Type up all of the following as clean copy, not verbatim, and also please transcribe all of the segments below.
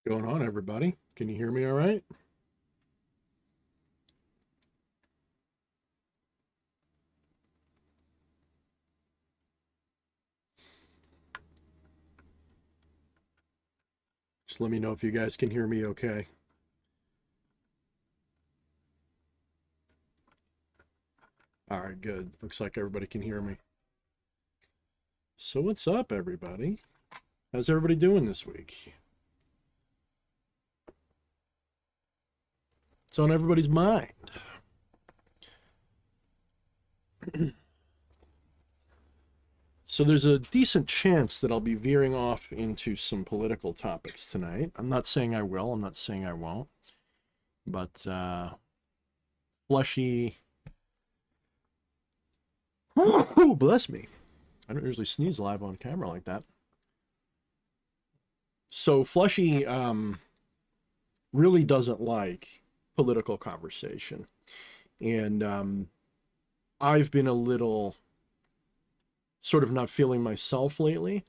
Going on, everybody? Can you hear me all right? Just let me know if you guys can hear me okay. All right, good. Looks like everybody can hear me. So what's up, everybody? How's everybody doing this week? What's on everybody's mind? So there's a decent chance that I'll be veering off into some political topics tonight. I'm not saying I will, I'm not saying I won't. But Fleshy. Oh, bless me. I don't usually sneeze live on camera like that. So Fleshy really doesn't like political conversation. And I've been a little sort of not feeling myself lately.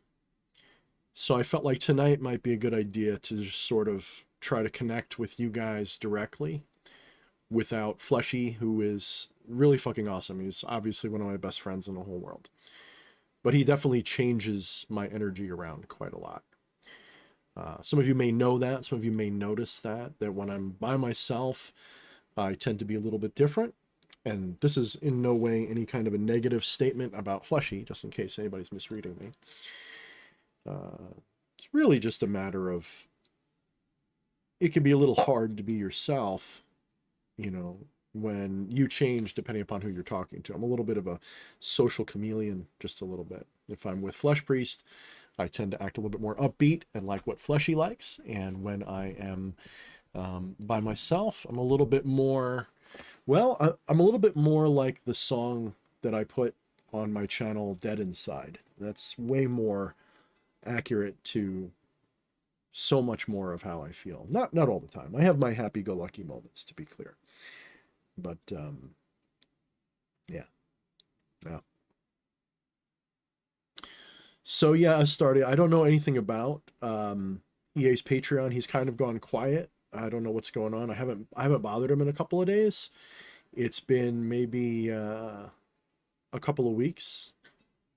So I felt like tonight might be a good idea to just sort of try to connect with you guys directly without Fleshy, who is really fucking awesome. He's obviously one of my best friends in the whole world. But he definitely changes my energy around quite a lot. Some of you may know that. Some of you may notice that when I'm by myself, I tend to be a little bit different. And this is in no way any kind of a negative statement about Fleshy, just in case anybody's misreading me. It's really just a matter of, it can be a little hard to be yourself, you know, when you change depending upon who you're talking to. I'm a little bit of a social chameleon, just a little bit. If I'm with Flesh Priest, I tend to act a little bit more upbeat and like what Fleshy likes. And when I am by myself, I'm a little bit more, well, I'm a little bit more like the song that I put on my channel, Dead Inside. That's way more accurate to so much more of how I feel. Not all the time. I have my happy-go-lucky moments, to be clear. But, yeah. Yeah. So, yeah, I don't know anything about EA's Patreon. He's kind of gone quiet. I don't know what's going on. I haven't bothered him in a couple of days. It's been maybe a couple of weeks,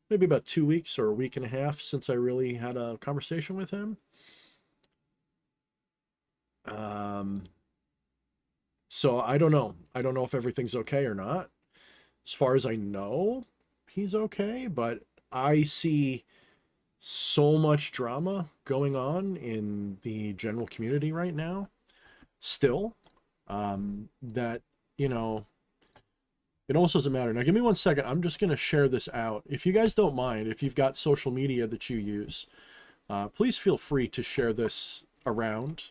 maybe about 2 weeks or a week and a half since I really had a conversation with him. So I don't know. I don't know if everything's okay or not. As far as I know, he's okay, but I see so much drama going on in the general community right now still, that, you know, it almost doesn't matter. Now, give me 1 second. I'm just going to share this out. If you guys don't mind, if you've got social media that you use, please feel free to share this around.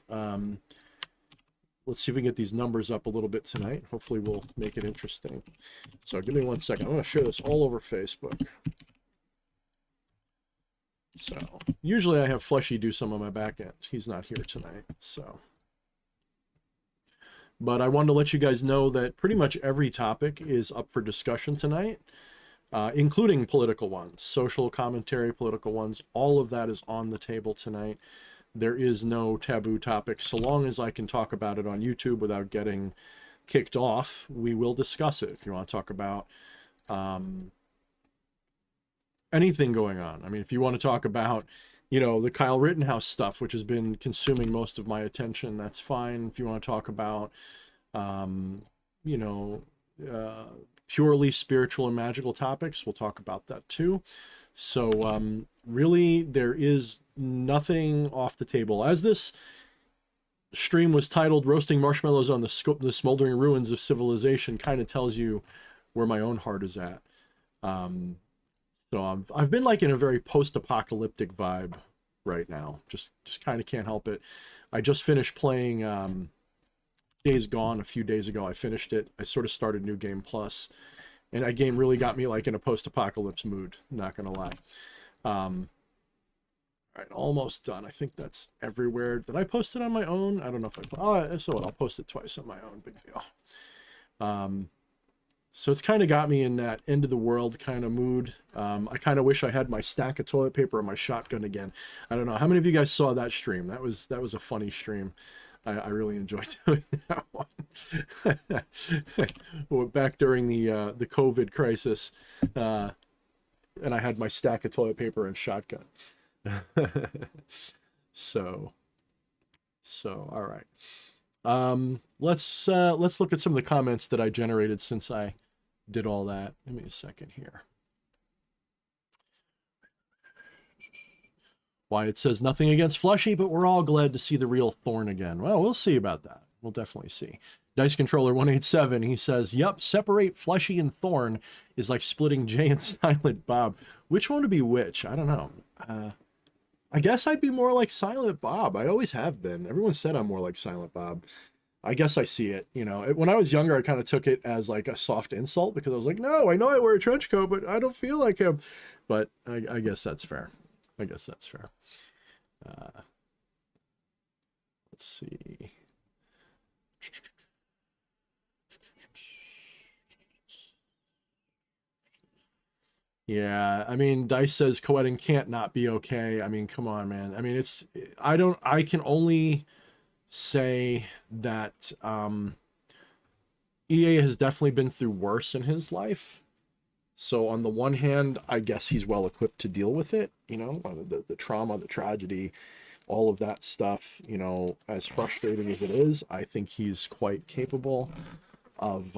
Let's see if we can get these numbers up a little bit tonight. Hopefully we'll make it interesting. So give me 1 second. I'm going to share this all over Facebook. So usually I have Fleshy do some of my back end. He's not here tonight, so. But I wanted to let you guys know that pretty much every topic is up for discussion tonight, including political ones, social commentary, political ones. All of that is on the table tonight. There is no taboo topic. So long as I can talk about it on YouTube without getting kicked off, we will discuss it. If you want to talk about anything going on. I mean, if you want to talk about, you know, the Kyle Rittenhouse stuff, which has been consuming most of my attention, that's fine. If you want to talk about, you know, purely spiritual and magical topics, we'll talk about that too. So really, there is nothing off the table. As this stream was titled Roasting Marshmallows on the Smoldering Ruins of Civilization, kind of tells you where my own heart is at. So I've been like in a very post-apocalyptic vibe right now. Just kind of can't help it. I just finished playing Days Gone a few days ago. I finished it. I sort of started New Game Plus, and that game really got me like in a post-apocalypse mood. Not gonna lie. All right, almost done. I think that's everywhere. Did I post it on my own? I don't know if I. Oh, so I'll post it twice on my own. Big deal. So it's kind of got me in that end of the world kind of mood. I kind of wish I had my stack of toilet paper and my shotgun again. I don't know how many of you guys saw that stream. That was a funny stream. I really enjoyed doing that one. Well, back during the COVID crisis, and I had my stack of toilet paper and shotgun. So all right. Let's look at some of the comments that I generated since I did all that. Give me a second here. Wyatt says, nothing against Flushy, but we're all glad to see the real Thorne again. Well, we'll see about that. We'll definitely see. Dice Controller 187, he says, yep, separate Flushy and Thorne is like splitting Jay and Silent Bob. Which one to be which? I don't know. I guess I'd be more like Silent Bob. I always have been. Everyone said I'm more like Silent Bob. I guess I see it, you know. When I was younger, I kind of took it as like a soft insult because I was like, no, I know I wear a trench coat, but I don't feel like him. But I guess that's fair. I guess that's fair. Let's see. Yeah, I mean, Dice says co-editing can't not be okay. I mean, come on, man. I mean, I can only say that EA has definitely been through worse in his life. So on the one hand, I guess he's well equipped to deal with it, you know, the trauma, the tragedy, all of that stuff, you know, as frustrating as it is, I think he's quite capable of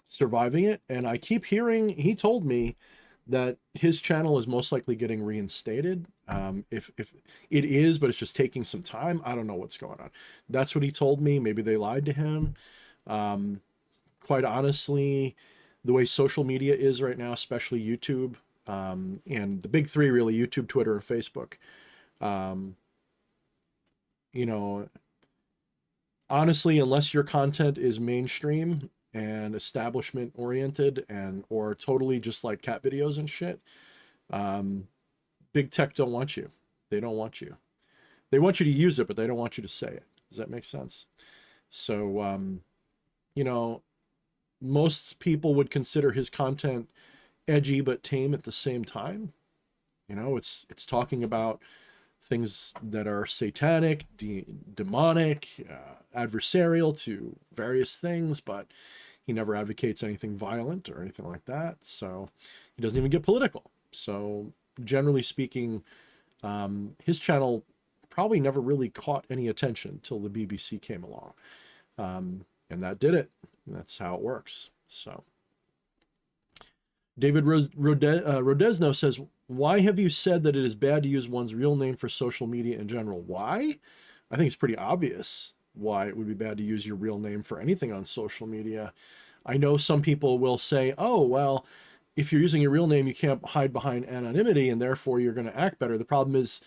surviving it. And I keep hearing, he told me that his channel is most likely getting reinstated. If it is, but it's just taking some time, I don't know what's going on. That's what he told me. Maybe they lied to him. Quite honestly, the way social media is right now, especially YouTube, and the big three really, YouTube, Twitter, and Facebook, you know, honestly, unless your content is mainstream and establishment oriented or totally just like cat videos and shit, big tech don't want you. They don't want you. They want you to use it, but they don't want you to say it. Does that make sense? So, you know, most people would consider his content edgy but tame at the same time. You know, it's talking about things that are satanic, demonic, adversarial to various things, but he never advocates anything violent or anything like that. So he doesn't even get political. So generally speaking, his channel probably never really caught any attention till the BBC came along. And that did it. That's how it works. So David Rodesno says, why have you said that it is bad to use one's real name for social media in general? Why? I think it's pretty obvious why it would be bad to use your real name for anything on social media. I know some people will say, oh, well, if you're using your real name, you can't hide behind anonymity and therefore you're going to act better. The problem is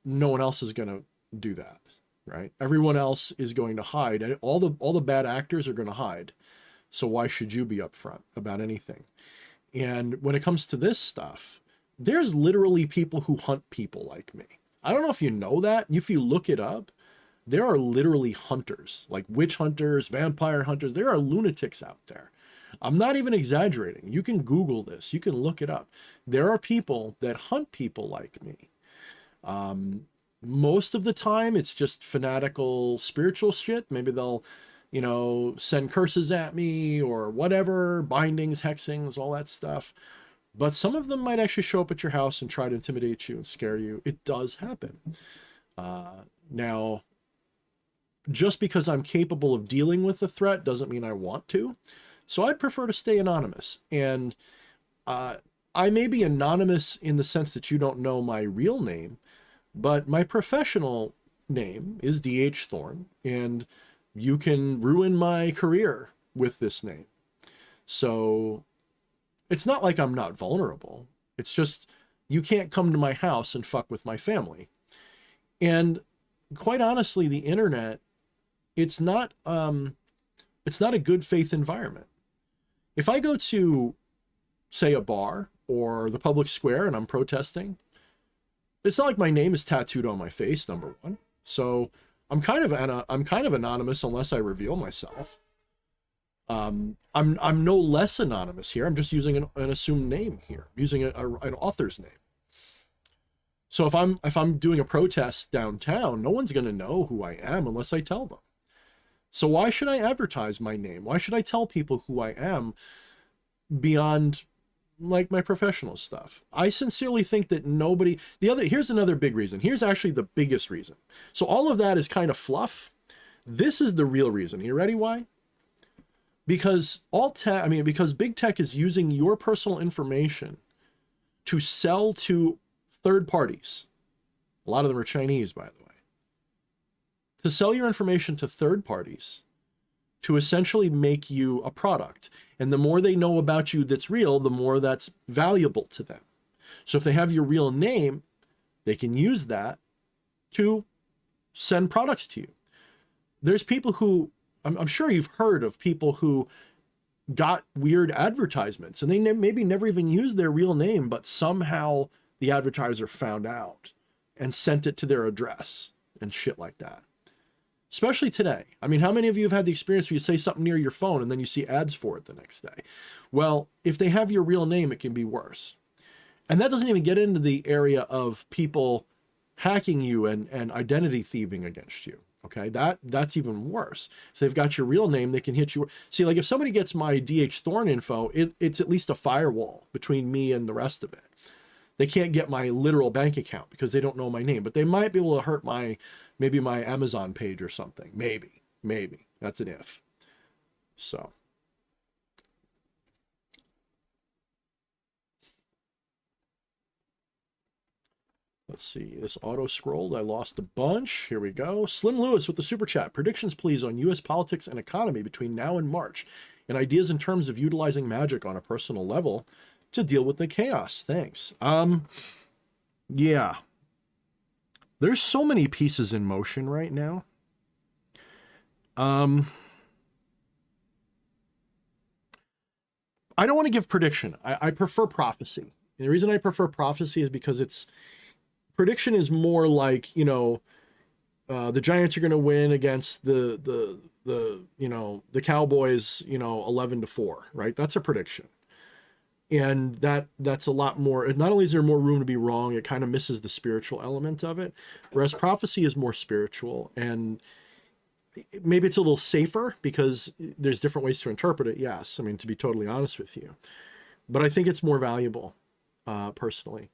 no one else is going to do that. Right? Everyone else is going to hide, and all the bad actors are going to hide. So why should you be upfront about anything? And when it comes to this stuff, there's literally people who hunt people like me. I don't know if you know that. If you look it up, there are literally hunters, like witch hunters, vampire hunters. There are lunatics out there. I'm not even exaggerating. You can Google this. You can look it up. There are people that hunt people like me. Most of the time, it's just fanatical spiritual shit. Maybe they'll, you know, send curses at me or whatever, bindings, hexings, all that stuff. But some of them might actually show up at your house and try to intimidate you and scare you. It does happen. Now, just because I'm capable of dealing with the threat doesn't mean I want to. So I'd prefer to stay anonymous. And I may be anonymous in the sense that you don't know my real name, but my professional name is D.H. Thorne, and you can ruin my career with this name. So it's not like I'm not vulnerable. It's just you can't come to my house and fuck with my family. And quite honestly, the internet, it's not a good faith environment. If I go to, say, a bar or the public square and I'm protesting, it's not like my name is tattooed on my face, number one. So I'm kind of anonymous unless I reveal myself. I'm no less anonymous here. I'm just using an assumed name here. I'm using an author's name. So if I'm doing a protest downtown, no one's going to know who I am unless I tell them. So why should I advertise my name? Why should I tell people who I am beyond like my professional stuff? I sincerely think that nobody, here's another big reason. Here's actually the biggest reason. So all of that is kind of fluff. This is the real reason. You ready why? Because because big tech is using your personal information to sell to third parties. A lot of them are Chinese, by the way. To sell your information to third parties to essentially make you a product. And the more they know about you that's real, the more that's valuable to them. So if they have your real name, they can use that to send products to you. There's people who, I'm sure you've heard of people who got weird advertisements and they maybe never even used their real name, but somehow the advertiser found out and sent it to their address and shit like that. Especially today. I mean, how many of you have had the experience where you say something near your phone and then you see ads for it the next day? Well, if they have your real name, it can be worse. And that doesn't even get into the area of people hacking you and identity thieving against you. Okay, that's even worse. If they've got your real name, they can hit you. See, like if somebody gets my DH Thorne info, it's at least a firewall between me and the rest of it. They can't get my literal bank account because they don't know my name, but they might be able to hurt maybe my Amazon page or something. Maybe. That's an if. So. Let's see, this auto scrolled. I lost a bunch. Here we go. Slim Lewis with the super chat. Predictions, please, on U.S. politics and economy between now and March, and ideas in terms of utilizing magic on a personal level to deal with the chaos. Thanks. Yeah. There's so many pieces in motion right now. I don't want to give prediction. I prefer prophecy. And the reason I prefer prophecy is because prediction is more like, the Giants are going to win against the Cowboys, 11-4, right? That's a prediction. And that's a lot more, not only is there more room to be wrong, it kind of misses the spiritual element of it. Whereas prophecy is more spiritual, and maybe it's a little safer because there's different ways to interpret it. Yes. I mean, to be totally honest with you, but I think it's more valuable, personally.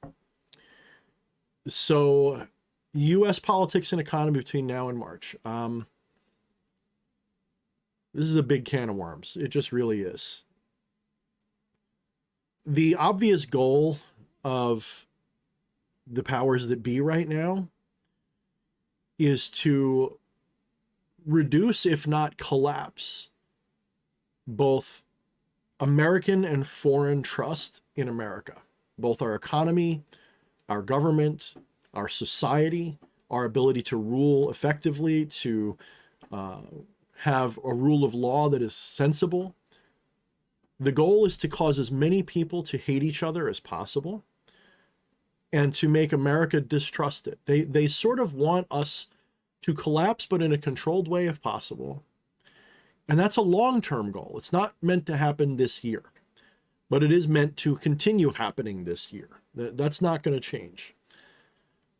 So U.S. politics and economy between now and March. This is a big can of worms. It just really is. The obvious goal of the powers that be right now is to reduce, if not collapse, both American and foreign trust in America, both our economy, our government, our society, our ability to rule effectively, to have a rule of law that is sensible. The goal is to cause as many people to hate each other as possible and to make America distrust it. They sort of want us to collapse, but in a controlled way if possible. And that's a long-term goal. It's not meant to happen this year, but it is meant to continue happening this year. That's not going to change.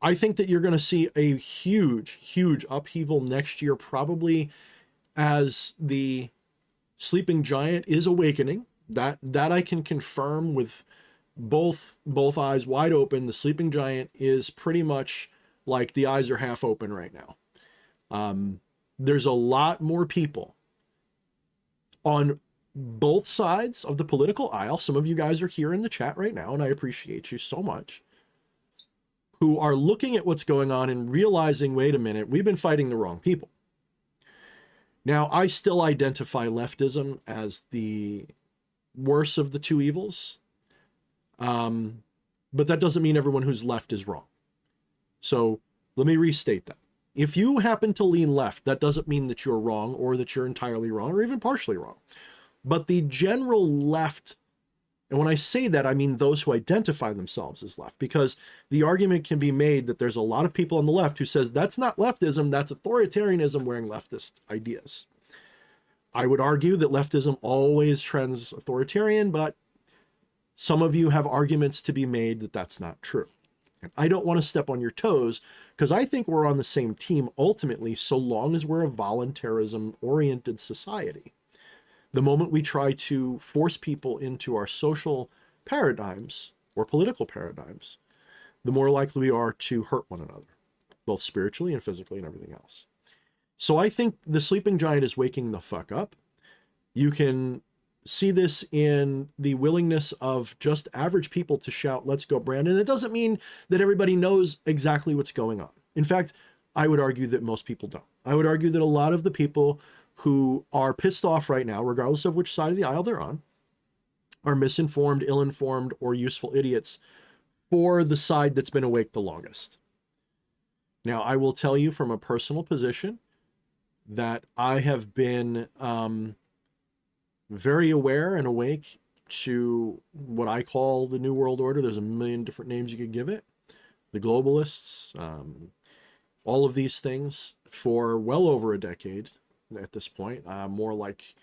I think that you're going to see a huge, huge upheaval next year, probably as the sleeping giant is awakening. That I can confirm with both eyes wide open. The sleeping giant is pretty much like the eyes are half open right now. There's a lot more people on both sides of the political aisle. Some of you guys are here in the chat right now, and I appreciate you so much, who are looking at what's going on and realizing, wait a minute, we've been fighting the wrong people. Now, I still identify leftism as the worst of the two evils. But that doesn't mean everyone who's left is wrong. So let me restate that. If you happen to lean left, that doesn't mean that you're wrong or that you're entirely wrong or even partially wrong. But the general left, and when I say that, I mean those who identify themselves as left, because the argument can be made that there's a lot of people on the left who says that's not leftism, that's authoritarianism wearing leftist ideas. I would argue that leftism always trends authoritarian, but some of you have arguments to be made that that's not true. And I don't want to step on your toes because I think we're on the same team ultimately, so long as we're a voluntarism-oriented society. The moment we try to force people into our social paradigms or political paradigms, the more likely we are to hurt one another, both spiritually and physically and everything else. So I think the sleeping giant is waking the fuck up. You can see this in the willingness of just average people to shout, "Let's go, Brandon." It doesn't mean that everybody knows exactly what's going on. In fact, I would argue that most people don't. I would argue that a lot of the people who are pissed off right now, regardless of which side of the aisle they're on, are misinformed, ill-informed, or useful idiots for the side that's been awake the longest. Now, I will tell you from a personal position that I have been very aware and awake to what I call the New World Order. There's a million different names you could give it. The globalists, all of these things for well over a decade at this point. More like,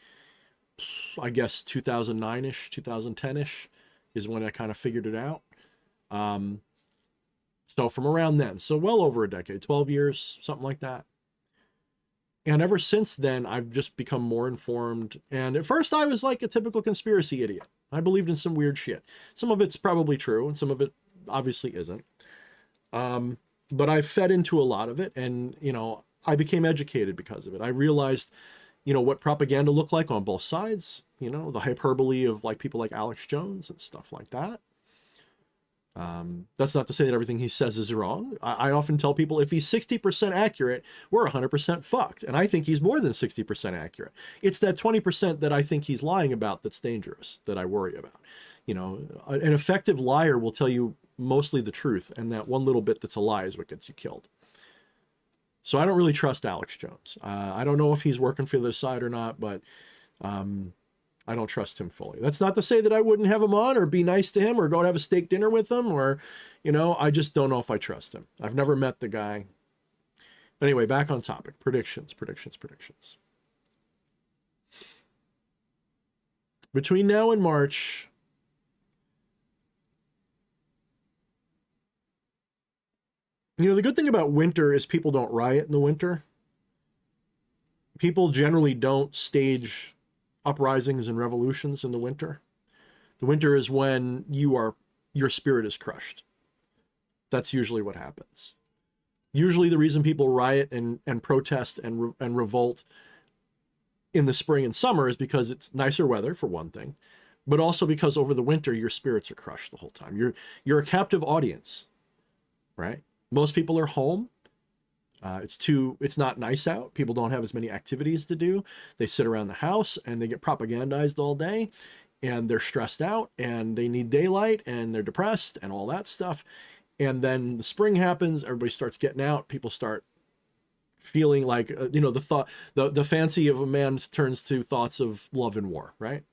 I guess, 2009-ish, 2010-ish is when I kind of figured it out. So from around then, so well over a decade, 12 years, something like that. And ever since then, I've just become more informed. And at first I was like a typical conspiracy idiot. I believed in some weird shit. Some of it's probably true and some of it obviously isn't. But I fed into a lot of it, and, you know, I became educated because of it. I realized, you know, what propaganda looked like on both sides, you know, the hyperbole of like people like Alex Jones and stuff like that. That's not to say that everything he says is wrong. I often tell people if he's 60% accurate, we're 100% fucked. And I think he's more than 60% accurate. It's that 20% that I think he's lying about that's dangerous, that I worry about. You know, an effective liar will tell you mostly the truth, and that one little bit that's a lie is what gets you killed. So I don't really trust Alex Jones. I don't know if he's working for the side or not, but I don't trust him fully. That's not to say that I wouldn't have him on or be nice to him or go and have a steak dinner with him, or, you know, I just don't know if I trust him. I've never met the guy. Anyway, back on topic. Predictions. Between now and March, you know, the good thing about winter is people don't riot in the winter. People generally don't stage uprisings and revolutions in the winter. The winter is when your spirit is crushed. That's usually what happens. Usually the reason people riot and protest and revolt in the spring and summer is because it's nicer weather, for one thing, but also because over the winter your spirits are crushed the whole time. You're a captive audience, right? Most people are home. It's not nice out. People don't have as many activities to do. They sit around the house and they get propagandized all day, and they're stressed out and they need daylight and they're depressed and all that stuff. And then the spring happens, everybody starts getting out, people start feeling like, you know, the fancy of a man turns to thoughts of love and war, right?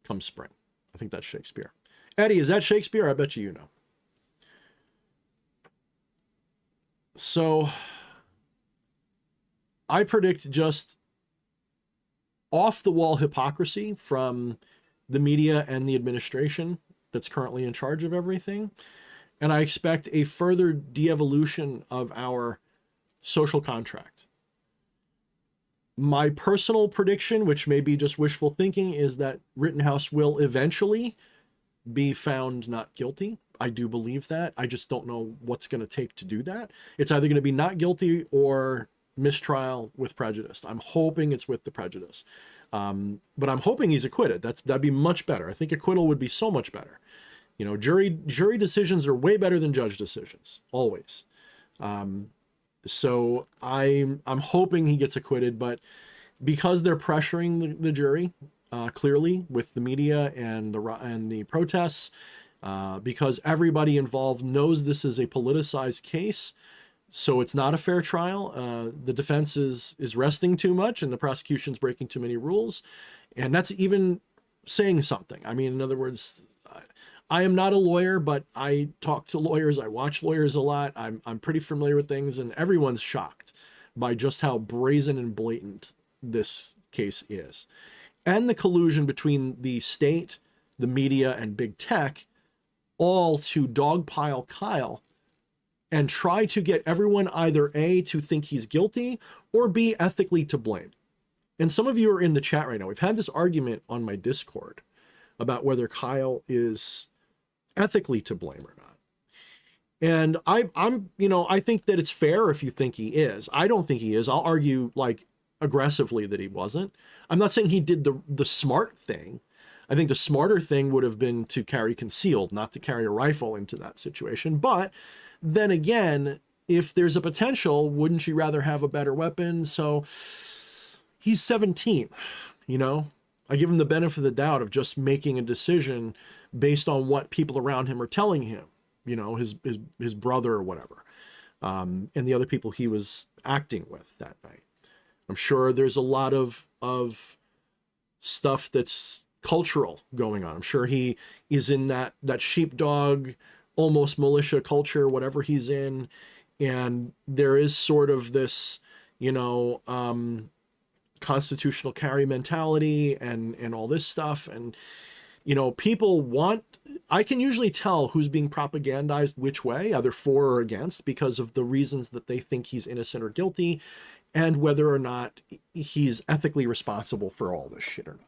Come spring. I think that's Shakespeare. Eddie, is that Shakespeare? I bet you know. So I predict just off-the-wall hypocrisy from the media and the administration that's currently in charge of everything. And I expect a further de-evolution of our social contract. My personal prediction, which may be just wishful thinking, is that Rittenhouse will eventually be found not guilty. I do believe that. I just don't know what's going to take to do that. It's either going to be not guilty or mistrial with prejudice. I'm hoping it's with the prejudice. But I'm hoping he's acquitted. That'd be much better. I think acquittal would be so much better. You know, jury decisions are way better than judge decisions, always. So I'm hoping he gets acquitted, but because they're pressuring the jury, clearly with the media and the protests, because everybody involved knows this is a politicized case, so it's not a fair trial. The defense is resting too much and the prosecution's breaking too many rules. And that's even saying something. I mean, in other words, I am not a lawyer, but I talk to lawyers. I watch lawyers a lot. I'm pretty familiar with things, and everyone's shocked by just how brazen and blatant this case is, and the collusion between the state, the media, and big tech, all to dogpile Kyle and try to get everyone either A, to think he's guilty, or B, ethically to blame. And some of you are in the chat right now. We've had this argument on my Discord about whether Kyle is ethically to blame or not. And I'm, you know, I think that it's fair if you think he is. I don't think he is. I'll argue like aggressively that he wasn't. I'm not saying he did the smart thing. I think the smarter thing would have been to carry concealed, not to carry a rifle into that situation. But then again, if there's a potential, wouldn't you rather have a better weapon? So he's 17, you know, I give him the benefit of the doubt of just making a decision based on what people around him are telling him, you know, his brother or whatever, and the other people he was acting with that night. I'm sure there's a lot of stuff that's cultural going on. I'm sure he is in that sheepdog, almost militia culture, whatever he's in. And there is sort of this, you know, constitutional carry mentality and all this stuff. And, you know, people want, I can usually tell who's being propagandized which way, either for or against, because of the reasons that they think he's innocent or guilty, and whether or not he's ethically responsible for all this shit or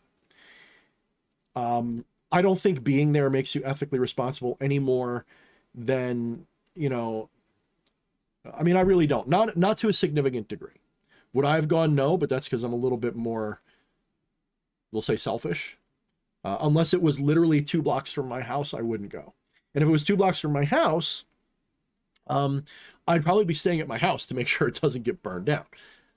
not. I don't think being there makes you ethically responsible any more than, you know, I mean, I really don't. Not to a significant degree. Would I have gone? No, but that's because I'm a little bit more, we'll say, selfish. Unless it was literally 2 blocks from my house, I wouldn't go. And if it was 2 blocks from my house, I'd probably be staying at my house to make sure it doesn't get burned down.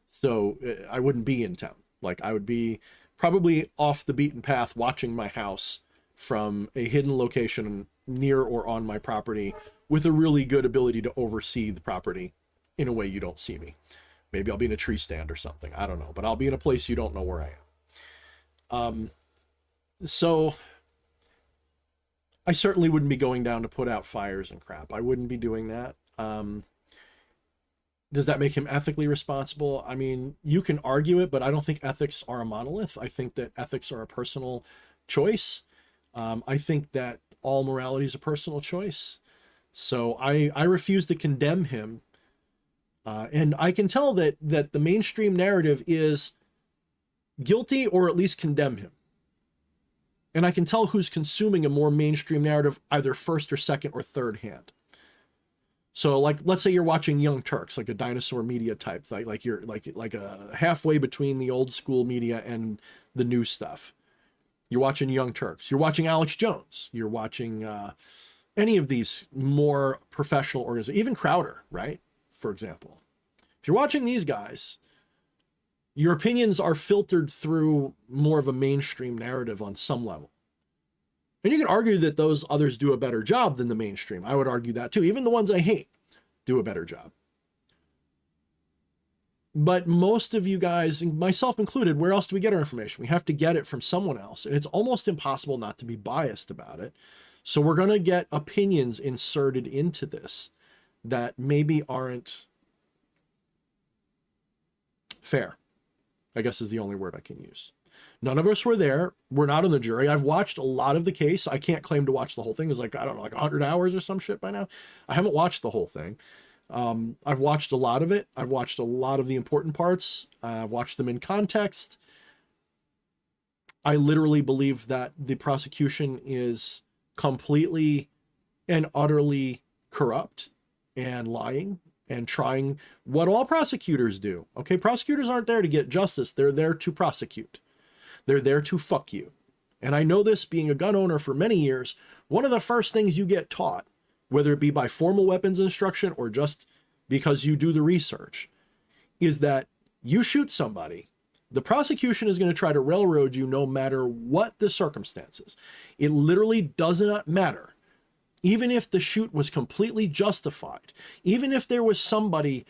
So I wouldn't be in town. Like, I would be probably off the beaten path watching my house from a hidden location near or on my property with a really good ability to oversee the property in a way you don't see me. Maybe I'll be in a tree stand or something. I don't know, but I'll be in a place you don't know where I am. So I certainly wouldn't be going down to put out fires and crap. I wouldn't be doing that. Does that make him ethically responsible? I mean, you can argue it, but I don't think ethics are a monolith. I think that ethics are a personal choice. I think that all morality is a personal choice. So I refuse to condemn him. And I can tell that the mainstream narrative is guilty or at least condemn him. And I can tell who's consuming a more mainstream narrative, either first or second or third hand. So like, let's say you're watching Young Turks, like a dinosaur media type, like you're like a halfway between the old school media and the new stuff. You're watching Young Turks, you're watching Alex Jones, you're watching any of these more professional organizations, even Crowder, right? For example, if you're watching these guys, your opinions are filtered through more of a mainstream narrative on some level. And you can argue that those others do a better job than the mainstream. I would argue that too. Even the ones I hate do a better job. But most of you guys, myself included, where else do we get our information? We have to get it from someone else. And it's almost impossible not to be biased about it. So we're going to get opinions inserted into this that maybe aren't fair, I guess is the only word I can use. None of us were there. We're not on the jury. I've watched a lot of the case. I can't claim to watch the whole thing. It's like, I don't know, like 100 hours or some shit by now. I haven't watched the whole thing. I've watched a lot of it. I've watched a lot of the important parts. I've watched them in context. I literally believe that the prosecution is completely and utterly corrupt and lying and trying what all prosecutors do. Okay, prosecutors aren't there to get justice. They're there to prosecute. They're there to fuck you. And I know this, being a gun owner for many years, one of the first things you get taught, whether it be by formal weapons instruction or just because you do the research, is that you shoot somebody, the prosecution is going to try to railroad you no matter what the circumstances. It literally does not matter. Even if the shoot was completely justified, even if there was somebody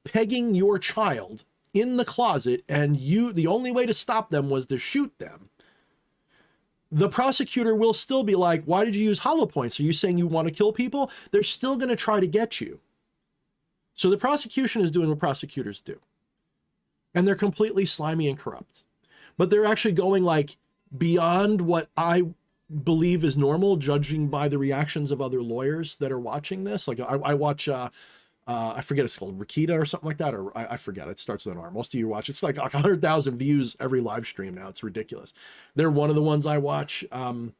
pegging your child in the closet and the only way to stop them was to shoot them, the prosecutor will still be like, why did you use hollow points? Are you saying you want to kill people? They're still going to try to get you. So the prosecution is doing what prosecutors do. And they're completely slimy and corrupt. but they're actually going like beyond what I believe is normal, judging by the reactions of other lawyers that are watching this. Like I watch, I forget it's called Rakita or something like that, or I forget. It starts with an R. Most of you watch. It's like 100,000 views every live stream now. It's ridiculous. They're one of the ones I watch. And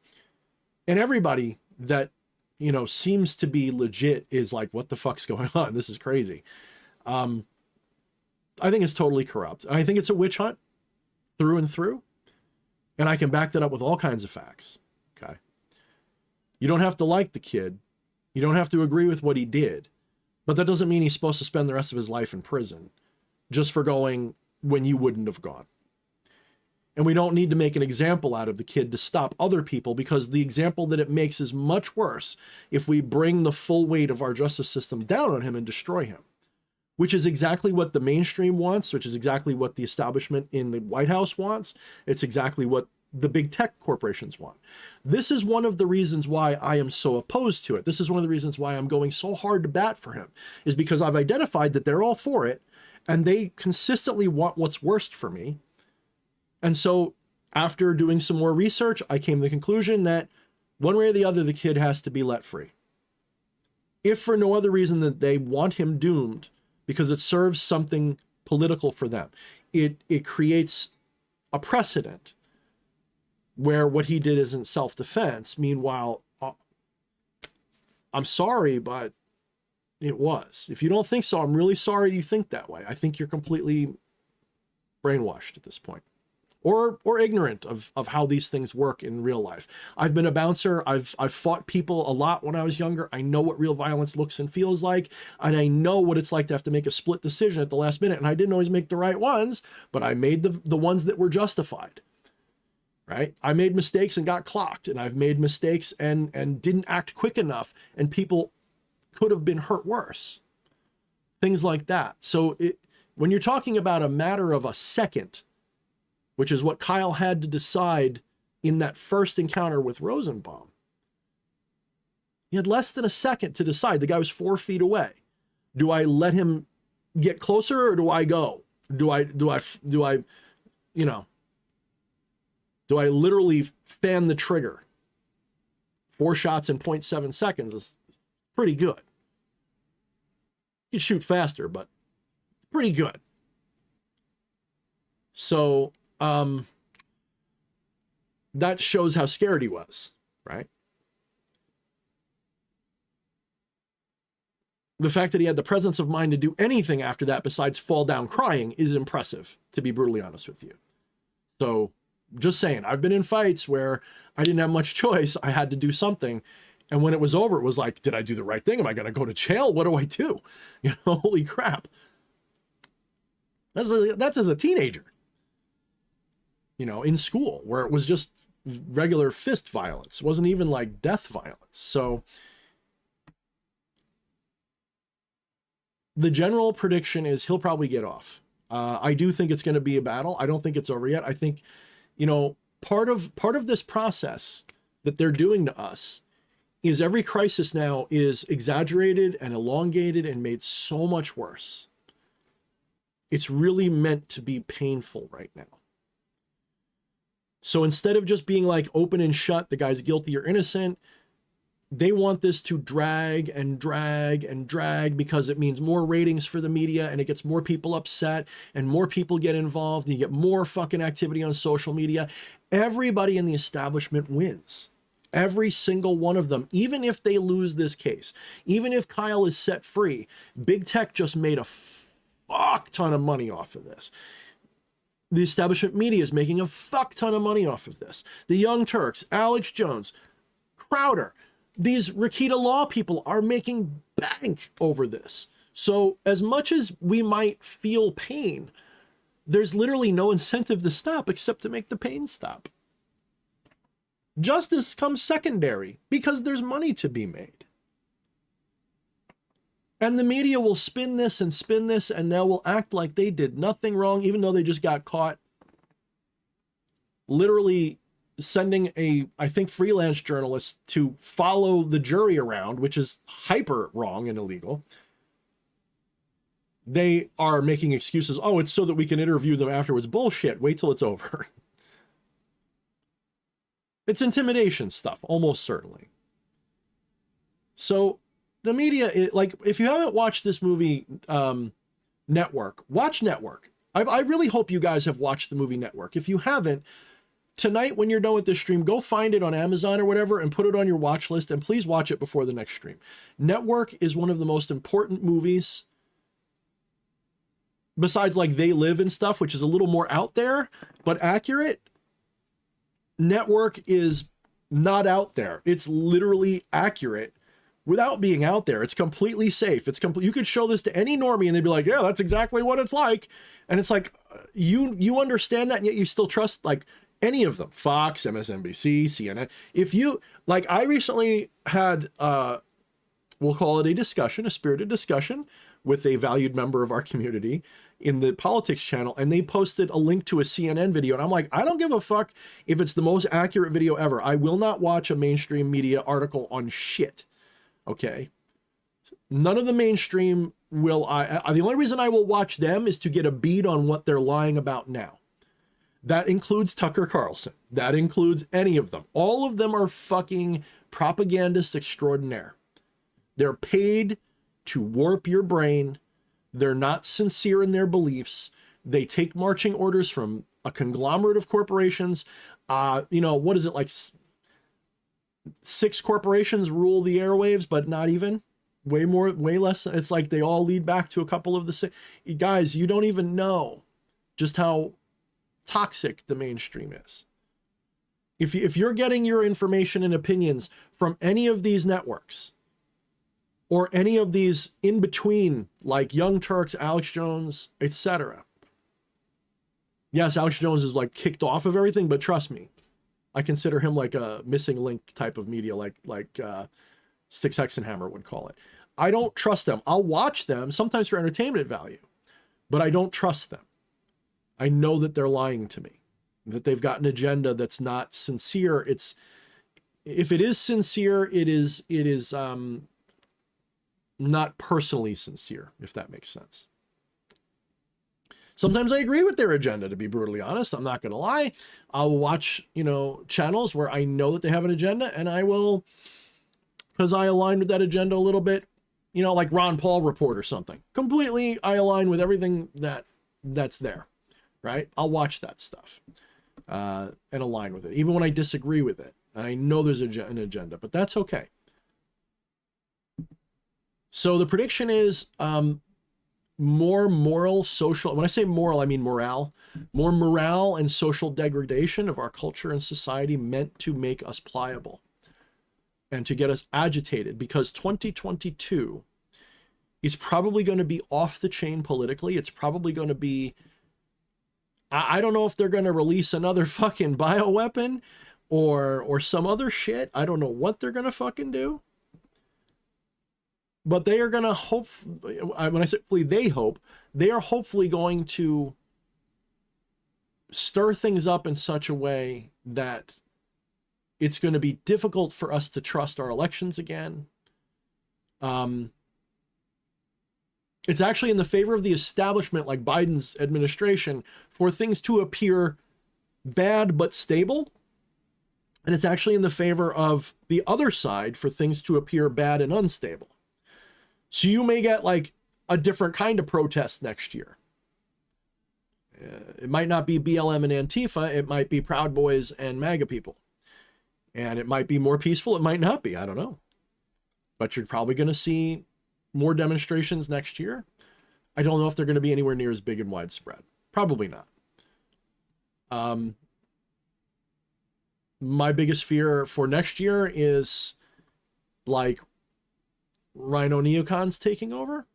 everybody that, you know, seems to be legit is like, what the fuck's going on? This is crazy. I think it's totally corrupt. I think it's a witch hunt through and through. And I can back that up with all kinds of facts. Okay. You don't have to like the kid. You don't have to agree with what he did. But that doesn't mean he's supposed to spend the rest of his life in prison just for going when you wouldn't have gone. And we don't need to make an example out of the kid to stop other people, because the example that it makes is much worse if we bring the full weight of our justice system down on him and destroy him, which is exactly what the mainstream wants, which is exactly what the establishment in the White House wants. It's exactly what the big tech corporations want. This is one of the reasons why I am so opposed to it. This is one of the reasons why I'm going so hard to bat for him, is because I've identified that they're all for it and they consistently want what's worst for me. And so after doing some more research, I came to the conclusion that one way or the other, the kid has to be let free. If for no other reason that they want him doomed because it serves something political for them. It creates a precedent where what he did isn't self-defense. Meanwhile, I'm sorry, but it was. If you don't think so, I'm really sorry you think that way. I think you're completely brainwashed at this point, or ignorant of how these things work in real life. I've been a bouncer. I've fought people a lot when I was younger. I know what real violence looks and feels like, and I know what it's like to have to make a split decision at the last minute. And I didn't always make the right ones, but I made the ones that were justified. Right? I made mistakes and got clocked, and I've made mistakes and didn't act quick enough, and people could have been hurt worse. Things like that. So when you're talking about a matter of a second, which is what Kyle had to decide in that first encounter with Rosenbaum, he had less than a second to decide. The guy was 4 feet away. Do I let him get closer, or do I go? Do I, you know, do I literally fan the trigger? 4 shots in 0.7 seconds is pretty good. You can shoot faster, but pretty good. So that shows how scared he was, right? The fact that he had the presence of mind to do anything after that besides fall down crying is impressive, to be brutally honest with you. So just saying, I've been in fights where I didn't have much choice. I had to do something. And when it was over, it was like, did I do the right thing? Am I going to go to jail? What do I do? You know, holy crap. That's as a teenager, you know, in school, where it was just regular fist violence. It wasn't even like death violence. So the general prediction is he'll probably get off. I do think it's going to be a battle. I don't think it's over yet. I think, you know, part of this process that they're doing to us is every crisis now is exaggerated and elongated and made so much worse. It's really meant to be painful right now. So instead of just being like open and shut, the guy's guilty or innocent, they want this to drag and drag and drag, because it means more ratings for the media, and it gets more people upset, and more people get involved, and you get more fucking activity on social media. Everybody in the establishment wins. Every single one of them, even if they lose this case, even if Kyle is set free, big tech just made a fuck ton of money off of this. The establishment media is making a fuck ton of money off of this. The Young Turks, Alex Jones, Crowder, these Rakita Law people are making bank over this. So as much as we might feel pain, there's literally no incentive to stop except to make the pain stop. Justice comes secondary because there's money to be made. And the media will spin this, and they will act like they did nothing wrong, even though they just got caught literally sending I think, freelance journalist to follow the jury around, which is hyper wrong and illegal. They are making excuses. Oh, it's so that we can interview them afterwards. Bullshit. Wait till it's over. It's intimidation stuff, almost certainly. So the media, like, if you haven't watched this movie, Network, watch Network. I really hope you guys have watched the movie Network. If you haven't, tonight when you're done with this stream, go find it on Amazon or whatever and put it on your watch list, and please watch it before the next stream. Network is one of the most important movies, besides like They Live and stuff, which is a little more out there, but accurate. Network is not out there. It's literally accurate without being out there. It's completely safe. You could show this to any normie and they'd be like, yeah, that's exactly what it's like. And it's like, you understand that, and yet you still trust like any of them. Fox, MSNBC, CNN. If you, like, I recently had, we'll call it a discussion, a spirited discussion with a valued member of our community in the politics channel, and they posted a link to a CNN video, and I'm like, I don't give a fuck if it's the most accurate video ever. I will not watch a mainstream media article on shit. Okay? None of the mainstream will, the only reason I will watch them is to get a bead on what they're lying about now. That includes Tucker Carlson. That includes any of them. All of them are fucking propagandists extraordinaire. They're paid to warp your brain. They're not sincere in their beliefs. They take marching orders from a conglomerate of corporations. What is it, like 6 corporations rule the airwaves, but not even? Way less. It's like they all lead back to a couple of the guys. You don't even know just how toxic the mainstream is. If you're getting your information and opinions from any of these networks, or any of these in between, like Young Turks, Alex Jones, etc. Yes, Alex Jones is like kicked off of everything, but trust me, I consider him like a missing link type of media, like Six Hexenhammer would call it. I don't trust them. I'll watch them sometimes for entertainment value, but I don't trust them. I know that they're lying to me, that they've got an agenda that's not sincere. If it is sincere, it is not personally sincere, if that makes sense. Sometimes I agree with their agenda, to be brutally honest. I'm not going to lie. I'll watch, channels where I know that they have an agenda, and I will, because I align with that agenda a little bit, like Ron Paul Report or something. Completely, I align with everything that's there, right? I'll watch that stuff and align with it, even when I disagree with it. I know there's an agenda, but that's okay. So the prediction is more moral, social, when I say moral, I mean morale, more morale and social degradation of our culture and society, meant to make us pliable and to get us agitated, because 2022 is probably going to be off the chain politically. It's probably going to be, I don't know if they're going to release another fucking bioweapon or some other shit. I don't know what they're going to fucking do. But they are going to hope, when I say they hope, they are hopefully going to stir things up in such a way that it's going to be difficult for us to trust our elections again. It's actually in the favor of the establishment, like Biden's administration, for things to appear bad but stable. And it's actually in the favor of the other side for things to appear bad and unstable. So you may get like a different kind of protest next year. It might not be BLM and Antifa. It might be Proud Boys and MAGA people. And it might be more peaceful. It might not be. I don't know. But you're probably going to see more demonstrations next year. I don't know if they're going to be anywhere near as big and widespread. Probably not. My biggest fear for next year is like rhino neocons taking over.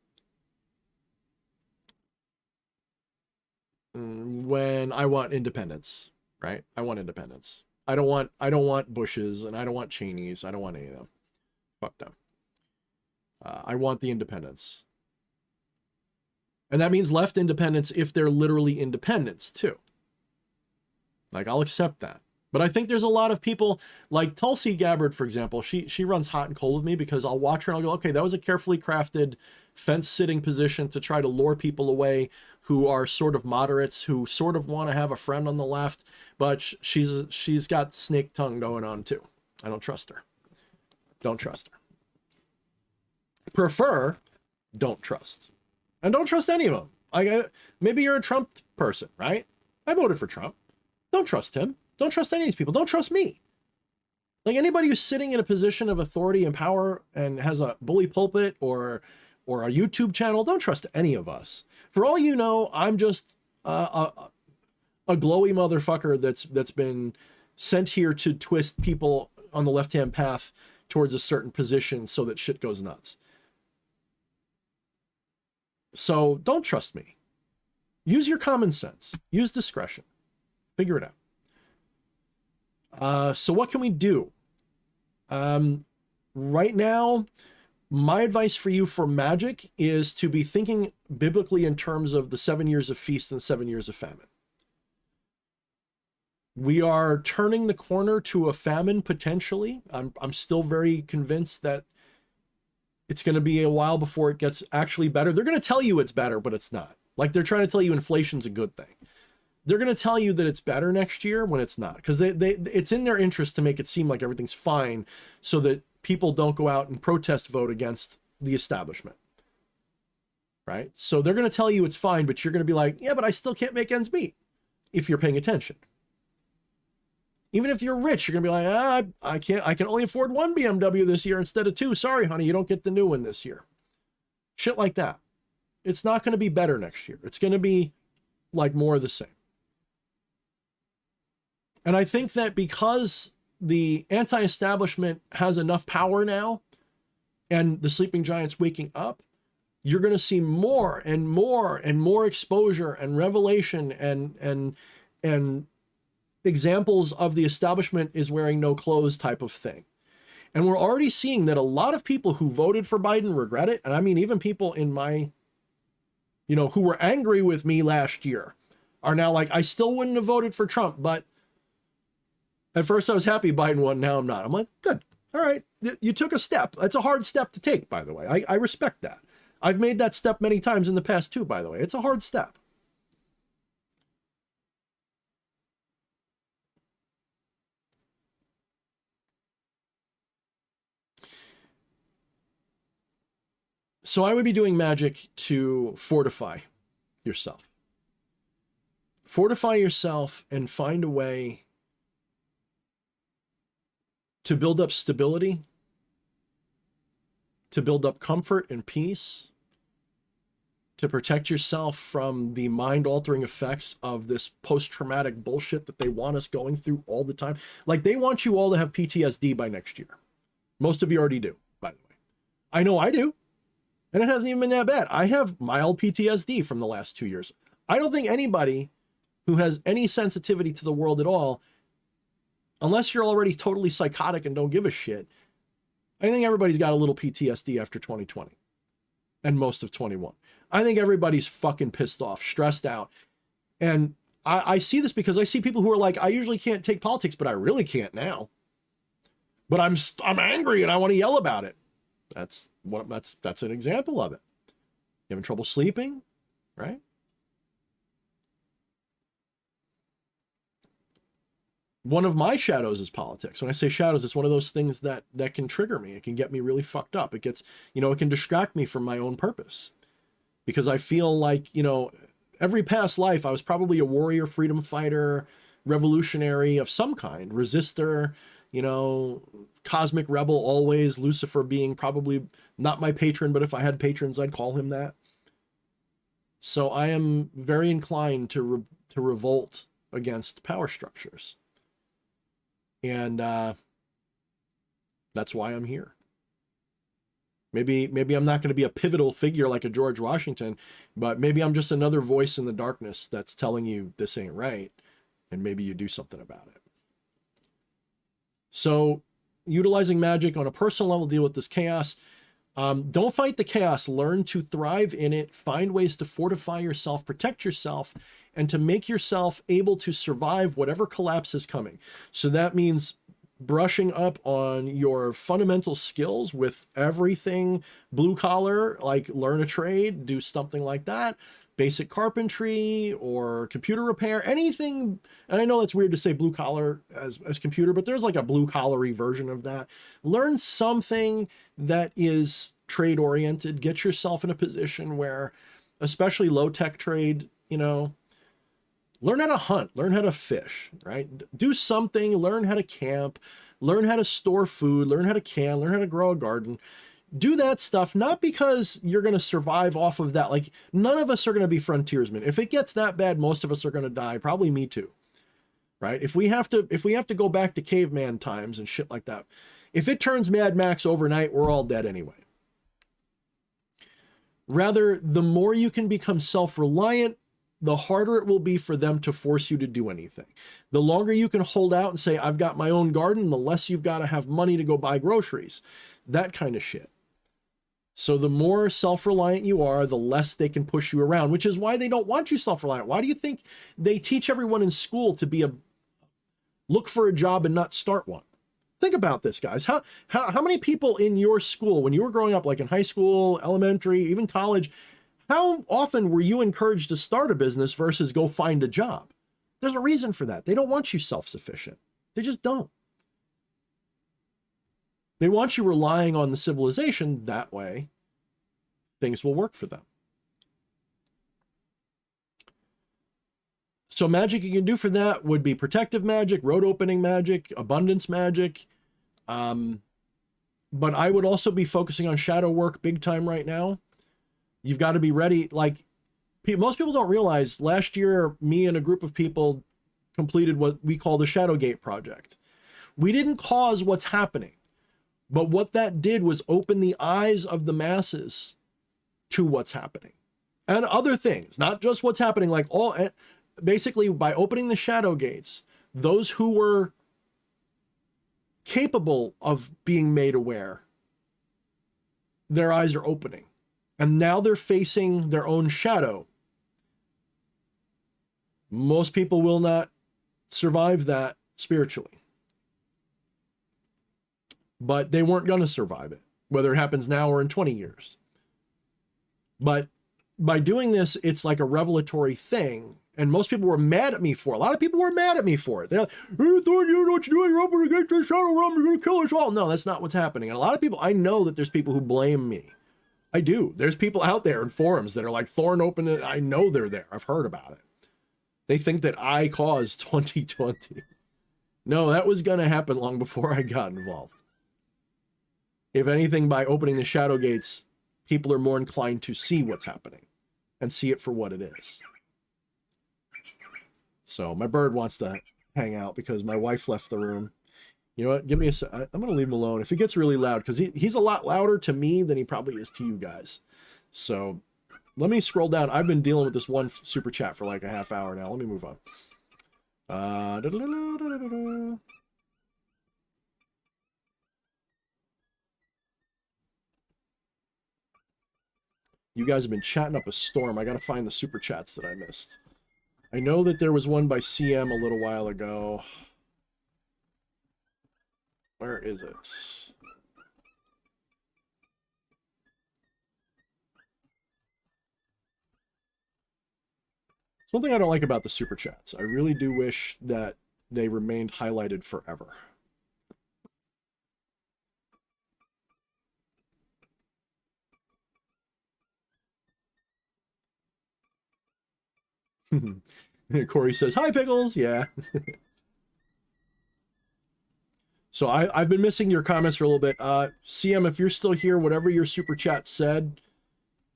When I want independence, right? I want independence. I don't want Bushes, and I don't want Cheneys. I don't want any of them. Fuck them. I want the independence. And that means left independence if they're literally independents too. Like, I'll accept that. But I think there's a lot of people like Tulsi Gabbard, for example. She runs hot and cold with me because I'll watch her and I'll go, okay, that was a carefully crafted fence-sitting position to try to lure people away who are sort of moderates, who sort of want to have a friend on the left, but she's got snake tongue going on too. I don't trust her. Don't trust her. Prefer, don't trust. And don't trust any of them. Maybe you're a Trump person, right? I voted for Trump. Don't trust him. Don't trust any of these people. Don't trust me. Like anybody who's sitting in a position of authority and power and has a bully pulpit or a YouTube channel, don't trust any of us. For all you know, I'm just a glowy motherfucker that's been sent here to twist people on the left-hand path towards a certain position so that shit goes nuts. So don't trust me. Use your common sense. Use discretion. Figure it out. So what can we do? Right now, my advice for you for magic is to be thinking biblically in terms of the 7 years of feast and 7 years of famine. We are turning the corner to a famine potentially. I'm still very convinced that it's going to be a while before it gets actually better. They're going to tell you it's better, but it's not. Like they're trying to tell you inflation's a good thing. They're going to tell you that it's better next year when it's not, because it's in their interest to make it seem like everything's fine so that people don't go out and protest vote against the establishment. Right? So they're going to tell you it's fine, but you're going to be like, yeah, but I still can't make ends meet if you're paying attention. Even if you're rich, you're going to be like, I can only afford one BMW this year instead of two. Sorry, honey, you don't get the new one this year. Shit like that. It's not going to be better next year. It's going to be like more of the same. And I think that because the anti-establishment has enough power now and the sleeping giant's waking up, you're going to see more and more and more exposure and revelation and examples of the establishment is wearing no clothes type of thing. And we're already seeing that a lot of people who voted for Biden regret it. And I mean, even people in my, who were angry with me last year are now like, I still wouldn't have voted for Trump, but at first I was happy Biden won. Now I'm not. I'm like, good. All right. You took a step. That's a hard step to take, by the way. I respect that. I've made that step many times in the past too, by the way. It's a hard step. So I would be doing magic to fortify yourself. Fortify yourself and find a way to build up stability, to build up comfort and peace, to protect yourself from the mind-altering effects of this post-traumatic bullshit that they want us going through all the time. Like, they want you all to have PTSD by next year. Most of you already do, by the way. I know I do. And it hasn't even been that bad. I have mild PTSD from the last 2 years. I don't think anybody who has any sensitivity to the world at all, unless you're already totally psychotic and don't give a shit, I think everybody's got a little PTSD after 2020 and most of 21. I think everybody's fucking pissed off, stressed out. And I see this because I see people who are like, I usually can't take politics, but I really can't now. But I'm angry and I want to yell about it. That's an example of it. You having trouble sleeping, right? One of my shadows is politics. When I say shadows, it's one of those things that can trigger me. It can get me really fucked up. It gets, it can distract me from my own purpose. Because I feel like, every past life, I was probably a warrior, freedom fighter, revolutionary of some kind, resistor, cosmic rebel always, Lucifer being probably not my patron, but if I had patrons, I'd call him that. So I am very inclined to revolt against power structures. And that's why I'm here. Maybe I'm not going to be a pivotal figure like a George Washington, but maybe I'm just another voice in the darkness that's telling you this ain't right, and maybe you do something about it. So utilizing magic on a personal level, deal with this chaos. Don't fight the chaos. Learn to thrive in it. Find ways to fortify yourself, protect yourself, and to make yourself able to survive whatever collapse is coming. So that means brushing up on your fundamental skills with everything blue collar, like learn a trade, do something like that. basic carpentry or computer repair, anything. And I know it's weird to say blue collar as computer, but there's like a blue collary version of that. Learn something that is trade oriented. Get yourself in a position where, especially low tech trade, you know, learn how to hunt, learn how to fish, right? Do something, learn how to camp, learn how to store food, learn how to can, learn how to grow a garden. Do that stuff, not because you're going to survive off of that. Like, none of us are going to be frontiersmen. If it gets that bad, most of us are going to die. Probably me too, right? If we have to go back to caveman times and shit like that, if it turns Mad Max overnight, we're all dead anyway. Rather, the more you can become self-reliant, the harder it will be for them to force you to do anything. The longer you can hold out and say, I've got my own garden, the less you've got to have money to go buy groceries. That kind of shit. So the more self-reliant you are, the less they can push you around, which is why they don't want you self-reliant. Why do you think they teach everyone in school to be look for a job and not start one? Think about this, guys. How many people in your school, when you were growing up, like in high school, elementary, even college, how often were you encouraged to start a business versus go find a job? There's a reason for that. They don't want you self-sufficient. They just don't. They want you relying on the civilization. That way, things will work for them. So magic you can do for that would be protective magic, road opening magic, abundance magic. But I would also be focusing on shadow work big time right now. You've got to be ready. Like, most people don't realize, last year, me and a group of people completed what we call the Shadowgate project. We didn't cause what's happening, but what that did was open the eyes of the masses to what's happening and other things, not just what's happening. Like, basically, by opening the shadow gates, those who were capable of being made aware, their eyes are opening. And now they're facing their own shadow. Most people will not survive that spiritually. But they weren't going to survive it, whether it happens now or in 20 years. But by doing this, it's like a revelatory thing. And most people were mad at me for it. A lot of people were mad at me for it. They're like, hey, Thorne, you know what you're doing? You're up against the shadow realm. You're going to kill us all. No, that's not what's happening. And a lot of people, I know that there's people who blame me. I do. There's people out there in forums that are like, Thorne opened it. I know they're there. I've heard about it. They think that I caused 2020. No, that was going to happen long before I got involved. If anything, by opening the shadow gates, people are more inclined to see what's happening and see it for what it is. So my bird wants to hang out because my wife left the room. You know what? Give me a sec. I'm going to leave him alone. If he gets really loud, because he's a lot louder to me than he probably is to you guys. So let me scroll down. I've been dealing with this one super chat for like a half hour now. Let me move on. You guys have been chatting up a storm. I got to find the super chats that I missed. I know that there was one by CM a little while ago. Where is it? It's one thing I don't like about the super chats. I really do wish that they remained highlighted forever. Corey says, hi, Pickles. Yeah. So I've been missing your comments for a little bit. CM, if you're still here, whatever your super chat said,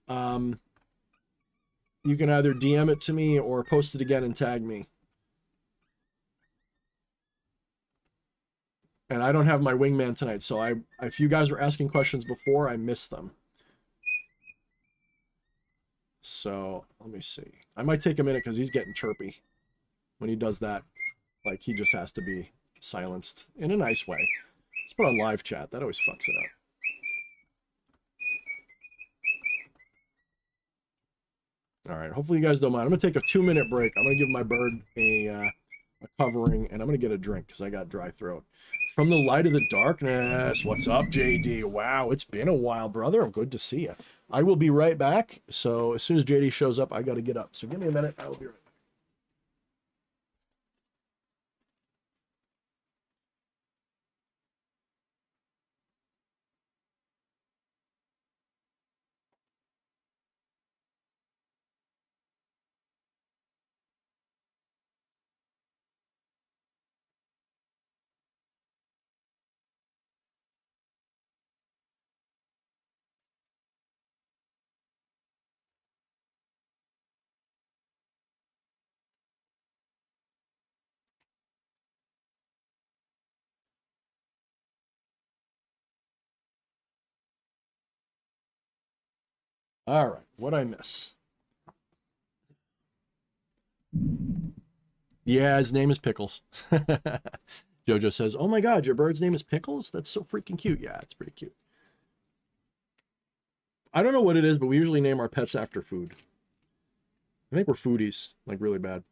you can either DM it to me or post it again and tag me. And I don't have my wingman tonight, so if you guys were asking questions before, I missed them. So let me see. I might take a minute because he's getting chirpy when he does that. Like, he just has to be silenced in a nice way. Let's put on live chat. That always fucks it up. All right. Hopefully you guys don't mind. I'm going to take a 2-minute break. I'm going to give my bird a covering, and I'm going to get a drink because I got dry throat. From the light of the darkness. What's up, JD? Wow, it's been a while, brother. I'm good to see you. I will be right back. So as soon as JD shows up, I got to get up. So give me a minute. I will be right back. All right, what'd I miss? Yeah, his name is Pickles. Jojo says, "Oh my God, your bird's name is Pickles? That's so freaking cute." Yeah, it's pretty cute. I don't know what it is, but we usually name our pets after food. I think we're foodies, like really bad.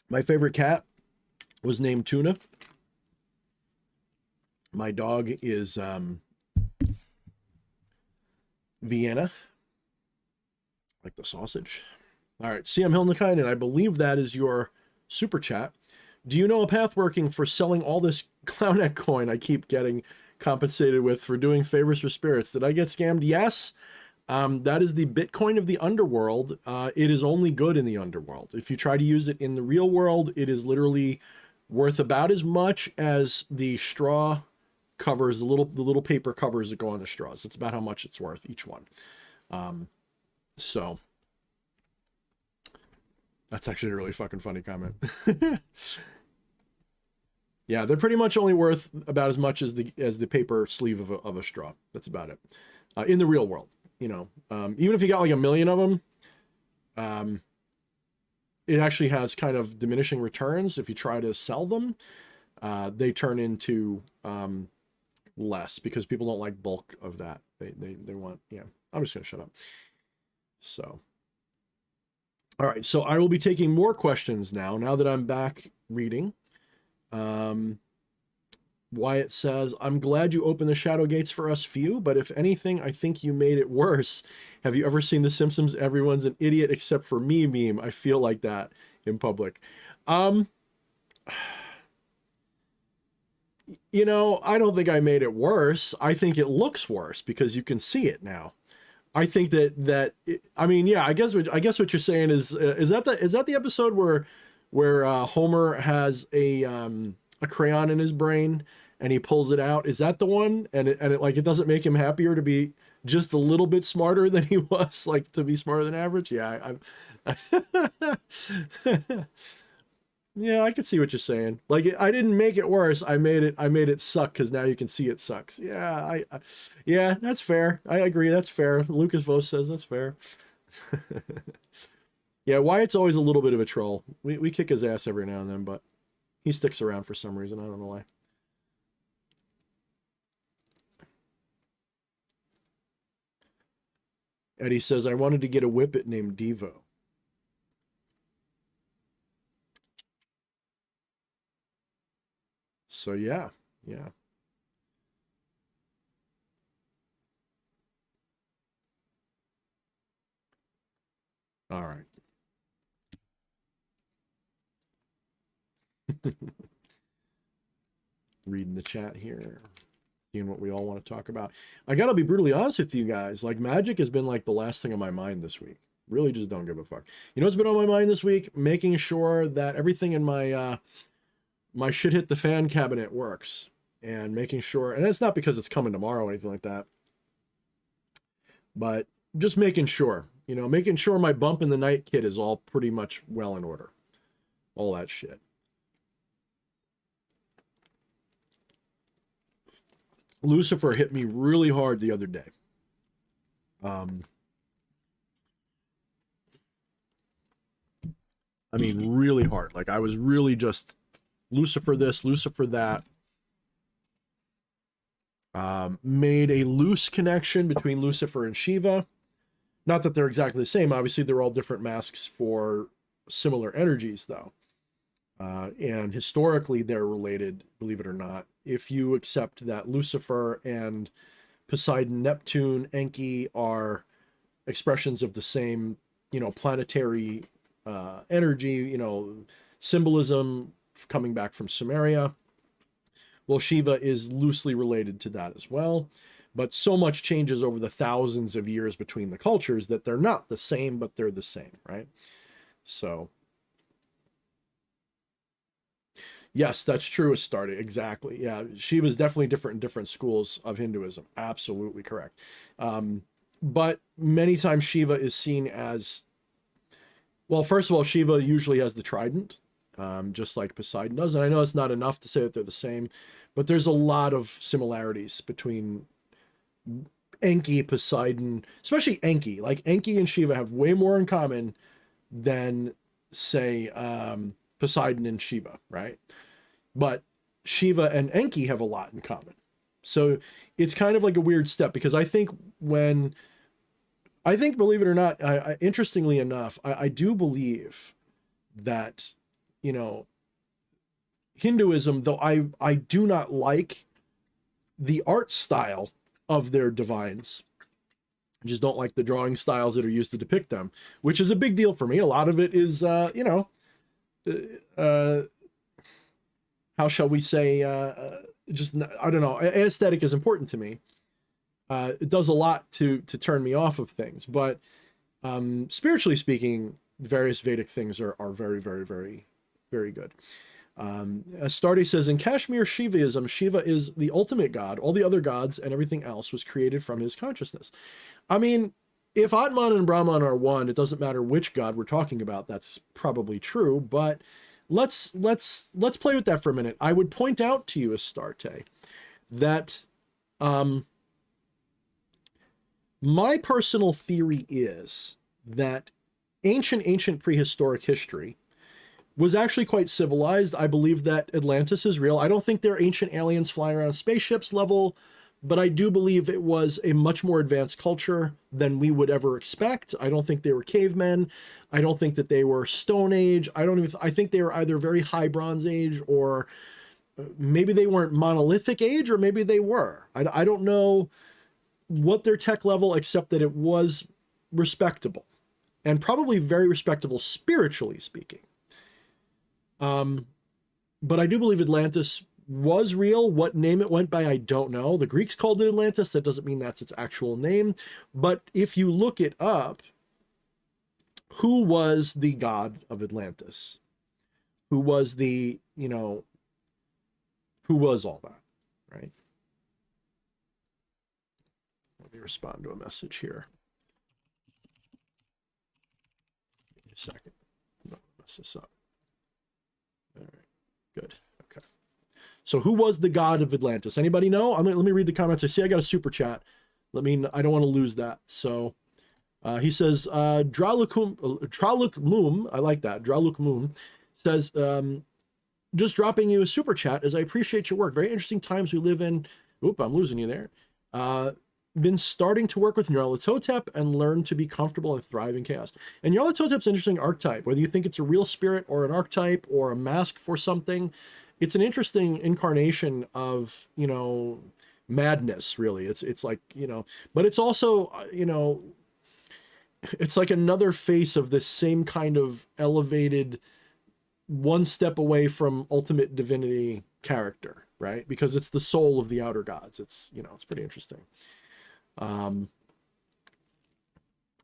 My favorite cat was named Tuna. My dog is Vienna, like the sausage. All right, CM Hilnakainen, I believe that is your super chat. Do you know a path working for selling all this Clownet coin I keep getting compensated with for doing favors for spirits? Did I get scammed? Yes. That is the Bitcoin of the underworld. It is only good in the underworld. If you try to use it in the real world, it is literally worth about as much as the straw covers, the little paper covers that go on the straws. It's about how much it's worth, each one. So that's actually a really fucking funny comment. Yeah, they're pretty much only worth about as much as the paper sleeve of a straw. That's about it. In the real world, you know, even if you got like 1 million of them, it actually has kind of diminishing returns. If you try to sell them, they turn into less because people don't like bulk of that. They want, yeah. I'm just gonna shut up. So, all right. So I will be taking more questions now that I'm back reading. Wyatt says, "I'm glad you opened the shadow gates for us few, but if anything, I think you made it worse. Have you ever seen The Simpsons? Everyone's an idiot except for me meme. I feel like that in public." You know, I don't think I made it worse. I think it looks worse because you can see it now. I think I mean, yeah, I guess what you're saying is that the episode where Homer has a crayon in his brain and he pulls it out? Is that the one? And it like, it doesn't make him happier to be just a little bit smarter than he was, like to be smarter than average? Yeah, yeah, I could see what you're saying. Like, I didn't make it worse. I made it suck because now you can see it sucks. Yeah, yeah, that's fair. I agree. That's fair. Lucas Vos says that's fair. Yeah, Wyatt's always a little bit of a troll. We kick his ass every now and then, but he sticks around for some reason. I don't know why. Eddie says, "I wanted to get a whippet named Devo." So yeah. All right. Reading the chat here, seeing what we all want to talk about. I gotta be brutally honest with you guys. Like, magic has been like the last thing on my mind this week. Really just don't give a fuck. You know what's been on my mind this week? Making sure that everything in my my shit hit the fan cabinet works. And making sure, and it's not because it's coming tomorrow or anything like that, but just making sure, you know, making sure my bump in the night kit is all pretty much well in order. All that shit. Lucifer hit me really hard the other day. I mean, really hard. Like, I was really just Lucifer this, Lucifer that. Made a loose connection between Lucifer and Shiva. Not that they're exactly the same. Obviously, they're all different masks for similar energies, though. And historically, they're related, believe it or not. If you accept that Lucifer and Poseidon, Neptune, Enki are expressions of the same, planetary energy, symbolism coming back from Sumeria. Well, Shiva is loosely related to that as well. But so much changes over the thousands of years between the cultures that they're not the same, but they're the same, right? So, yes, that's true, Astarte. Exactly. Yeah, Shiva is definitely different in different schools of Hinduism. Absolutely correct. But many times Shiva is seen as, well, first of all, Shiva usually has the trident, just like Poseidon does. And I know it's not enough to say that they're the same, but there's a lot of similarities between Enki, Poseidon, especially Enki. Like Enki and Shiva have way more in common than, say, Poseidon and Shiva, right? But Shiva and Enki have a lot in common. So it's kind of like a weird step, because I think, believe it or not, interestingly enough, I do believe that, Hinduism, though I do not like the art style of their divines, I just don't like the drawing styles that are used to depict them, which is a big deal for me. A lot of it is, how shall we say, just, I don't know, aesthetic is important to me. It does a lot to turn me off of things, but spiritually speaking, various Vedic things are very, very, very, very good. Astarte says, in Kashmir Shivaism, Shiva is the ultimate god. All the other gods and everything else was created from his consciousness. I mean, if Atman and Brahman are one, it doesn't matter which god we're talking about. That's probably true, but let's play with that for a minute. I would point out to you, Astarte, that my personal theory is that ancient prehistoric history was actually quite civilized. I believe that Atlantis is real. I don't think they're ancient aliens flying around spaceships level, but I do believe it was a much more advanced culture than we would ever expect. I don't think they were cavemen. I don't think that they were Stone Age. I think they were either very high Bronze Age, or maybe they weren't Monolithic Age, or maybe they were. I don't know what their tech level, except that it was respectable, and probably very respectable spiritually speaking. But I do believe Atlantis was real. What name it went by, I don't know. The Greeks called it Atlantis. That doesn't mean that's its actual name. But if you look it up, who was the god of Atlantis? Who was the, who was all that, right? Let me respond to a message here. Give me a second. I'm not gonna mess this up. All right, good. Okay. So who was the god of Atlantis? Anybody know? Let me read the comments. I see I got a super chat. I don't want to lose that. So he says, Draluk I like that. Draluk says, just dropping you a super chat as I appreciate your work. Very interesting times we live in. Oop, I'm losing you there. Been starting to work with Nyarlathotep and learn to be comfortable and thrive in chaos. And Nyarlathotep's an interesting archetype, whether you think it's a real spirit or an archetype or a mask for something. It's an interesting incarnation of, madness, really. It's like, but it's also, it's like another face of this same kind of elevated, one step away from ultimate divinity character, right? Because it's the soul of the outer gods. It's, it's pretty interesting.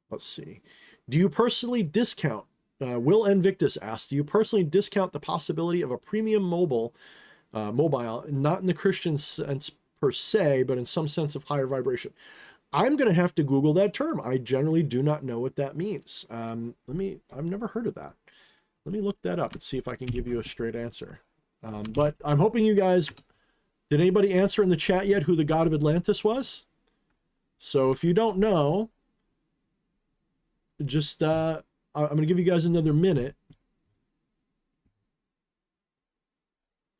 Let's see. Do you personally discount, Will Invictus asks, do you personally discount the possibility of a premium mobile, not in the Christian sense per se, but in some sense of higher vibration? I'm going to have to Google that term. I generally do not know what that means. I've never heard of that. Let me look that up and see if I can give you a straight answer. But I'm hoping you guys, did anybody answer in the chat yet who the god of Atlantis was? So if you don't know, just, I'm going to give you guys another minute.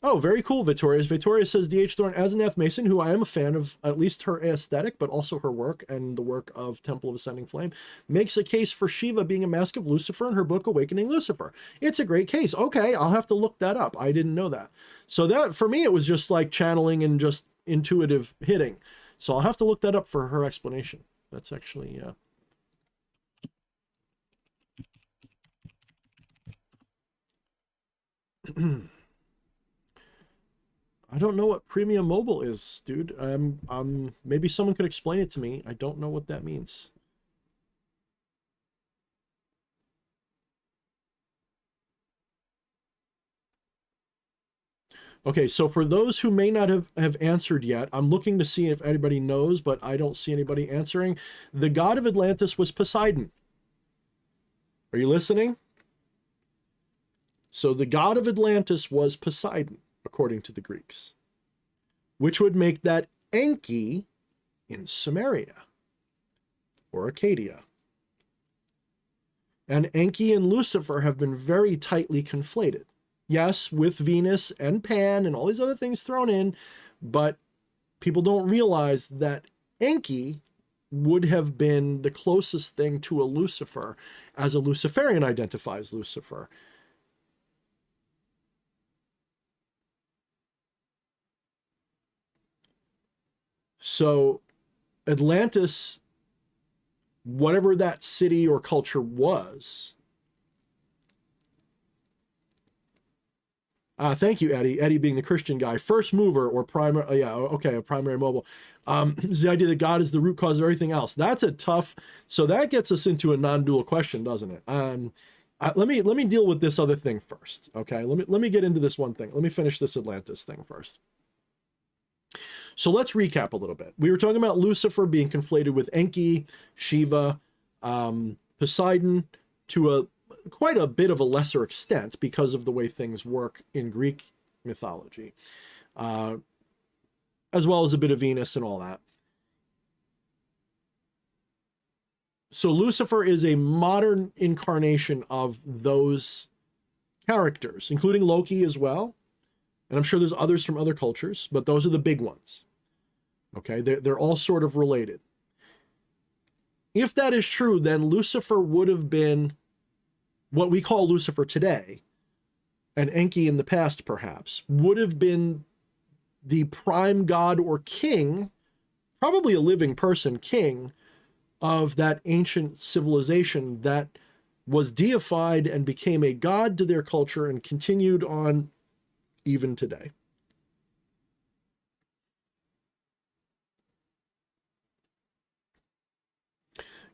Oh, very cool, Victorious. Victoria says, D.H. Thorne, as an F Mason, who I am a fan of at least her aesthetic, but also her work and the work of Temple of Ascending Flame, makes a case for Shiva being a mask of Lucifer in her book, Awakening Lucifer. It's a great case. Okay, I'll have to look that up. I didn't know that. So that, for me, it was just like channeling and just intuitive hitting. So I'll have to look that up for her explanation. That's actually... I don't know what premium mobile is, dude. Maybe someone could explain it to me. I don't know what that means. Okay, so for those who may not have answered yet, I'm looking to see if anybody knows, but I don't see anybody answering. The god of Atlantis was Poseidon. Are you listening? So the god of Atlantis was Poseidon, according to the Greeks, which would make that Enki in Samaria or Acadia. And Enki and Lucifer have been very tightly conflated. Yes, with Venus and Pan and all these other things thrown in, but people don't realize that Enki would have been the closest thing to a Lucifer, as a Luciferian identifies Lucifer. So Atlantis, whatever that city or culture was. Thank you, Eddie. Eddie being the Christian guy. First mover or primary, yeah, okay, a primary mobile. Is the idea that God is the root cause of everything else. That's a tough, so that gets us into a non-dual question, doesn't it? Let me deal with this other thing first, okay? Let me get into this one thing. Let me finish this Atlantis thing first. So let's recap a little bit. We were talking about Lucifer being conflated with Enki, Shiva, Poseidon, to quite a bit of a lesser extent because of the way things work in Greek mythology, as well as a bit of Venus and all that. So Lucifer is a modern incarnation of those characters, including Loki as well. And I'm sure there's others from other cultures, but those are the big ones. Okay, they're all sort of related. If that is true, then Lucifer would have been what we call Lucifer today, and Enki in the past perhaps, would have been the prime god or king, probably a living person, king of that ancient civilization that was deified and became a god to their culture and continued on even today.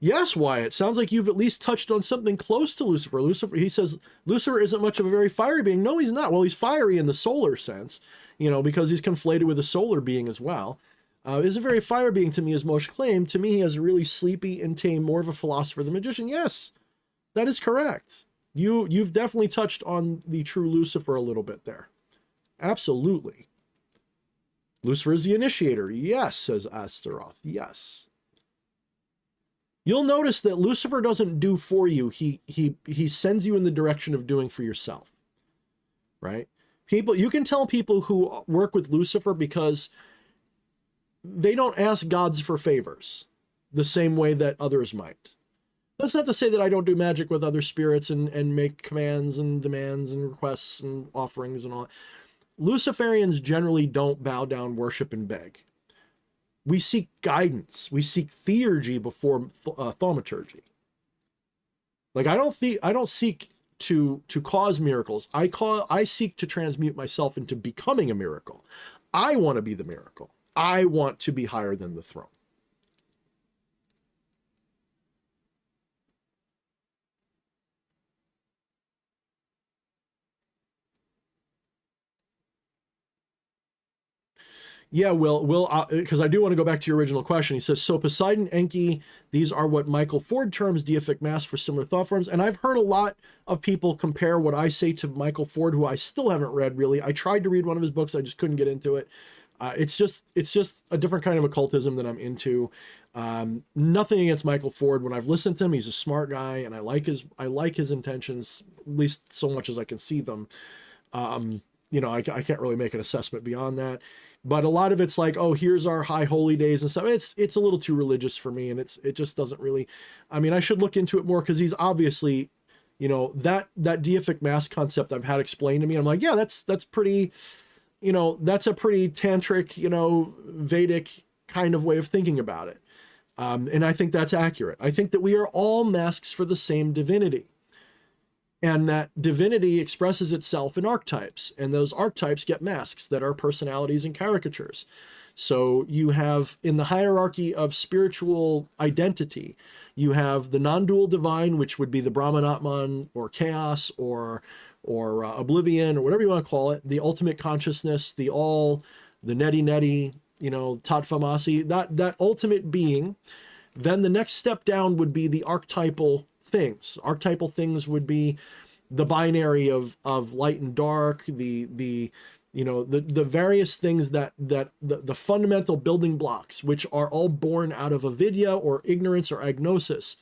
Yes, Wyatt. Sounds like you've at least touched on something close to Lucifer. Lucifer, he says, Lucifer isn't much of a very fiery being. No, he's not. Well, he's fiery in the solar sense, you know, because he's conflated with a solar being as well. Isn't very fire being to me, as Moshe claimed. To me, he has a really sleepy and tame, more of a philosopher than magician. Yes, that is correct. You've definitely touched on the true Lucifer a little bit there. Absolutely. Lucifer is the initiator. Yes, says Astaroth. Yes. You'll notice that Lucifer doesn't do for you. He sends you in the direction of doing for yourself. Right? People, you can tell people who work with Lucifer because they don't ask gods for favors the same way that others might. That's not to say that I don't do magic with other spirits and make commands and demands and requests and offerings and all that. Luciferians generally don't bow down, worship, and beg. We seek guidance. We seek theurgy before thaumaturgy. Like I don't seek to cause miracles. I seek to transmute myself into becoming a miracle. I want to be the miracle. I want to be higher than the throne. Yeah, Will, because I do want to go back to your original question. He says, so Poseidon, Enki, these are what Michael Ford terms deific mass for similar thought forms. And I've heard a lot of people compare what I say to Michael Ford, who I still haven't read really. I tried to read one of his books. I just couldn't get into it. It's just a different kind of occultism that I'm into. Nothing against Michael Ford. When I've listened to him, he's a smart guy, and I like his intentions, at least so much as I can see them. I can't really make an assessment beyond that. But a lot of it's like, oh, here's our high holy days and stuff. It's a little too religious for me, and it just doesn't really. I mean, I should look into it more, because he's obviously, that deific mass concept I've had explained to me. I'm like, yeah, that's pretty, that's a pretty tantric, Vedic kind of way of thinking about it. And I think that's accurate. I think that we are all masks for the same divinity. And that divinity expresses itself in archetypes, and those archetypes get masks that are personalities and caricatures. So you have, in the hierarchy of spiritual identity, you have the non-dual divine, which would be the Brahman Atman, or chaos, or oblivion, or whatever you want to call it, the ultimate consciousness, the all, the neti neti, Tatvamasi, that ultimate being. Then the next step down would be the archetypal things. Archetypal things would be the binary of light and dark, the various things that the fundamental building blocks, which are all born out of avidya, or ignorance, or agnosis,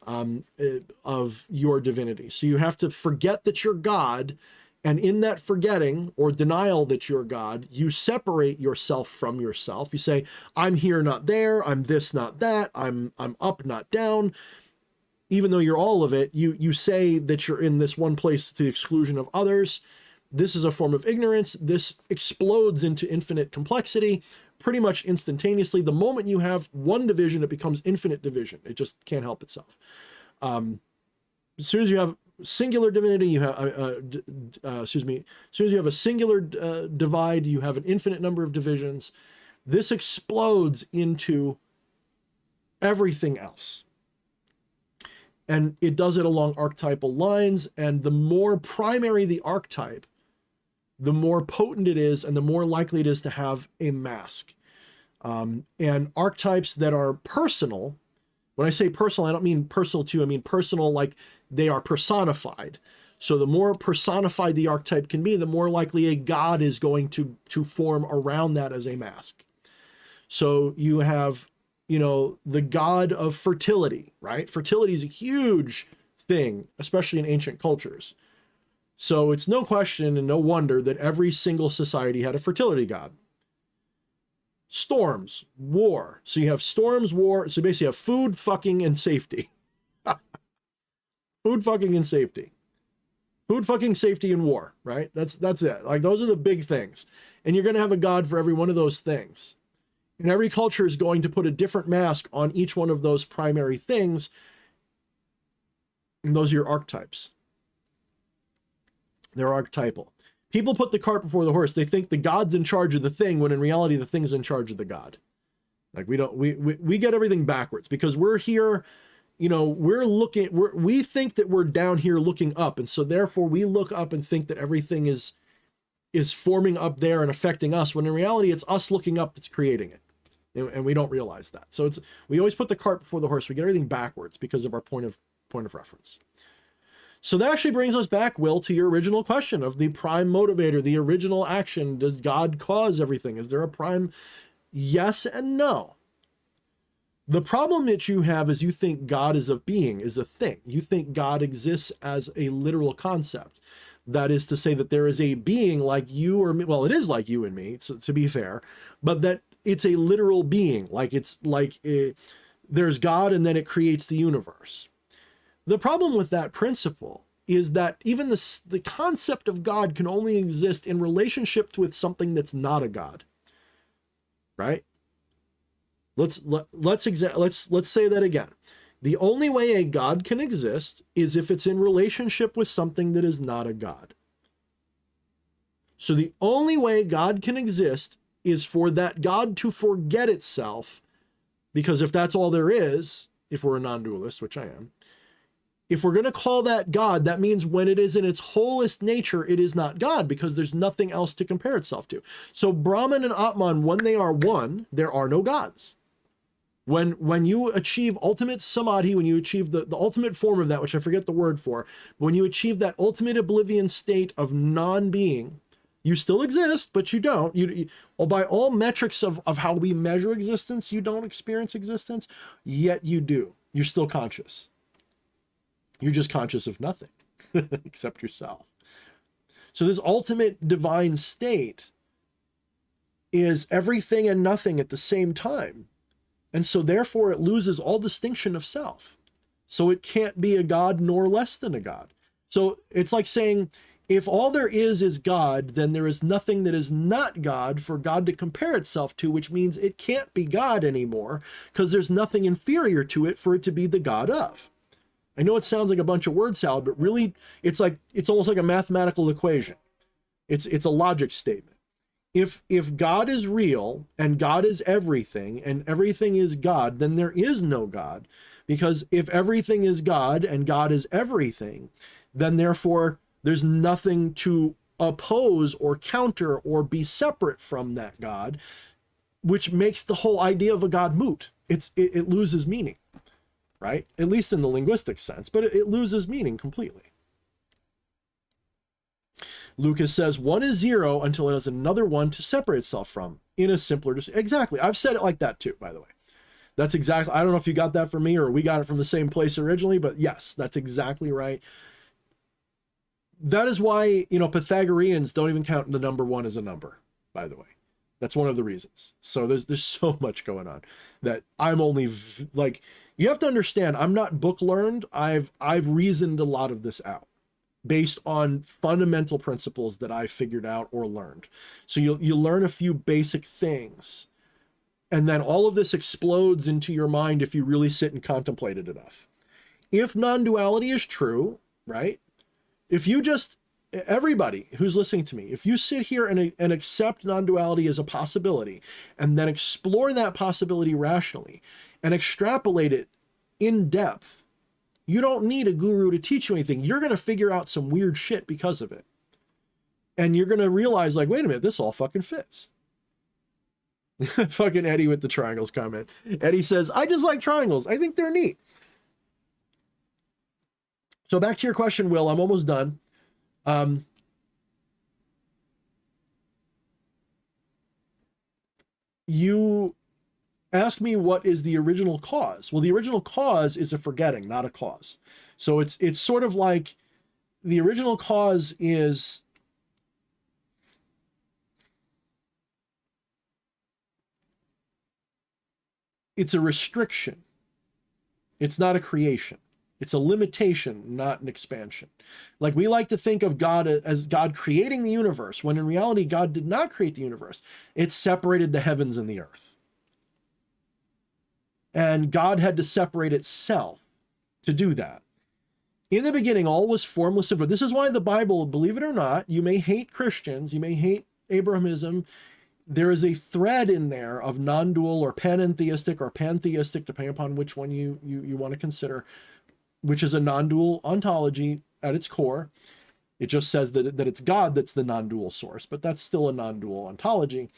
of your divinity. So you have to forget that you're God, and in that forgetting or denial that you're God, you separate yourself from yourself. You say, I'm here, not there. I'm this, not that. I'm up, not down. Even though you're all of it, you say that you're in this one place to the exclusion of others. This is a form of ignorance. This explodes into infinite complexity pretty much instantaneously. The moment you have one division, it becomes infinite division. It just can't help itself. As soon as you have singular divinity, you have, as soon as you have a singular divide, you have an infinite number of divisions. This explodes into everything else. And it does it along archetypal lines. And the more primary the archetype, the more potent it is, and the more likely it is to have a mask. And archetypes that are personal, when I say personal, I don't mean personal to you, I mean personal like they are personified. So the more personified the archetype can be, the more likely a god is going to form around that as a mask. So you have, the god of fertility, right? Fertility is a huge thing, especially in ancient cultures. So it's no question and no wonder that every single society had a fertility god. Storms, war. So you have storms, war. So basically you have food, fucking, and safety. Food, fucking, and safety. Food, fucking, safety, and war, right? That's it. Like, those are the big things. And you're going to have a god for every one of those things. And every culture is going to put a different mask on each one of those primary things. And those are your archetypes. They're archetypal. People put the cart before the horse. They think the god's in charge of the thing, when in reality, the thing's in charge of the god. Like, we get everything backwards, because we're here, we think that we're down here looking up. And so therefore we look up and think that everything is forming up there and affecting us, when in reality, it's us looking up that's creating it. And we don't realize that. So we always put the cart before the horse. We get everything backwards because of our point of reference. So that actually brings us back, Will, to your original question of the prime motivator, the original action. Does God cause everything? Is there a prime? Yes and no. The problem that you have is you think God is a being, is a thing. You think God exists as a literal concept. That is to say that there is a being like you or me. Well, it is like you and me, to be fair, but that it's a literal being. Like, it's like there's God and then it creates the universe. The problem with that principle is that even the concept of God can only exist in relationship with something that's not a God, right? Let's say that again. The only way a God can exist is if it's in relationship with something that is not a God. So the only way God can exist is for that God to forget itself, because if that's all there is, if we're a non-dualist, which I am, if we're going to call that God, that means when it is in its wholest nature, it is not God, because there's nothing else to compare itself to. So Brahman and Atman, when they are one, there are no gods. When you achieve ultimate samadhi, when you achieve the ultimate form of that, which I forget the word for, when you achieve that ultimate oblivion state of non-being, you still exist, but you don't. Well, by all metrics of how we measure existence, you don't experience existence, yet you do. You're still conscious. You're just conscious of nothing except yourself. So this ultimate divine state is everything and nothing at the same time. And so therefore it loses all distinction of self. So it can't be a God nor less than a God. So it's like saying, if all there is God, then there is nothing that is not God for God to compare itself to, which means it can't be God anymore because there's nothing inferior to it for it to be the God of. I know it sounds like a bunch of word salad, but really it's almost like a mathematical equation. It's a logic statement. If God is real and God is everything and everything is God, then there is no God, because if everything is God and God is everything, then therefore there's nothing to oppose or counter or be separate from that God, which makes the whole idea of a God moot. It loses meaning, right? At least in the linguistic sense, but it loses meaning completely. Lucas says, one is zero until it has another one to separate itself from in a simpler. Exactly. I've said it like that too, by the way. That's exactly, I don't know if you got that from me or we got it from the same place originally, but yes, that's exactly right. That is why, Pythagoreans don't even count the number one as a number, by the way. That's one of the reasons. So there's so much going on that I'm only like, you have to understand, I'm not book learned. I've reasoned a lot of this out based on fundamental principles that I figured out or learned. So you learn a few basic things, and then all of this explodes into your mind if you really sit and contemplate it enough. If non-duality is true, right? If you just, everybody who's listening to me, if you sit here and accept non-duality as a possibility and then explore that possibility rationally and extrapolate it in depth, you don't need a guru to teach you anything. You're going to figure out some weird shit because of it. And you're going to realize, like, wait a minute, this all fucking fits. Fucking Eddie with the triangles comment. Eddie says, I just like triangles. I think they're neat. So back to your question, Will, I'm almost done. You ask me what is the original cause. Well, the original cause is a forgetting, not a cause. So it's sort of like the original cause is it's a restriction. It's not a creation. It's a limitation, not an expansion. Like, we like to think of God as God creating the universe, when in reality, God did not create the universe. It separated the heavens and the earth. And God had to separate itself to do that. In the beginning, all was formless and void. This is why the Bible, believe it or not, you may hate Christians, you may hate Abrahamism, there is a thread in there of non-dual or panentheistic or pantheistic, depending upon which one you want to consider, which is a non-dual ontology at its core. It just says that it's God that's the non-dual source, but that's still a non-dual ontology.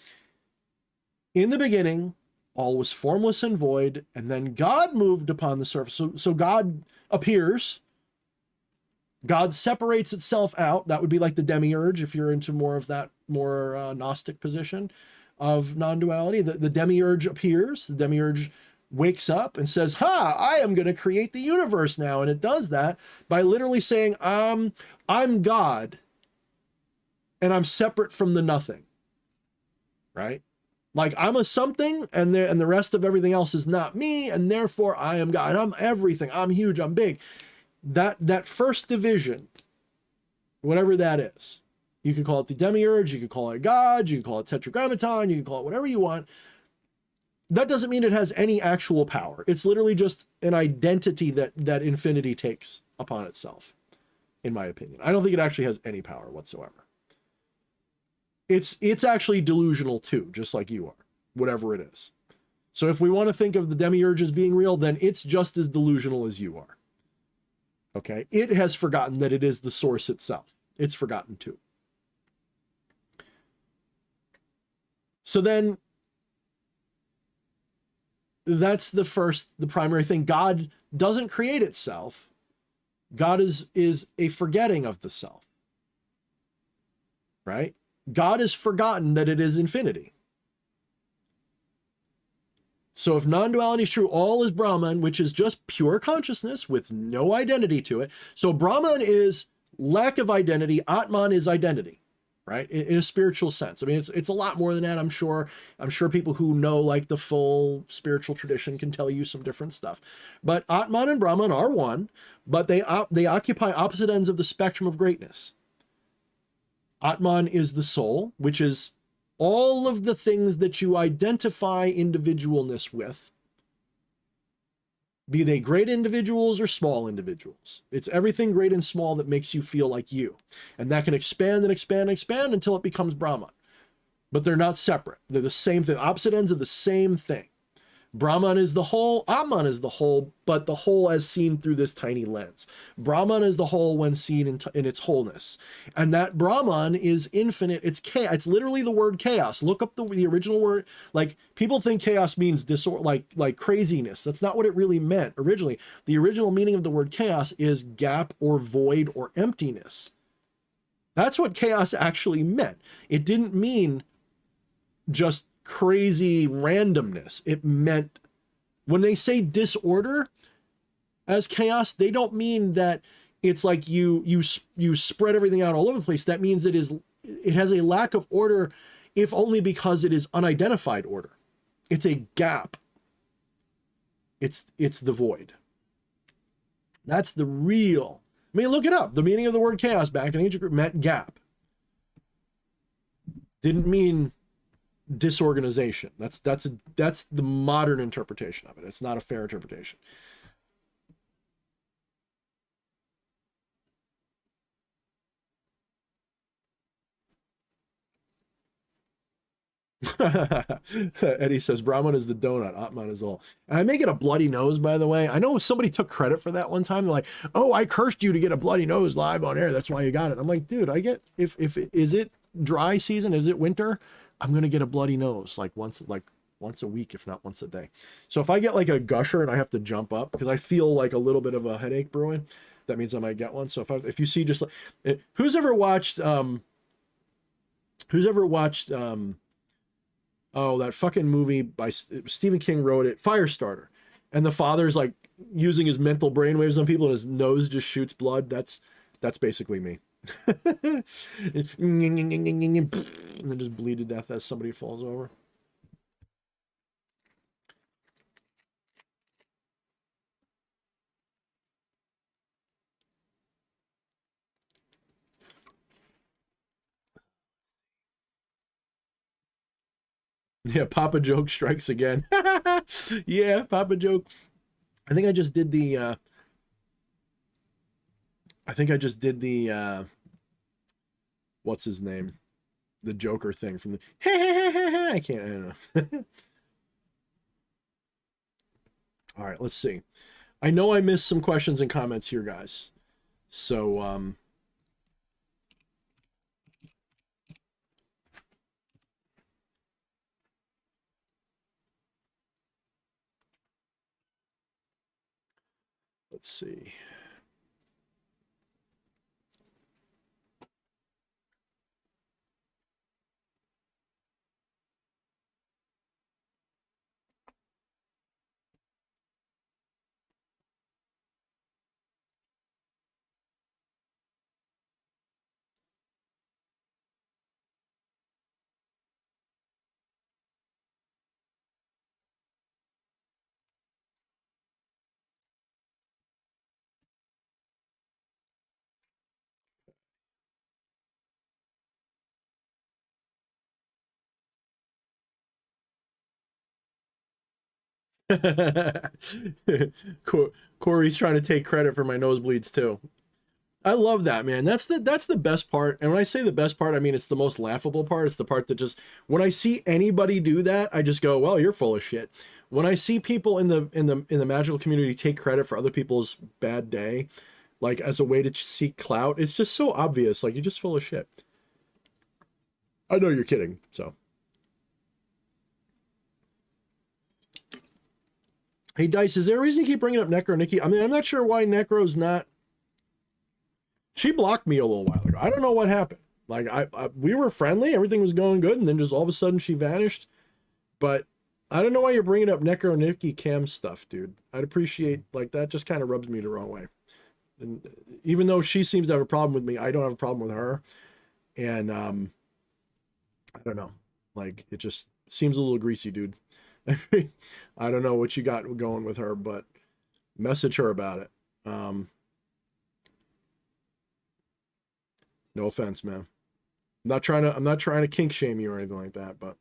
In the beginning, all was formless and void, and then God moved upon the surface. So God appears. God separates itself out. That would be like the demiurge, if you're into more of that more Gnostic position of non-duality. The demiurge appears. The demiurge wakes up and says, I am going to create the universe now. And it does that by literally saying, I'm God and I'm separate from the nothing, right? Like, I'm a something and the rest of everything else is not me. And therefore I am God. I'm everything. I'm huge. I'm big. That first division, whatever that is, you could call it the demiurge, you could call it God, you could call it tetragrammaton, you can call it whatever you want. That doesn't mean it has any actual power. It's literally just an identity that infinity takes upon itself, in my opinion. I don't think it actually has any power whatsoever. It's actually delusional too, just like you are, whatever it is. So if we want to think of the demiurge as being real, then it's just as delusional as you are. Okay? It has forgotten that it is the source itself. It's forgotten too. So then, that's the primary thing. God doesn't create itself. God is a forgetting of the self, right? God has forgotten that it is infinity. So if non-duality is true, all is Brahman, which is just pure consciousness with no identity to it. So Brahman is lack of identity. Atman is identity, right? In a spiritual sense. I mean, it's a lot more than that, I'm sure. I'm sure people who know like the full spiritual tradition can tell you some different stuff. But Atman and Brahman are one, but they occupy opposite ends of the spectrum of greatness. Atman is the soul, which is all of the things that you identify individualness with, be they great individuals or small individuals. It's everything great and small that makes you feel like you. And that can expand and expand and expand until it becomes Brahman. But they're not separate. They're the same thing, opposite ends of the same thing. Brahman is the whole, Atman is the whole, but the whole as seen through this tiny lens. Brahman is the whole when seen in its wholeness. And that Brahman is infinite. It's chaos. It's literally the word chaos. Look up the original word. Like, people think chaos means disorder, like craziness. That's not what it really meant originally. The original meaning of the word chaos is gap or void or emptiness. That's what chaos actually meant. It didn't mean just crazy randomness. It meant, when they say disorder as chaos, they don't mean that it's like you spread everything out all over the place. That means it has a lack of order, if only because it is unidentified order. It's a gap. It's the void. That's the real. I mean, look it up. The meaning of the word chaos back in ancient Greek meant gap. Didn't mean disorganization. That's the modern interpretation of it. It's not a fair interpretation. Eddie says Brahman is the donut, Atman is all. And I may get a bloody nose, by the way. I know somebody took credit for that one time. They're like, oh, I cursed you to get a bloody nose live on air. That's why you got it. I'm like, dude, I get, if is it dry season? Is it winter? I'm going to get a bloody nose like once a week, if not once a day. So if I get like a gusher and I have to jump up because I feel like a little bit of a headache brewing, that means I might get one. So if you see just like, who's ever watched oh, that fucking movie by Stephen King wrote it, Firestarter, and the father's like using his mental brainwaves on people and his nose just shoots blood. That's basically me. And then just bleed to death as somebody falls over. Yeah, Papa Joke strikes again. Yeah, Papa Joke. I think I just did the what's his name? The Joker thing from the I don't know. All right, let's see. I know I missed some questions and comments here, guys. So let's see. Corey's trying to take credit for my nosebleeds too. I love that, man. That's the best part. And when I say the best part, I mean it's the most laughable part. It's the part that just, when I see anybody do that, I just go, well, you're full of shit. When I see people in the magical community take credit for other people's bad day, like as a way to seek clout, it's just so obvious. Like, you're just full of shit. I know you're kidding, so. Hey, Dice, is there a reason you keep bringing up Necro Nikki? I mean, I'm not sure why Necro's not... She blocked me a little while ago. I don't know what happened. Like, we were friendly, everything was going good, and then just all of a sudden she vanished. But I don't know why you're bringing up Necro Nikki cam stuff, dude. I'd appreciate, like, that just kind of rubs me the wrong way. And even though she seems to have a problem with me, I don't have a problem with her. And I don't know, like it just seems a little greasy, dude. I don't know what you got going with her, but message her about it. No offense, man. I'm not trying to kink shame you or anything like that, but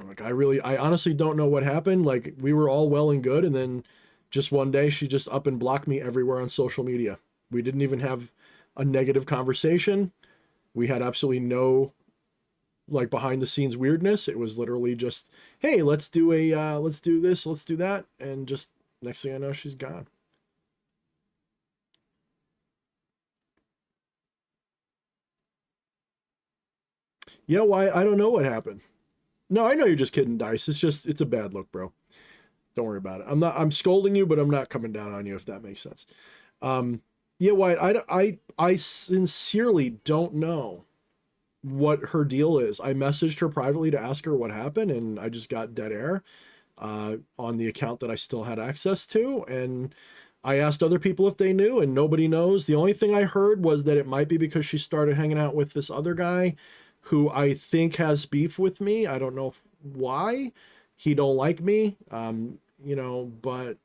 like I honestly don't know what happened. Like we were all well and good, and then just one day she just up and blocked me everywhere on social media. We didn't even have a negative conversation. We had absolutely no like behind the scenes weirdness. It was literally just, hey, let's do this, let's do that, and just next thing I know, she's gone. Yeah, why? I don't know what happened. No, I know you're just kidding, Dice. It's a bad look, bro. Don't worry about it. I'm scolding you, but I'm not coming down on you, if that makes sense. Yeah, Wyatt, I sincerely don't know what her deal is. I messaged her privately to ask her what happened, and I just got dead air on the account that I still had access to. And I asked other people if they knew, and nobody knows. The only thing I heard was that it might be because she started hanging out with this other guy who I think has beef with me. I don't know why. He don't like me, but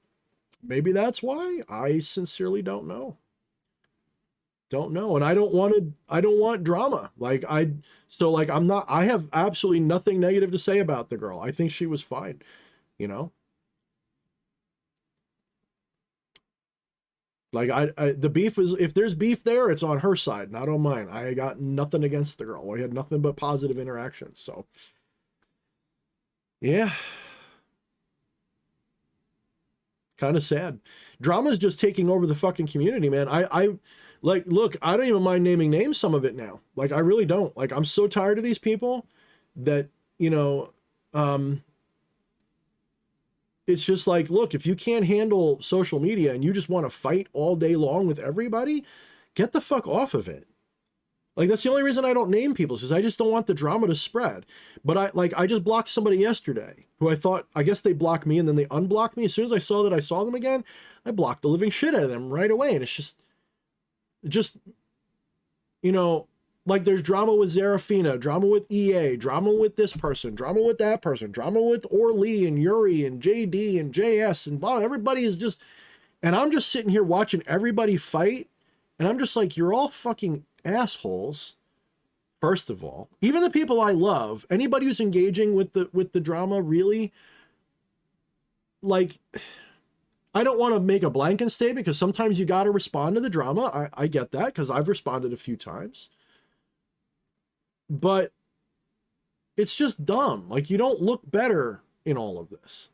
maybe that's why. I sincerely don't know. Don't know. And I don't want drama. I have absolutely nothing negative to say about the girl. I think she was fine, you know? Like the beef is, if there's beef there, it's on her side, not on mine. I got nothing against the girl. We had nothing but positive interactions. So yeah, kind of sad. Drama is just taking over the fucking community, man. I like, look, I don't even mind naming names, some of it now. Like, I really don't. Like, I'm so tired of these people that, it's just like, look, if you can't handle social media and you just want to fight all day long with everybody, get the fuck off of it. Like, that's the only reason I don't name people, is I just don't want the drama to spread. But I just blocked somebody yesterday who I guess they blocked me and then they unblocked me. As soon as I saw that I saw them again, I blocked the living shit out of them right away. And it's just, like there's drama with Zarafina, drama with EA, drama with this person, drama with that person, drama with Orly and Yuri and JD and JS and blah. Everybody is just, and I'm just sitting here watching everybody fight. And I'm just like, you're all fucking assholes. First of all, even the people I love, anybody who's engaging with the drama, really, like, I don't want to make a blanket statement because sometimes you got to respond to the drama. I get that because I've responded a few times. But it's just dumb. Like, you don't look better in all of this.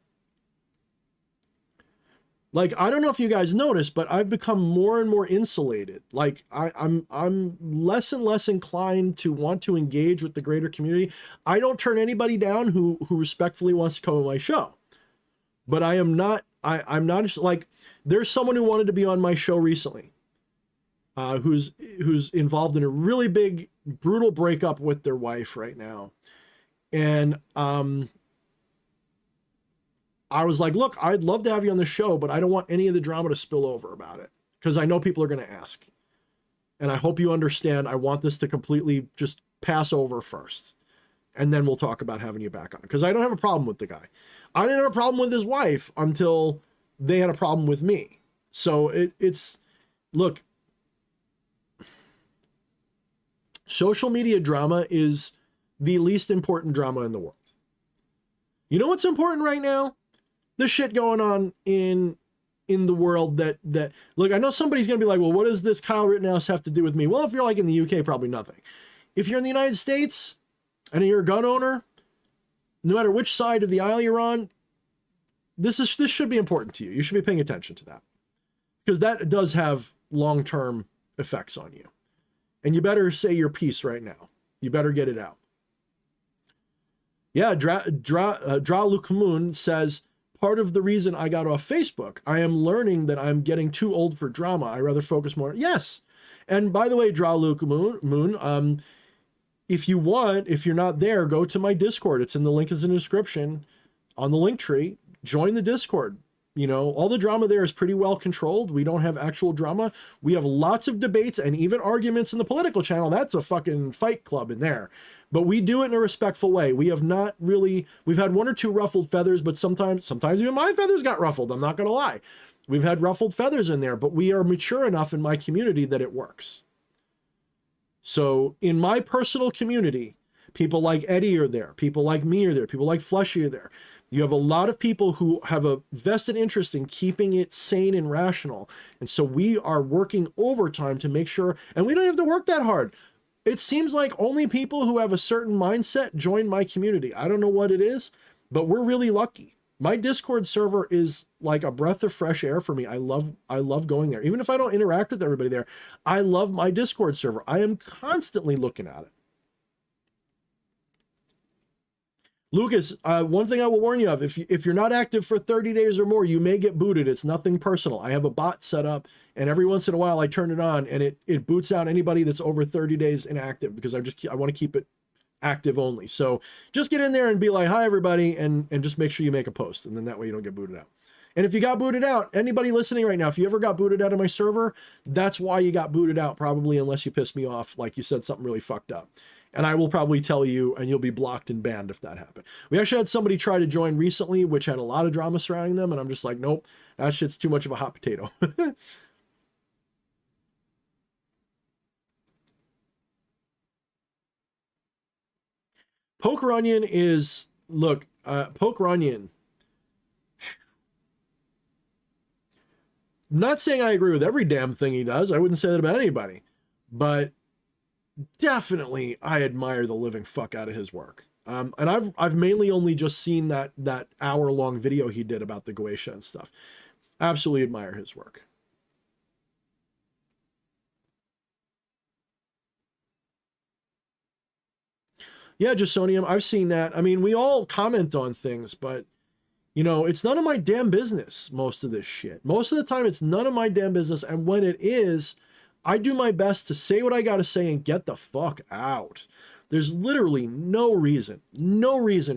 Like, I don't know if you guys noticed, but I've become more and more insulated. Like, I'm less and less inclined to want to engage with the greater community. I don't turn anybody down who respectfully wants to come on my show. But I'm not like, there's someone who wanted to be on my show recently, who's involved in a really big, brutal breakup with their wife right now. And I was like, look, I'd love to have you on the show, but I don't want any of the drama to spill over about it because I know people are going to ask. And I hope you understand, I want this to completely just pass over first. And then we'll talk about having you back on, because I don't have a problem with the guy. I didn't have a problem with his wife until they had a problem with me. So it's, look, social media drama is the least important drama in the world. You know what's important right now? The shit going on in the world that look, I know somebody's going to be like, well, what does this Kyle Rittenhouse have to do with me? Well, if you're like in the UK, probably nothing. If you're in the United States and you're a gun owner, no matter which side of the aisle you're on, this should be important to you. You should be paying attention to that, because that does have long-term effects on you. And you better say your piece right now. You better get it out. Yeah, Dra Lukamun says, part of the reason I got off Facebook, I am learning that I'm getting too old for drama. I rather focus more. Yes. And by the way, Dra Lukamun, if you want, if you're not there, go to my Discord. It's in the link is in the description on the link tree. join the Discord. You know, all the drama there is pretty well controlled. We don't have actual drama. We have lots of debates and even arguments in the political channel. That's a fucking fight club in there. But we do it in a respectful way. We have not really, we've had one or two ruffled feathers, but sometimes even my feathers got ruffled. I'm not going to lie. We've had ruffled feathers in there, but we are mature enough in my community that it works. So in my personal community, people like Eddie are there. People like me are there. People like Fleshy are there. You have a lot of people who have a vested interest in keeping it sane and rational. And so we are working overtime to make sure, and we don't have to work that hard. It seems like only people who have a certain mindset join my community. I don't know what it is, but we're really lucky. My Discord server is like a breath of fresh air for me. I love going there. Even if I don't interact with everybody there, I love my Discord server. I am constantly looking at it. Lucas, one thing I will warn you of, if you're not active for 30 days or more, you may get booted. It's nothing personal. I have a bot set up, and every once in a while I turn it on, and it boots out anybody that's over 30 days inactive, because I want to keep it active only. So just get in there and be like, hi, everybody, and just make sure you make a post, and then that way you don't get booted out. And if you got booted out, anybody listening right now, if you ever got booted out of my server, that's why you got booted out, probably, unless you pissed me off, like you said something really fucked up. And I will probably tell you, and you'll be blocked and banned if that happened. We actually had somebody try to join recently, which had a lot of drama surrounding them, and I'm just like, nope, that shit's too much of a hot potato. Poker Onion is, look, Poker Onion. I'm not saying I agree with every damn thing he does. I wouldn't say that about anybody. But definitely I admire the living fuck out of his work. And I've mainly only just seen that hour-long video he did about the Goetia and stuff. Absolutely admire his work. Yeah, Jasonium, I've seen that. I mean, we all comment on things, but, you know, it's none of my damn business, most of this shit. Most of the time, it's none of my damn business, and when it is, I do my best to say what I gotta say and get the fuck out. There's literally no reason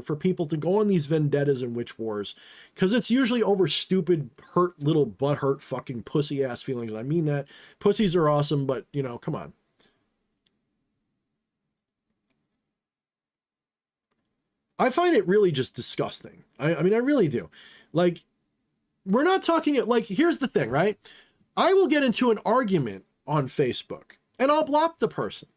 for people to go on these vendettas and witch wars, because it's usually over stupid, hurt, little butthurt fucking pussy-ass feelings. And I mean that. Pussies are awesome, but, you know, come on. I find it really just disgusting. I mean, I really do. Like, we're not talking, like, here's the thing, right? I will get into an argument on Facebook, and I'll block the person.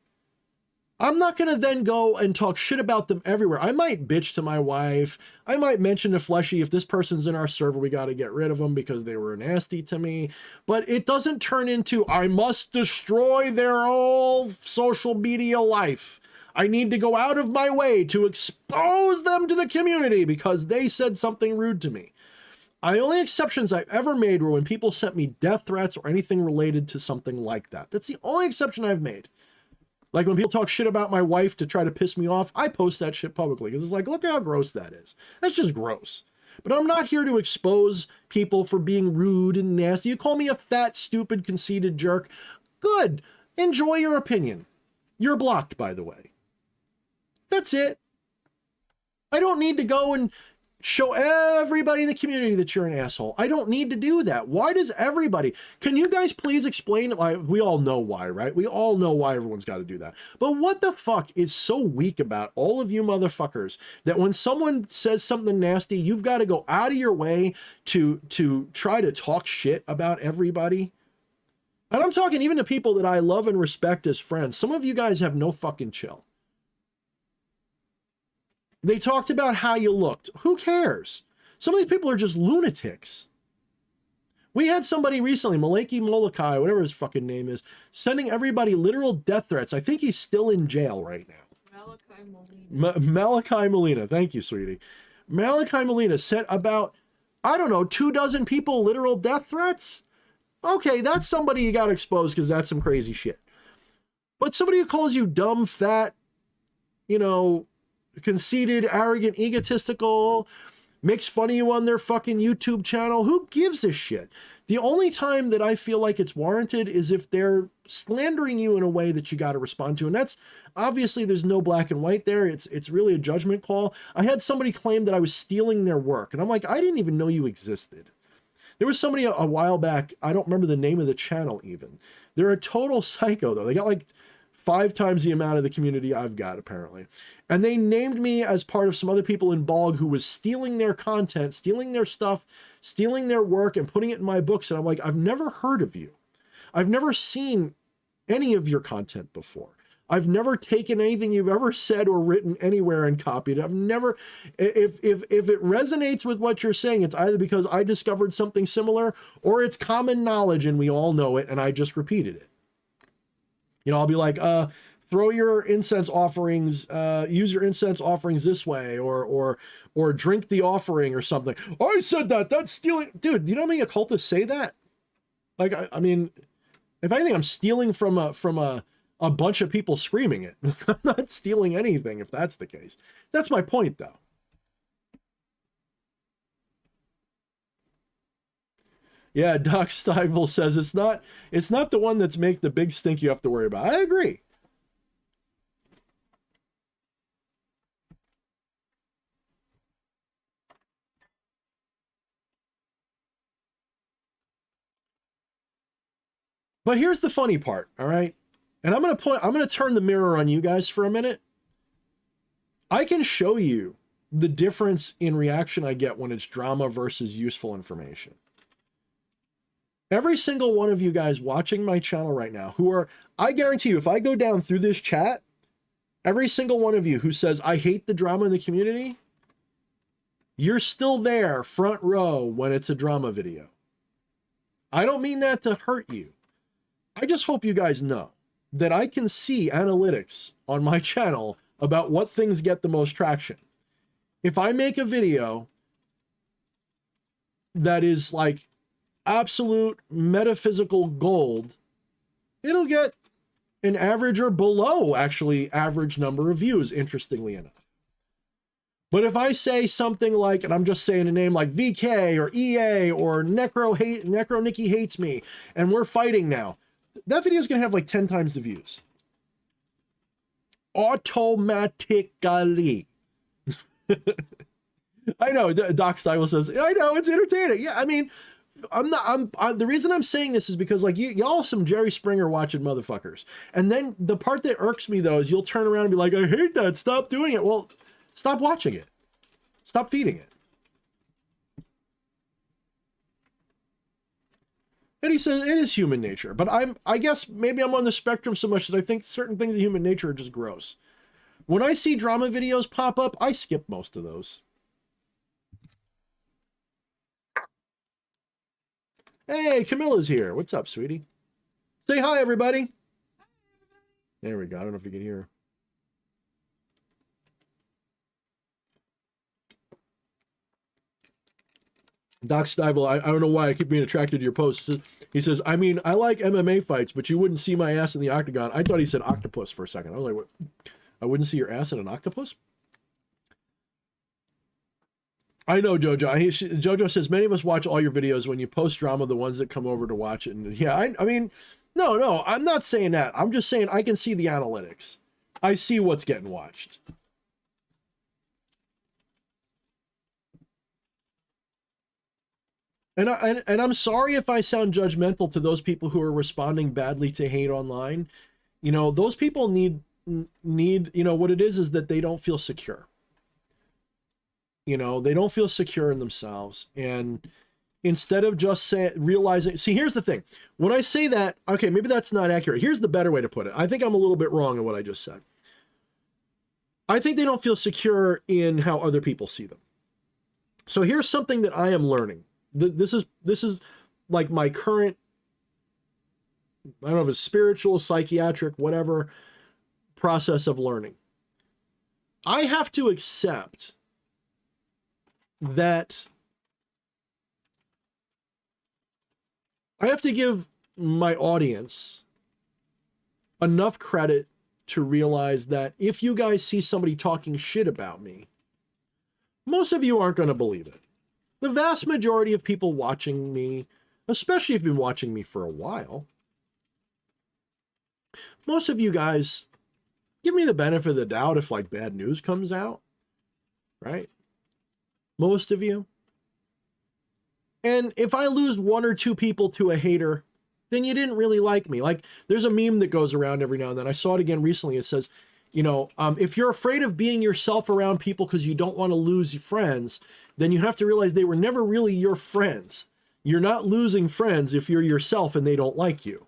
I'm not going to then go and talk shit about them everywhere. I might bitch to my wife. I might mention to Fleshy, if this person's in our server, we got to get rid of them because they were nasty to me. But it doesn't turn into, I must destroy their whole social media life. I need to go out of my way to expose them to the community because they said something rude to me. The only exceptions I've ever made were when people sent me death threats or anything related to something like that. That's the only exception I've made. Like when people talk shit about my wife to try to piss me off, I post that shit publicly because it's like, look how gross that is. That's just gross. But I'm not here to expose people for being rude and nasty. You call me a fat, stupid, conceited jerk. Good. Enjoy your opinion. You're blocked, by the way. That's it. I don't need to go and show everybody in the community that you're an asshole. I don't need to do that. Why does everybody? Can you guys please explain? We all know why, right? We all know why everyone's got to do that. But what the fuck is so weak about all of you motherfuckers that when someone says something nasty, you've got to go out of your way to try to talk shit about everybody? And I'm talking even to people that I love and respect as friends. Some of you guys have no fucking chill. They talked about how you looked. Who cares? Some of these people are just lunatics. We had somebody recently, Malaki Molokai, whatever his fucking name is, sending everybody literal death threats. I think he's still in jail right now. Malachi Molina. Thank you, sweetie. Malachi Molina sent about, I don't know, 24 people literal death threats? Okay, that's somebody you got exposed because that's some crazy shit. But somebody who calls you dumb, fat, you know, conceited, arrogant, egotistical, makes fun of you on their fucking YouTube channel. Who gives a shit? The only time that I feel like it's warranted is if they're slandering you in a way that you got to respond to. And that's obviously, there's no black and white there. It's really a judgment call. I had somebody claim that I was stealing their work. And I'm like, I didn't even know you existed. There was somebody a while back, I don't remember the name of the channel even. They're a total psycho though. They got like 5 times the amount of the community I've got, apparently. And they named me as part of some other people in Bog who was stealing their content, stealing their stuff, stealing their work, and putting it in my books. And I'm like, I've never heard of you. I've never seen any of your content before. I've never taken anything you've ever said or written anywhere and copied it. I've never, if it resonates with what you're saying, it's either because I discovered something similar or it's common knowledge and we all know it and I just repeated it. You know, I'll be like, throw your incense offerings, use your incense offerings this way, or drink the offering or something. Oh, I said that, that's stealing. Dude, you know how many occultists say that? Like, I mean, if anything, I'm stealing from a bunch of people screaming it. I'm not stealing anything if that's the case. That's my point though. Yeah, Doc Stivel says it's not the one that's make the big stink you have to worry about. I agree. But here's the funny part, all right? And I'm going to turn the mirror on you guys for a minute. I can show you the difference in reaction I get when it's drama versus useful information. Every single one of you guys watching my channel right now I guarantee you, if I go down through this chat, every single one of you who says, I hate the drama in the community, you're still there front row when it's a drama video. I don't mean that to hurt you. I just hope you guys know that I can see analytics on my channel about what things get the most traction. If I make a video that is like absolute metaphysical gold, it'll get an average or below actually average number of views, interestingly enough. But if I say something like, and I'm just saying a name like VK or EA or Necro Nikki hates me, and we're fighting now, that video is going to have like 10 times the views. Automatically. I know, Doc Stivel says, I know, it's entertaining. Yeah, I mean, the reason I'm saying this is because like y'all some Jerry Springer watching motherfuckers. And then the part that irks me though is you'll turn around and be like, I hate that, stop doing it. Well, stop watching it. Stop feeding it. And he says, it is human nature. But I guess maybe I'm on the spectrum so much that I think certain things in human nature are just gross. When I see drama videos pop up, I skip most of those. Hey, Camilla's here. What's up, sweetie? Say hi, everybody. There we go. I don't know if you can hear her. Doc Stivel, I don't know why I keep being attracted to your posts. He says, I mean, I like MMA fights, but you wouldn't see my ass in the octagon. I thought he said octopus for a second. I was like, what? I wouldn't see your ass in an octopus? I know, Jojo. Jojo says, many of us watch all your videos. When you post drama, the ones that come over to watch it. And yeah, I mean, no, I'm not saying that. I'm just saying I can see the analytics. I see what's getting watched. And I'm sorry if I sound judgmental to those people who are responding badly to hate online. You know, those people need, you know, what it is that they don't feel secure. You know, they don't feel secure in themselves. And instead of just realizing, see, here's the thing. When I say that, okay, maybe that's not accurate. Here's the better way to put it. I think I'm a little bit wrong in what I just said. I think they don't feel secure in how other people see them. So here's something that I am learning. This is like my current, I don't know if it's spiritual, psychiatric, whatever process of learning. I have to accept that I have to give my audience enough credit to realize that if you guys see somebody talking shit about me, Most of you aren't going to believe it. The vast majority of people watching me, especially if you've been watching me for a while, most of you guys give me the benefit of the doubt if like bad news comes out, right? Most of you. And if I lose one or two people to a hater, then you didn't really like me. Like there's a meme that goes around every now and then. I saw it again recently. It says, you know, if you're afraid of being yourself around people because you don't want to lose your friends, then you have to realize they were never really your friends. You're not losing friends if you're yourself and they don't like you,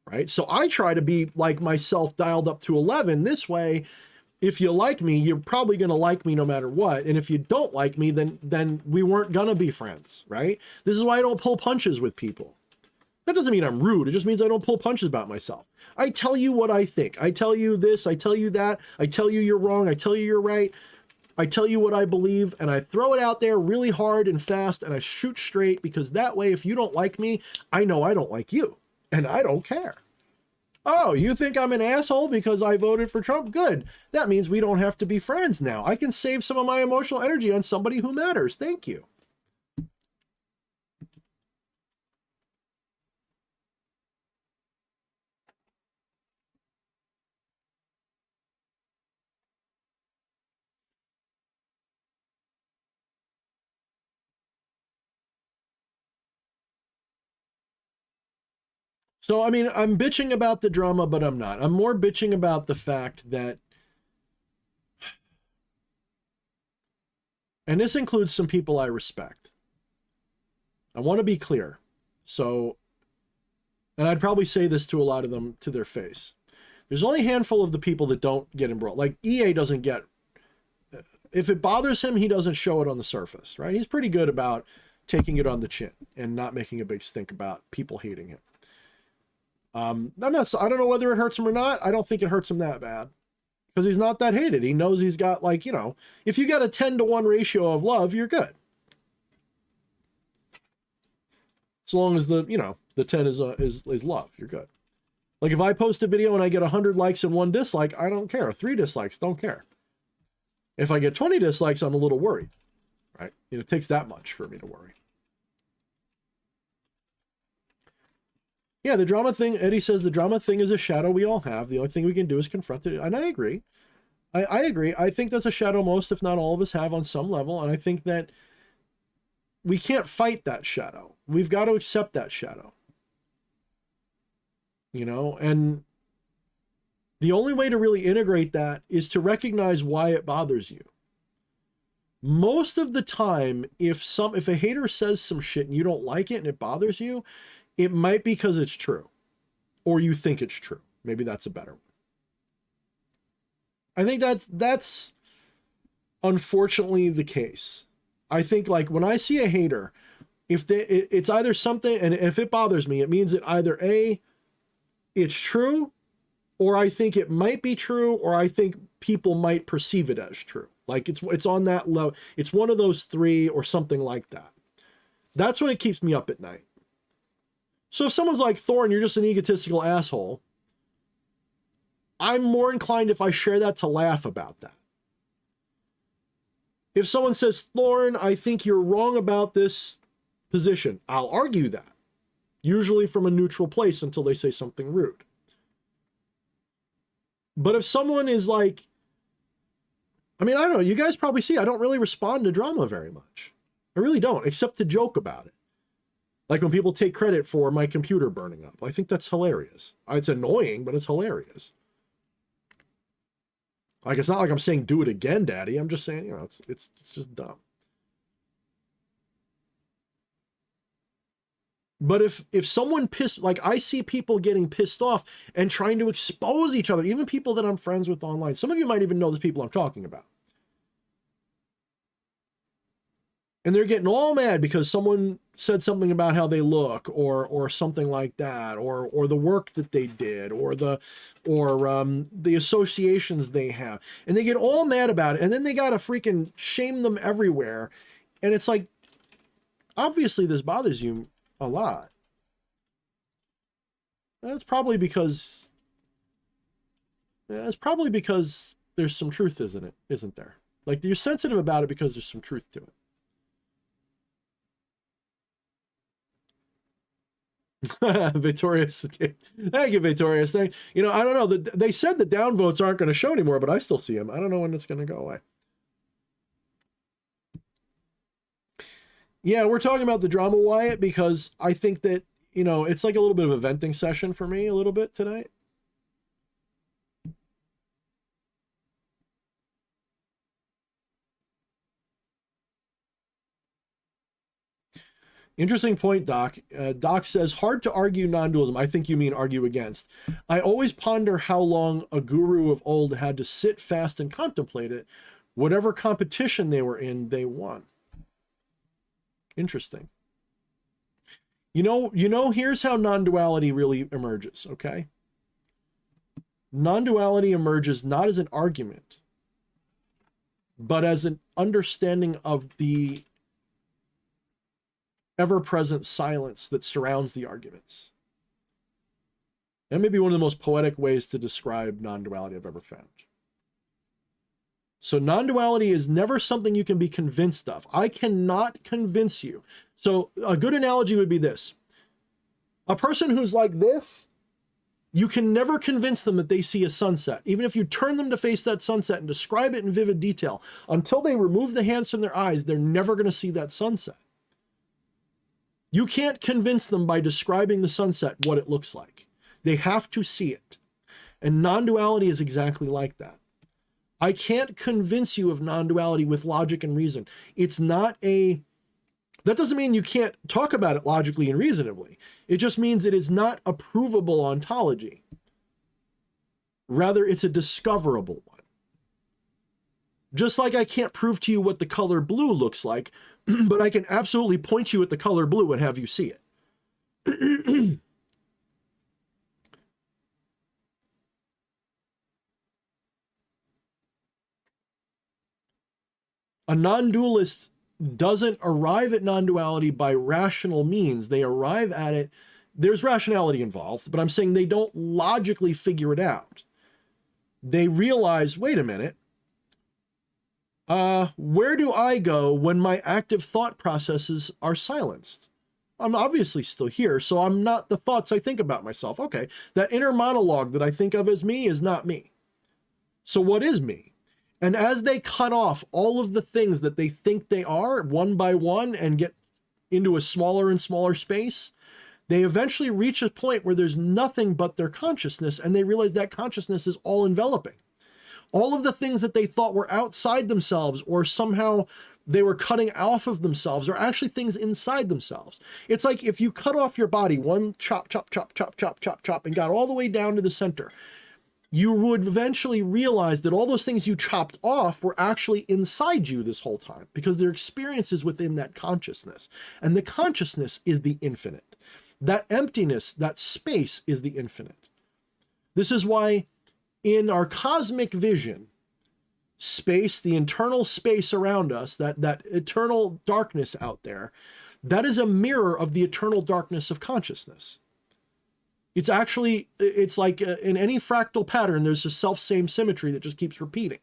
right? So I try to be like myself dialed up to 11. This way, if you like me, you're probably going to like me no matter what. And if you don't like me, then we weren't going to be friends, right? This is why I don't pull punches with people. That doesn't mean I'm rude. It just means I don't pull punches about myself. I tell you what I think. I tell you this. I tell you that. I tell you you're wrong. I tell you you're right. I tell you what I believe, and I throw it out there really hard and fast, and I shoot straight, because that way, if you don't like me, I know I don't like you, and I don't care. Oh, you think I'm an asshole because I voted for Trump? Good. That means we don't have to be friends now. I can save some of my emotional energy on somebody who matters. Thank you. So, I mean, I'm bitching about the drama, but I'm not. I'm more bitching about the fact that, and this includes some people I respect. I want to be clear. So, and I'd probably say this to a lot of them to their face. There's only a handful of the people that don't get embroiled. Like EA doesn't get, if it bothers him, he doesn't show it on the surface, right? He's pretty good about taking it on the chin and not making a big stink about people hating him. I don't know whether it hurts him or not. I don't think it hurts him that bad, because he's not that hated. He knows he's got, like, you know, if you got a 10-to-1 ratio of love, you're good. As long as the 10 is love, you're good. Like if I post a video and I get 100 likes and 1 dislike, I don't care. 3 dislikes, don't care. If I get 20 dislikes, I'm a little worried, right? It takes that much for me to worry. Yeah, the drama thing, Eddie says the drama thing is a shadow we all have. The only thing we can do is confront it. And I agree. I agree. I think that's a shadow most, if not all of us, have on some level. And I think that we can't fight that shadow. We've got to accept that shadow. And the only way to really integrate that is to recognize why it bothers you. Most of the time, if a hater says some shit and you don't like it and it bothers you, it might be because it's true, or you think it's true. Maybe that's a better one. I think that's unfortunately the case. I think, like, when I see a hater, it's either something, and if it bothers me, it means that either A, it's true, or I think it might be true, or I think people might perceive it as true. Like it's on that level. It's one of those 3 or something like that. That's when it keeps me up at night. So if someone's like, Thorne, you're just an egotistical asshole, I'm more inclined, if I share that, to laugh about that. If someone says, Thorne, I think you're wrong about this position, I'll argue that, usually from a neutral place until they say something rude. But if someone is like, I mean, I don't know, you guys probably see, I don't really respond to drama very much. I really don't, except to joke about it. Like when people take credit for my computer burning up. I think that's hilarious. It's annoying, but it's hilarious. Like, it's not like I'm saying, do it again, daddy. I'm just saying, it's just dumb. But if someone like, I see people getting pissed off and trying to expose each other, even people that I'm friends with online. Some of you might even know the people I'm talking about. And they're getting all mad because someone said something about how they look, or something like that, or the work that they did, or the associations they have, and they get all mad about it, and then they gotta freaking shame them everywhere, and it's like, obviously this bothers you a lot. That's probably because there's some truth, isn't there? Like, you're sensitive about it because there's some truth to it. Victorious. Thank you, Victorious. I don't know. They said the downvotes aren't going to show anymore, but I still see them. I don't know when it's going to go away. Yeah, we're talking about the drama, Wyatt, because I think that, it's like a little bit of a venting session for me a little bit tonight. Interesting point, Doc. Doc says, hard to argue non-dualism. I think you mean argue against. I always ponder how long a guru of old had to sit fast and contemplate it. Whatever competition they were in, they won. Interesting. Here's how non-duality really emerges, okay? Non-duality emerges not as an argument, but as an understanding of the ever-present silence that surrounds the arguments. That may be one of the most poetic ways to describe non-duality I've ever found. So non-duality is never something you can be convinced of. I cannot convince you. So a good analogy would be this. A person who's like this, you can never convince them that they see a sunset. Even if you turn them to face that sunset and describe it in vivid detail, until they remove the hands from their eyes, they're never going to see that sunset. You can't convince them by describing the sunset what it looks like. They have to see it. And non-duality is exactly like that. I can't convince you of non-duality with logic and reason. That doesn't mean you can't talk about it logically and reasonably. It just means it is not a provable ontology. Rather, it's a discoverable one. Just like I can't prove to you what the color blue looks like, but I can absolutely point you at the color blue and have you see it. A non-dualist doesn't arrive at non-duality by rational means. They arrive at it, there's rationality involved, but I'm saying they don't logically figure it out. They realize, wait a minute, where do I go when my active thought processes are silenced? I'm obviously still here, so I'm not the thoughts I think about myself. Okay, that inner monologue that I think of as me is not me. So what is me? And as they cut off all of the things that they think they are one by one and get into a smaller and smaller space, they eventually reach a point where there's nothing but their consciousness, and they realize that consciousness is all enveloping. All of the things that they thought were outside themselves or somehow they were cutting off of themselves are actually things inside themselves. It's like if you cut off your body, one chop, chop, chop, chop, chop, chop, chop, and got all the way down to the center, you would eventually realize that all those things you chopped off were actually inside you this whole time, because their experience is within that consciousness. And the consciousness is the infinite. That emptiness, that space is the infinite. This is why in our cosmic vision, space, the internal space around us, that eternal darkness out there, that is a mirror of the eternal darkness of consciousness. It's like in any fractal pattern, there's a self-same symmetry that just keeps repeating.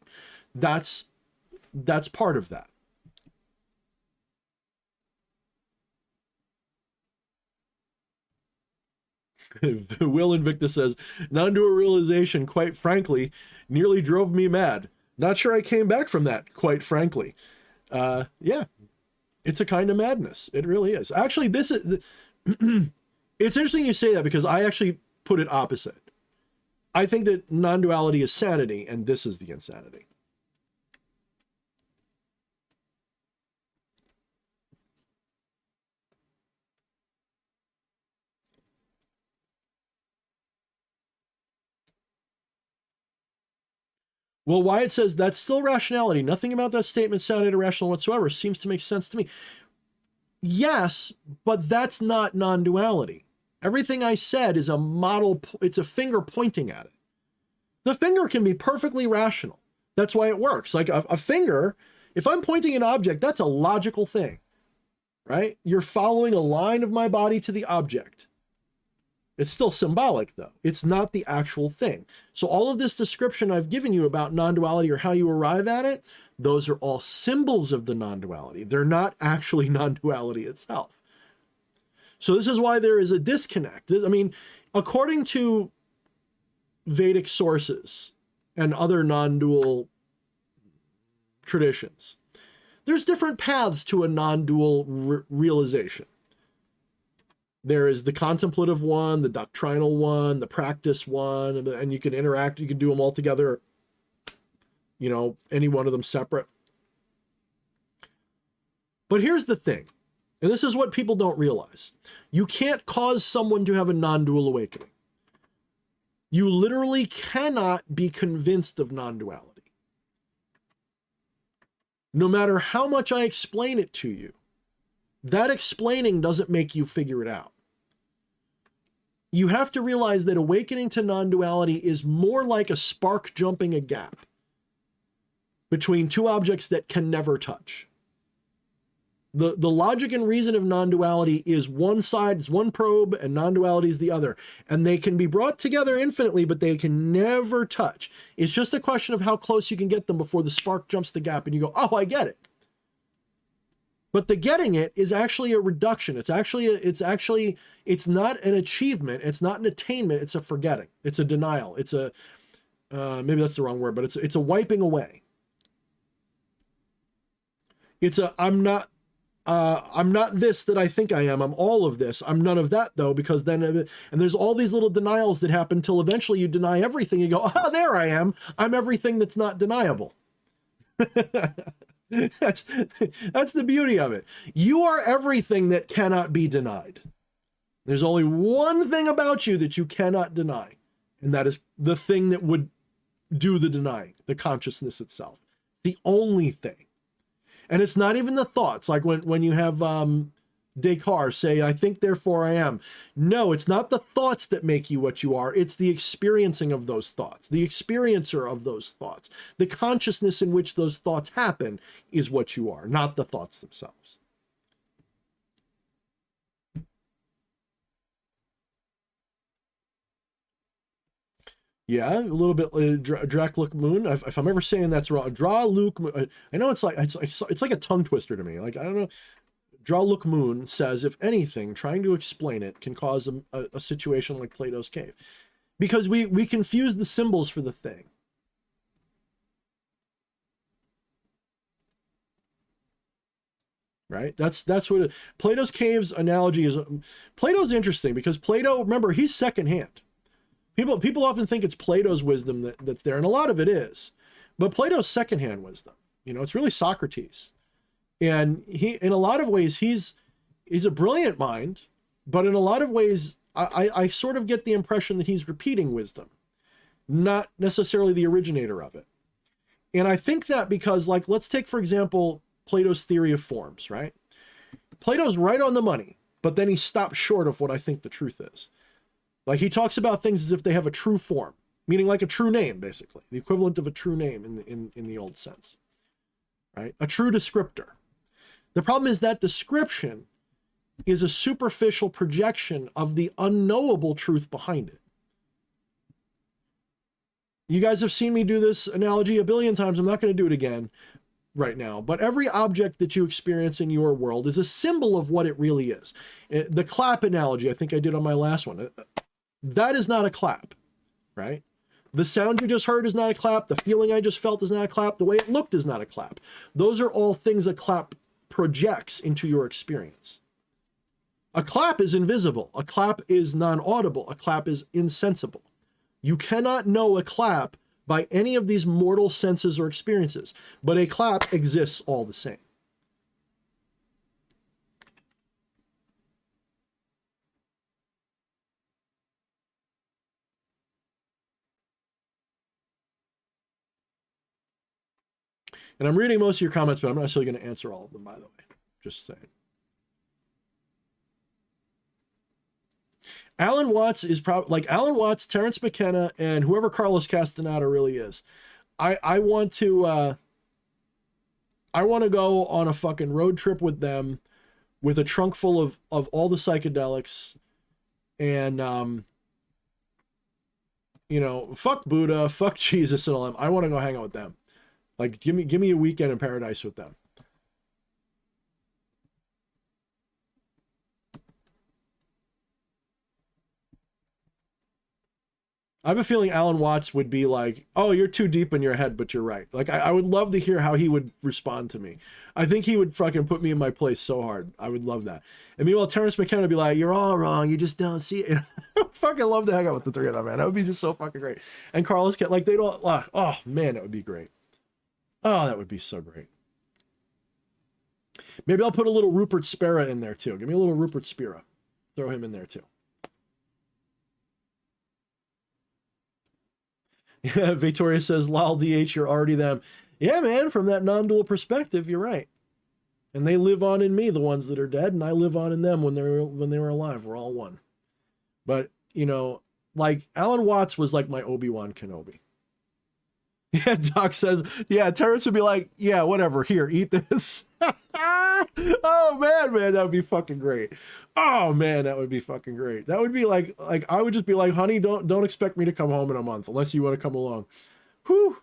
That's part of that. Will Invictus says, non-dual realization, quite frankly, nearly drove me mad. Not sure I came back from that, quite frankly. Yeah, it's a kind of madness. It really is. Actually, this is... It's interesting you say that, because I actually put it opposite. I think that non-duality is sanity, and this is the insanity. Well, Wyatt says, that's still rationality. Nothing about that statement sounded irrational whatsoever. Seems to make sense to me. Yes, but that's not non-duality. Everything I said is a model, it's a finger pointing at it. The finger can be perfectly rational. That's why it works. Like a finger, if I'm pointing an object, that's a logical thing, right? You're following a line of my body to the object. It's still symbolic, though. It's not the actual thing. So all of this description I've given you about non-duality or how you arrive at it, Those are all symbols of the non-duality. They're not actually non-duality itself. So this is why there is a disconnect. I mean, according to Vedic sources and other non-dual traditions, there's different paths to a non-dual realization. There is the contemplative one, the doctrinal one, the practice one, and you can interact, you can do them all together, you know, any one of them separate. But here's the thing, and this is what people don't realize. You can't cause someone to have a non-dual awakening. You literally cannot be convinced of non-duality. No matter how much I explain it to you, that explaining doesn't make you figure it out. You have to realize that awakening to non-duality is more like a spark jumping a gap between two objects that can never touch. The logic and reason of non-duality is one side, is one probe, and non-duality is the other. And they can be brought together infinitely, but they can never touch. It's just a question of how close you can get them before the spark jumps the gap and you go, oh, I get it. But the getting it is actually a reduction. It's not an achievement. It's not an attainment. It's a forgetting. It's a denial. It's a, maybe that's the wrong word, but it's a wiping away. It's a, I'm not this that I think I am. I'm all of this. I'm none of that though, because then, and there's all these little denials that happen till eventually you deny everything. You go, oh, there I am. I'm everything that's not deniable. That's the beauty of it. You are everything that cannot be denied. There's only one thing about you that you cannot deny, and that is the thing that would do the denying, the consciousness itself. The only thing. And it's not even the thoughts, like when you have Descartes say, I think, therefore I am. No, it's not the thoughts that make you what you are. It's the experiencing of those thoughts, the experiencer of those thoughts. The consciousness in which those thoughts happen is what you are, not the thoughts themselves. Yeah, a little bit Drac-Look Moon. If I'm ever saying that's wrong, Draw-Look Moon. I know it's like a tongue twister to me. Like, I don't know. Draw-Look Moon says, if anything, trying to explain it can cause a situation like Plato's cave, because we confuse the symbols for the thing. Right? That's what Plato's cave's analogy is. Plato's interesting because Plato, remember, he's secondhand. People often think it's Plato's wisdom that's there, and a lot of it is. But Plato's secondhand wisdom. You know, it's really Socrates. And he, in a lot of ways, he's a brilliant mind, but in a lot of ways, I sort of get the impression that he's repeating wisdom, not necessarily the originator of it. And I think that because, like, let's take, for example, Plato's theory of forms, right? Plato's right on the money, but then he stops short of what I think the truth is. Like, he talks about things as if they have a true form, meaning like a true name, basically, the equivalent of a true name in the old sense, right? A true descriptor. The problem is that description is a superficial projection of the unknowable truth behind it. You guys have seen me do this analogy a billion times. I'm not going to do it again right now, but every object that you experience in your world is a symbol of what it really is. The clap analogy, I think I did on my last one. That is not a clap, right? The sound you just heard is not a clap. The feeling I just felt is not a clap. The way it looked is not a clap. Those are all things a clap projects into your experience. A clap is invisible. A clap is non-audible. A clap is insensible. You cannot know a clap by any of these mortal senses or experiences, but a clap exists all the same. And I'm reading most of your comments, but I'm not necessarily going to answer all of them, by the way. Just saying. Alan Watts is probably, like, Alan Watts, Terence McKenna, and whoever Carlos Castaneda really is. I want to go on a fucking road trip with them with a trunk full of all the psychedelics and, you know, fuck Buddha, fuck Jesus and all them. I want to go hang out with them. Like, give me a weekend in paradise with them. I have a feeling Alan Watts would be like, "Oh, you're too deep in your head, but you're right." Like, I would love to hear how he would respond to me. I think he would fucking put me in my place so hard. I would love that. And meanwhile, Terrence McKenna would be like, "You're all wrong. You just don't see it." I fucking love to hang out with the three of them, man. That would be just so fucking great. And Carlos, like, they'd all, oh man, that would be great. Oh, that would be so great. Maybe I'll put a little Rupert Spera in there too. Give me a little Rupert Spera. Throw him in there too. Yeah, Victoria says, "Lol, DH, you're already them." Yeah, man, from that non-dual perspective, you're right. And they live on in me, the ones that are dead, and I live on in them when they were alive. We're all one. But, you know, like Alan Watts was like my Obi-Wan Kenobi. Yeah, Doc says, yeah, Terrence would be like, yeah, whatever, here, eat this. Oh man, that would be fucking great. Oh man, that would be fucking great. That would be like I would just be like, honey, don't expect me to come home in a month unless you want to come along. Whew.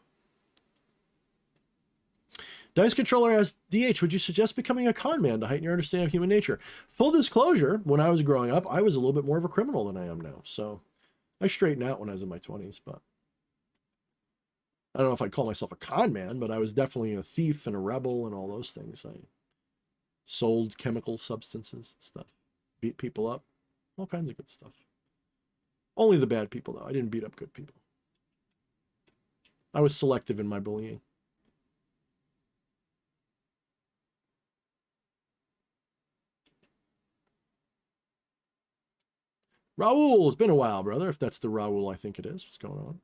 Dice Controller asks, DH, would you suggest becoming a con man to heighten your understanding of human nature? Full disclosure, when I was growing up, I was a little bit more of a criminal than I am now. So I straightened out when I was in my 20s, but I don't know if I'd call myself a con man, but I was definitely a thief and a rebel and all those things. I sold chemical substances and stuff, beat people up, all kinds of good stuff. Only the bad people, though. I didn't beat up good people. I was selective in my bullying. Raul, it's been a while, brother, if that's the Raul I think it is. What's going on?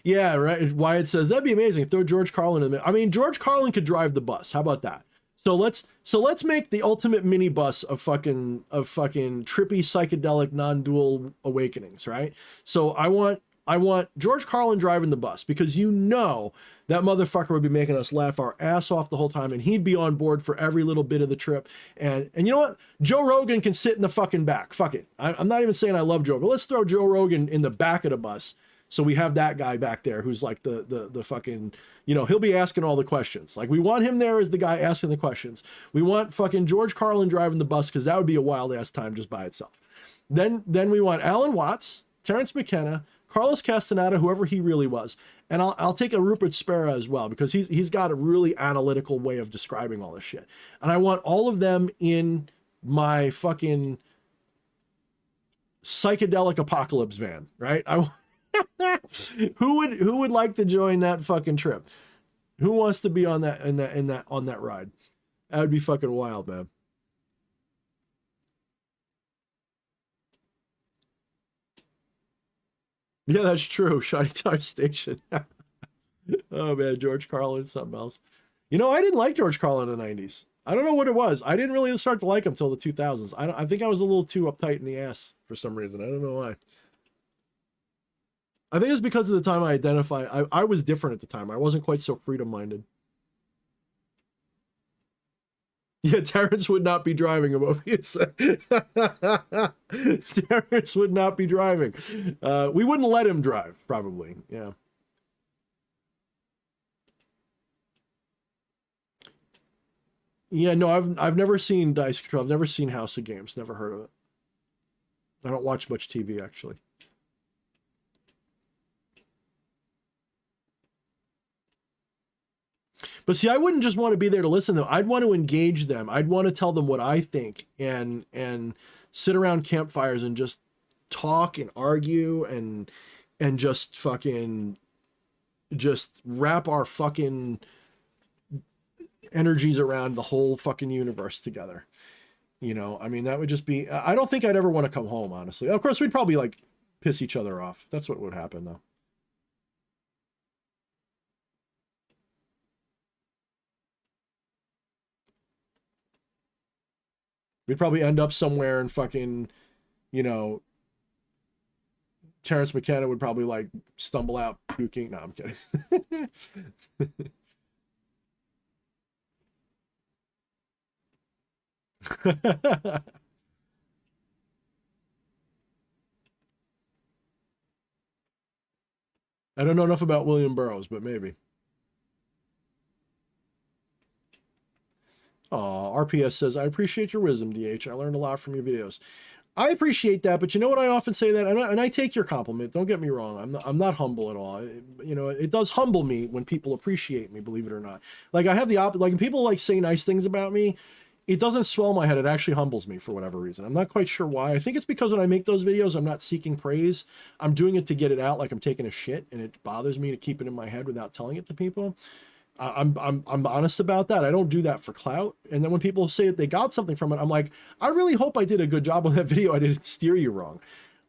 Yeah, right. Wyatt says that'd be amazing. Throw George Carlin in there. I mean, George Carlin could drive the bus. How about that? So let's make the ultimate minibus of fucking trippy psychedelic non-dual awakenings, right? So I want George Carlin driving the bus because you know that motherfucker would be making us laugh our ass off the whole time, and he'd be on board for every little bit of the trip. And you know what? Joe Rogan can sit in the fucking back. Fuck it. I'm not even saying I love Joe, but let's throw Joe Rogan in the back of the bus. So we have that guy back there who's like the fucking, you know, he'll be asking all the questions. Like we want him there as the guy asking the questions. We want fucking George Carlin driving the bus because that would be a wild ass time just by itself. Then we want Alan Watts, Terrence McKenna, Carlos Castaneda, whoever he really was, and I'll take a Rupert Spera as well because he's got a really analytical way of describing all this shit. And I want all of them in my fucking psychedelic apocalypse van, right? Who would like to join that fucking trip? Who wants to be on that on that ride? That would be fucking wild, man. Yeah, that's true. Shiny Town Station. Oh man, George Carlin, something else. You know, I didn't like George Carlin in the 90s. I don't know what it was. I didn't really start to like him until the 2000s. I think I was a little too uptight in the ass for some reason. I don't know why. I think it's because of the time I was different at the time. I wasn't quite so freedom-minded. Yeah, Terrence would not be driving a Mobius. Terrence would not be driving. We wouldn't let him drive, probably. Yeah. Yeah, no, I've never seen Dice Control. I've never seen House of Games. Never heard of it. I don't watch much TV, actually. But see, I wouldn't just want to be there to listen to them. I'd want to engage them. I'd want to tell them what I think and sit around campfires and just talk and argue and just fucking just wrap our fucking energies around the whole fucking universe together. You know, I mean, that would just be, I don't think I'd ever want to come home, honestly. Of course, we'd probably like piss each other off. That's what would happen though. We'd probably end up somewhere and fucking, you know, Terrence McKenna would probably like stumble out puking. No, I'm kidding. I don't know enough about William Burroughs, but maybe. RPS says, I appreciate your wisdom, DH. I learned a lot from your videos. I appreciate that, but you know what? I often say that, and I take your compliment. Don't get me wrong. I'm not humble at all. You know, it does humble me when people appreciate me, believe it or not. Like I have the opposite. Like when people like say nice things about me, it doesn't swell my head. It actually humbles me for whatever reason. I'm not quite sure why. I think it's because when I make those videos, I'm not seeking praise. I'm doing it to get it out, like I'm taking a shit, and it bothers me to keep it in my head without telling it to people. I'm honest about that. I don't do that for clout. And then when people say that they got something from it, I'm like, I really hope I did a good job on that video. I didn't steer you wrong.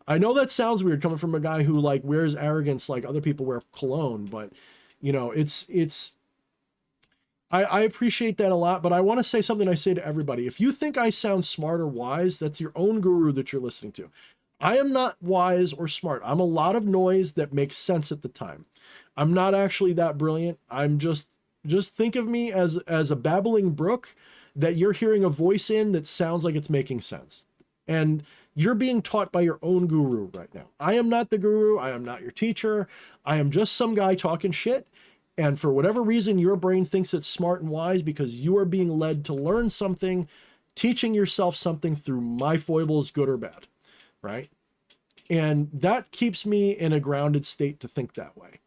I know that sounds weird coming from a guy who like wears arrogance like other people wear cologne, but you know, I appreciate that a lot, but I want to say something I say to everybody. If you think I sound smart or wise, that's your own guru that you're listening to. I am not wise or smart. I'm a lot of noise that makes sense at the time. I'm not actually that brilliant. I'm just think of me as a babbling brook that you're hearing a voice in that sounds like it's making sense. And you're being taught by your own guru right now. I am not the guru. I am not your teacher. I am just some guy talking shit. And for whatever reason, your brain thinks it's smart and wise because you are being led to learn something, teaching yourself something through my foibles, good or bad, right? And that keeps me in a grounded state to think that way.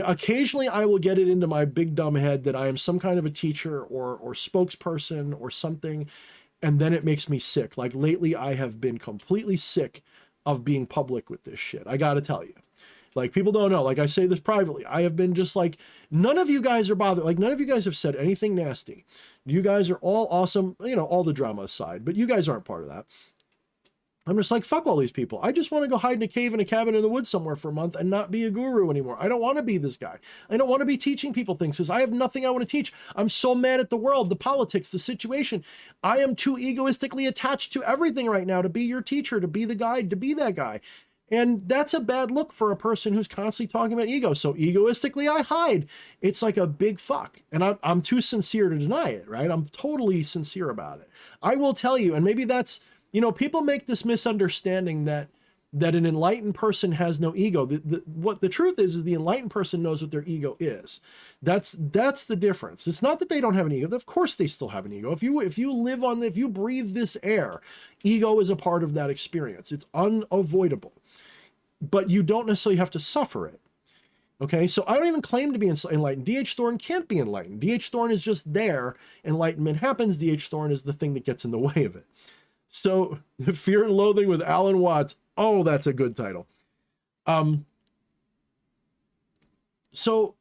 Occasionally I will get it into my big dumb head that I am some kind of a teacher or spokesperson or something, and then it makes me sick. Like lately I have been completely sick of being public with this shit. I gotta tell you. Like people don't know, like I say this privately, I have been just like, none of you guys are bothered. Like none of you guys have said anything nasty. You guys are all awesome, you know, all the drama aside, but you guys aren't part of that. I'm just like, fuck all these people. I just want to go hide in a cave in a cabin in the woods somewhere for a month and not be a guru anymore. I don't want to be this guy. I don't want to be teaching people things because I have nothing I want to teach. I'm so mad at the world, the politics, the situation. I am too egoistically attached to everything right now to be your teacher, to be the guide, to be that guy. And that's a bad look for a person who's constantly talking about ego. So egoistically, I hide. It's like a big fuck. And I'm too sincere to deny it, right? I'm totally sincere about it. I will tell you, and maybe that's, you know, people make this misunderstanding that an enlightened person has no ego. What the truth is the enlightened person knows what their ego is. That's the difference. It's not that they don't have an ego. Of course they still have an ego. If you breathe this air, ego is a part of that experience. It's unavoidable. But you don't necessarily have to suffer it. Okay, so I don't even claim to be enlightened. D.H. Thorne can't be enlightened. D.H. Thorne is just there. Enlightenment happens. D.H. Thorne is the thing that gets in the way of it. So, Fear and Loathing with Alan Watts. Oh, that's a good title. So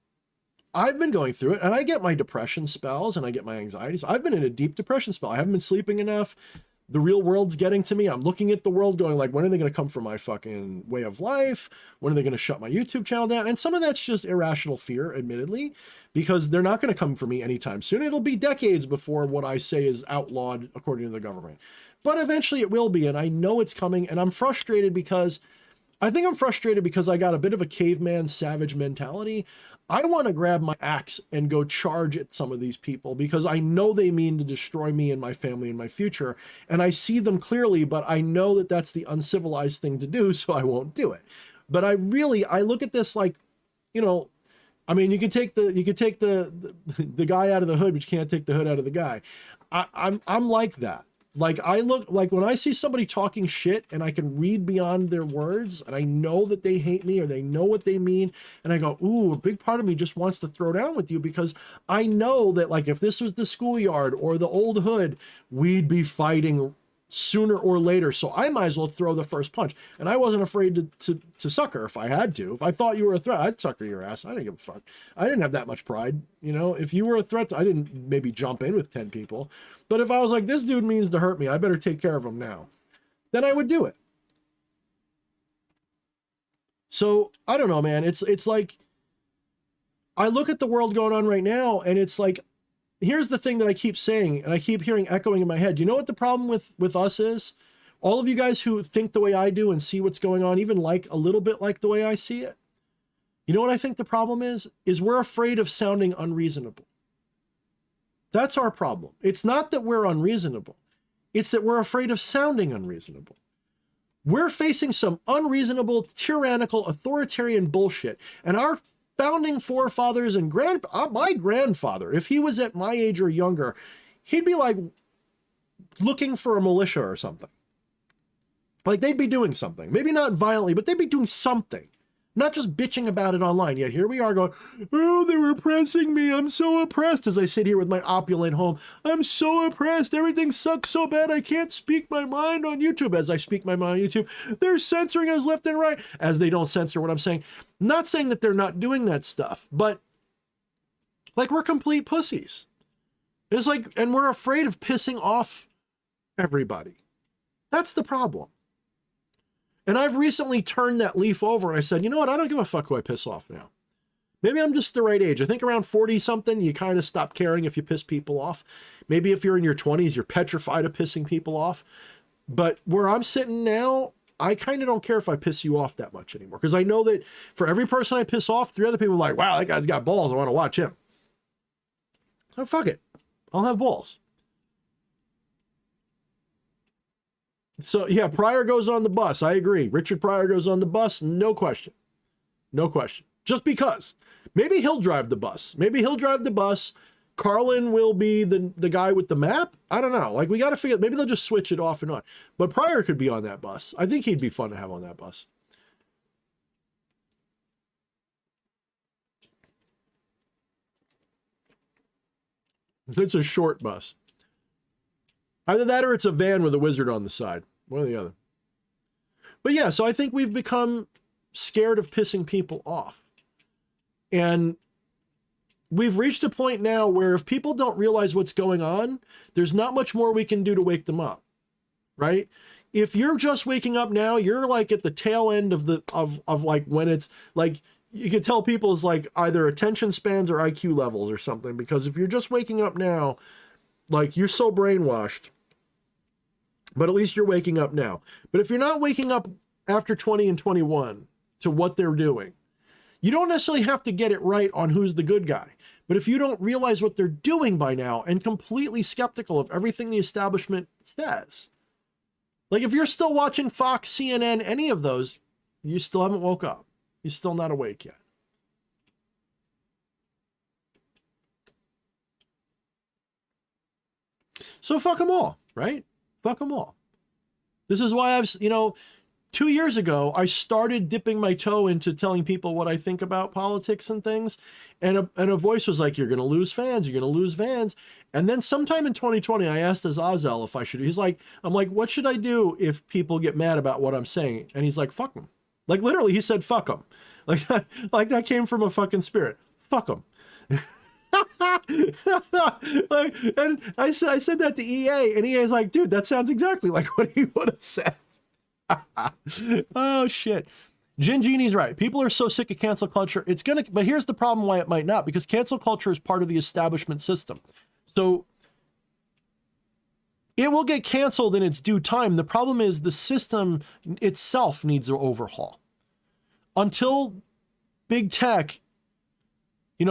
I've been going through it, and I get my depression spells, and I get my anxieties. I've been in a deep depression spell. I haven't been sleeping enough. The real world's getting to me. I'm looking at the world going like, when are they going to come for my fucking way of life? When are they going to shut my YouTube channel down? And some of that's just irrational fear, admittedly, because they're not going to come for me anytime soon. It'll be decades before what I say is outlawed according to the government. But eventually it will be, and I know it's coming, and I'm frustrated because I got a bit of a caveman savage mentality. I want to grab my axe and go charge at some of these people because I know they mean to destroy me and my family and my future, and I see them clearly, but I know that that's the uncivilized thing to do, so I won't do it. But I look at this like, you know, I mean, you can take the guy out of the hood, but you can't take the hood out of the guy. I'm like that. Like I look like when I see somebody talking shit and I can read beyond their words and I know that they hate me or they know what they mean. And I go, ooh, a big part of me just wants to throw down with you because I know that like if this was the schoolyard or the old hood, we'd be fighting sooner or later. So I might as well throw the first punch. And I wasn't afraid to sucker if I had to. If I thought you were a threat, I'd sucker your ass. I didn't give a fuck. I didn't have that much pride. You know, if you were a threat, I didn't maybe jump in with 10 people. But if I was like, this dude means to hurt me, I better take care of him now, then I would do it. So I don't know, man. It's like, I look at the world going on right now and it's like, here's the thing that I keep saying and I keep hearing echoing in my head. You know what the problem with us is? All of you guys who think the way I do and see what's going on, even like a little bit like the way I see it. You know what I think the problem is we're afraid of sounding unreasonable. That's our problem. It's not that we're unreasonable. It's that we're afraid of sounding unreasonable. We're facing some unreasonable, tyrannical, authoritarian bullshit. And our founding forefathers and my grandfather, if he was at my age or younger, he'd be like looking for a militia or something. Like they'd be doing something. Maybe not violently, but they'd be doing something. Not just bitching about it online. Yet here we are going, oh, they're oppressing me. I'm so oppressed as I sit here with my opulent home. I'm so oppressed. Everything sucks so bad. I can't speak my mind on YouTube. As I speak my mind on YouTube, they're censoring us left and right as they don't censor what I'm saying. Not saying that they're not doing that stuff, but like we're complete pussies. It's like, and we're afraid of pissing off everybody. That's the problem. And I've recently turned that leaf over and I said, you know what? I don't give a fuck who I piss off now. Maybe I'm just the right age. I think around 40 something, you kind of stop caring if you piss people off. Maybe if you're in your 20s, you're petrified of pissing people off. But where I'm sitting now, I kind of don't care if I piss you off that much anymore. Because I know that for every person I piss off, 3 other people are like, wow, that guy's got balls. I want to watch him. So fuck it. I'll have balls. So yeah, Pryor goes on the bus. I agree. Richard Pryor goes on the bus. No question. No question. Just because. Maybe he'll drive the bus. Maybe he'll drive the bus. Carlin will be the guy with the map. I don't know. Like we got to figure, maybe they'll just switch it off and on. But Pryor could be on that bus. I think he'd be fun to have on that bus. It's a short bus. Either that or it's a van with a wizard on the side. One or the other. But yeah, so I think we've become scared of pissing people off. And we've reached a point now where if people don't realize what's going on, there's not much more we can do to wake them up. Right? If you're just waking up now, you're like at the tail end of like when it's like you could tell people is like either attention spans or IQ levels or something, because if you're just waking up now, like you're so brainwashed. But at least you're waking up now. But if you're not waking up after 20 and 21 to what they're doing, you don't necessarily have to get it right on who's the good guy. But if you don't realize what they're doing by now and completely skeptical of everything the establishment says, like if you're still watching Fox, CNN, any of those, you still haven't woke up. You're still not awake yet. So fuck them all, right? Fuck them all. This is why I've, 2 years ago, I started dipping my toe into telling people what I think about politics and things. And a voice was like, you're going to lose fans. You're going to lose fans. And then sometime in 2020, I asked Azazel if I should. I'm like, what should I do if people get mad about what I'm saying? And he's like, fuck them. Like literally, he said, fuck them. Like that came from a fucking spirit. Fuck them. Like, and I said that to EA, and EA's like, dude, that sounds exactly like what he would have said. Oh shit. Gin Genie's right. People are so sick of cancel culture. But here's the problem why it might not, because cancel culture is part of the establishment system. So it will get canceled in its due time. The problem is the system itself needs an overhaul. Until big tech,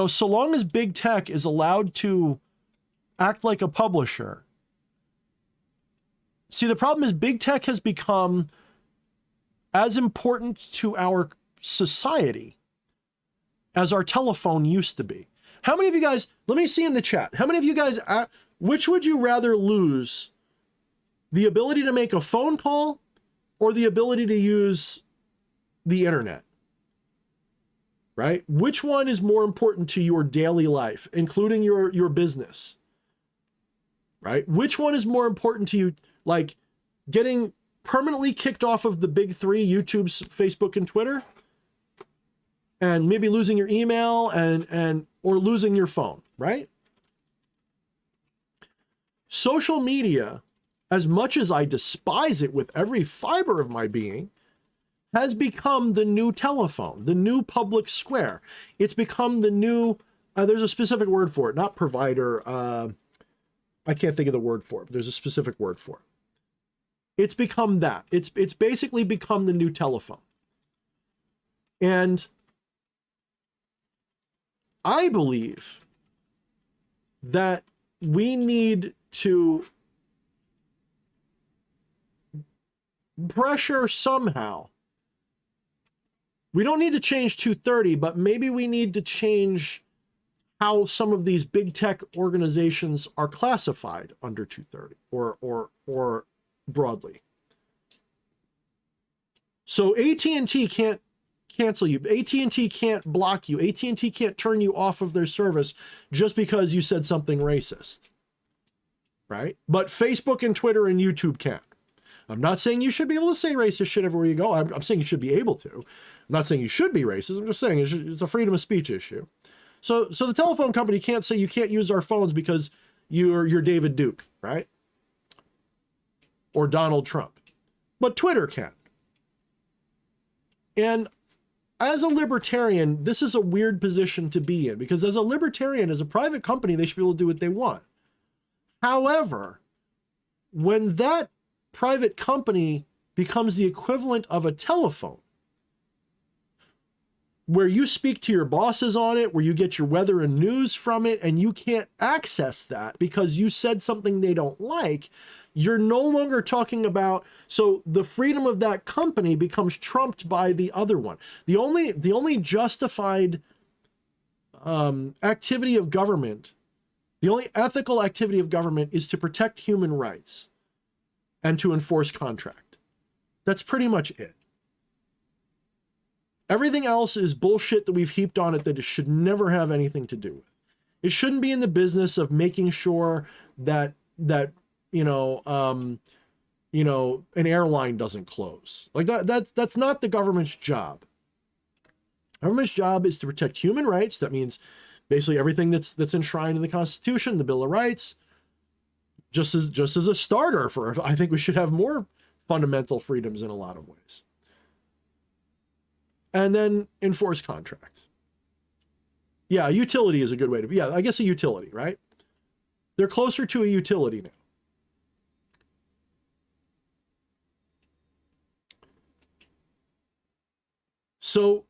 so long as big tech is allowed to act like a publisher. See, the problem is big tech has become as important to our society as our telephone used to be. How many of you guys, let me see in the chat, how many of you guys, which would you rather lose? The ability to make a phone call or the ability to use the internet? Right? Which one is more important to your daily life, including your business? Right? Which one is more important to you, like getting permanently kicked off of the big 3, YouTube, Facebook, and Twitter, and maybe losing your email or losing your phone, right? Social media, as much as I despise it with every fiber of my being, has become the new telephone, the new public square. It's become the new, there's a specific word for it, not provider. I can't think of the word for it, but there's a specific word for it. It's become that. It's basically become the new telephone. And I believe that we need to pressure somehow. We don't need to change 230, but maybe we need to change how some of these big tech organizations are classified under 230 or broadly. So AT&T can't cancel you. AT&T can't block you. AT&T can't turn you off of their service just because you said something racist, right? But Facebook and Twitter and YouTube can. I'm not saying you should be able to say racist shit everywhere you go. I'm saying you should be able to. I'm not saying you should be racist. I'm just saying it's a freedom of speech issue. So the telephone company can't say you can't use our phones because you're David Duke, right? Or Donald Trump. But Twitter can. And as a libertarian, this is a weird position to be in, because as a libertarian, as a private company, they should be able to do what they want. However, when that private company becomes the equivalent of a telephone, where you speak to your bosses on it, where you get your weather and news from it, and you can't access that because you said something they don't like, you're no longer talking about, so the freedom of that company becomes trumped by the other one. The only justified activity of government, the only ethical activity of government is to protect human rights and to enforce contract. That's pretty much it. Everything else is bullshit that we've heaped on it that it should never have anything to do with. It shouldn't be in the business of making sure that an airline doesn't close. Like that's not the government's job. Government's job is to protect human rights. That means basically everything that's enshrined in the Constitution, the Bill of Rights. Just as a starter for, I think we should have more fundamental freedoms in a lot of ways. And then enforce contracts. Yeah, a utility is a good way to be. Yeah, I guess a utility, right? They're closer to a utility now. So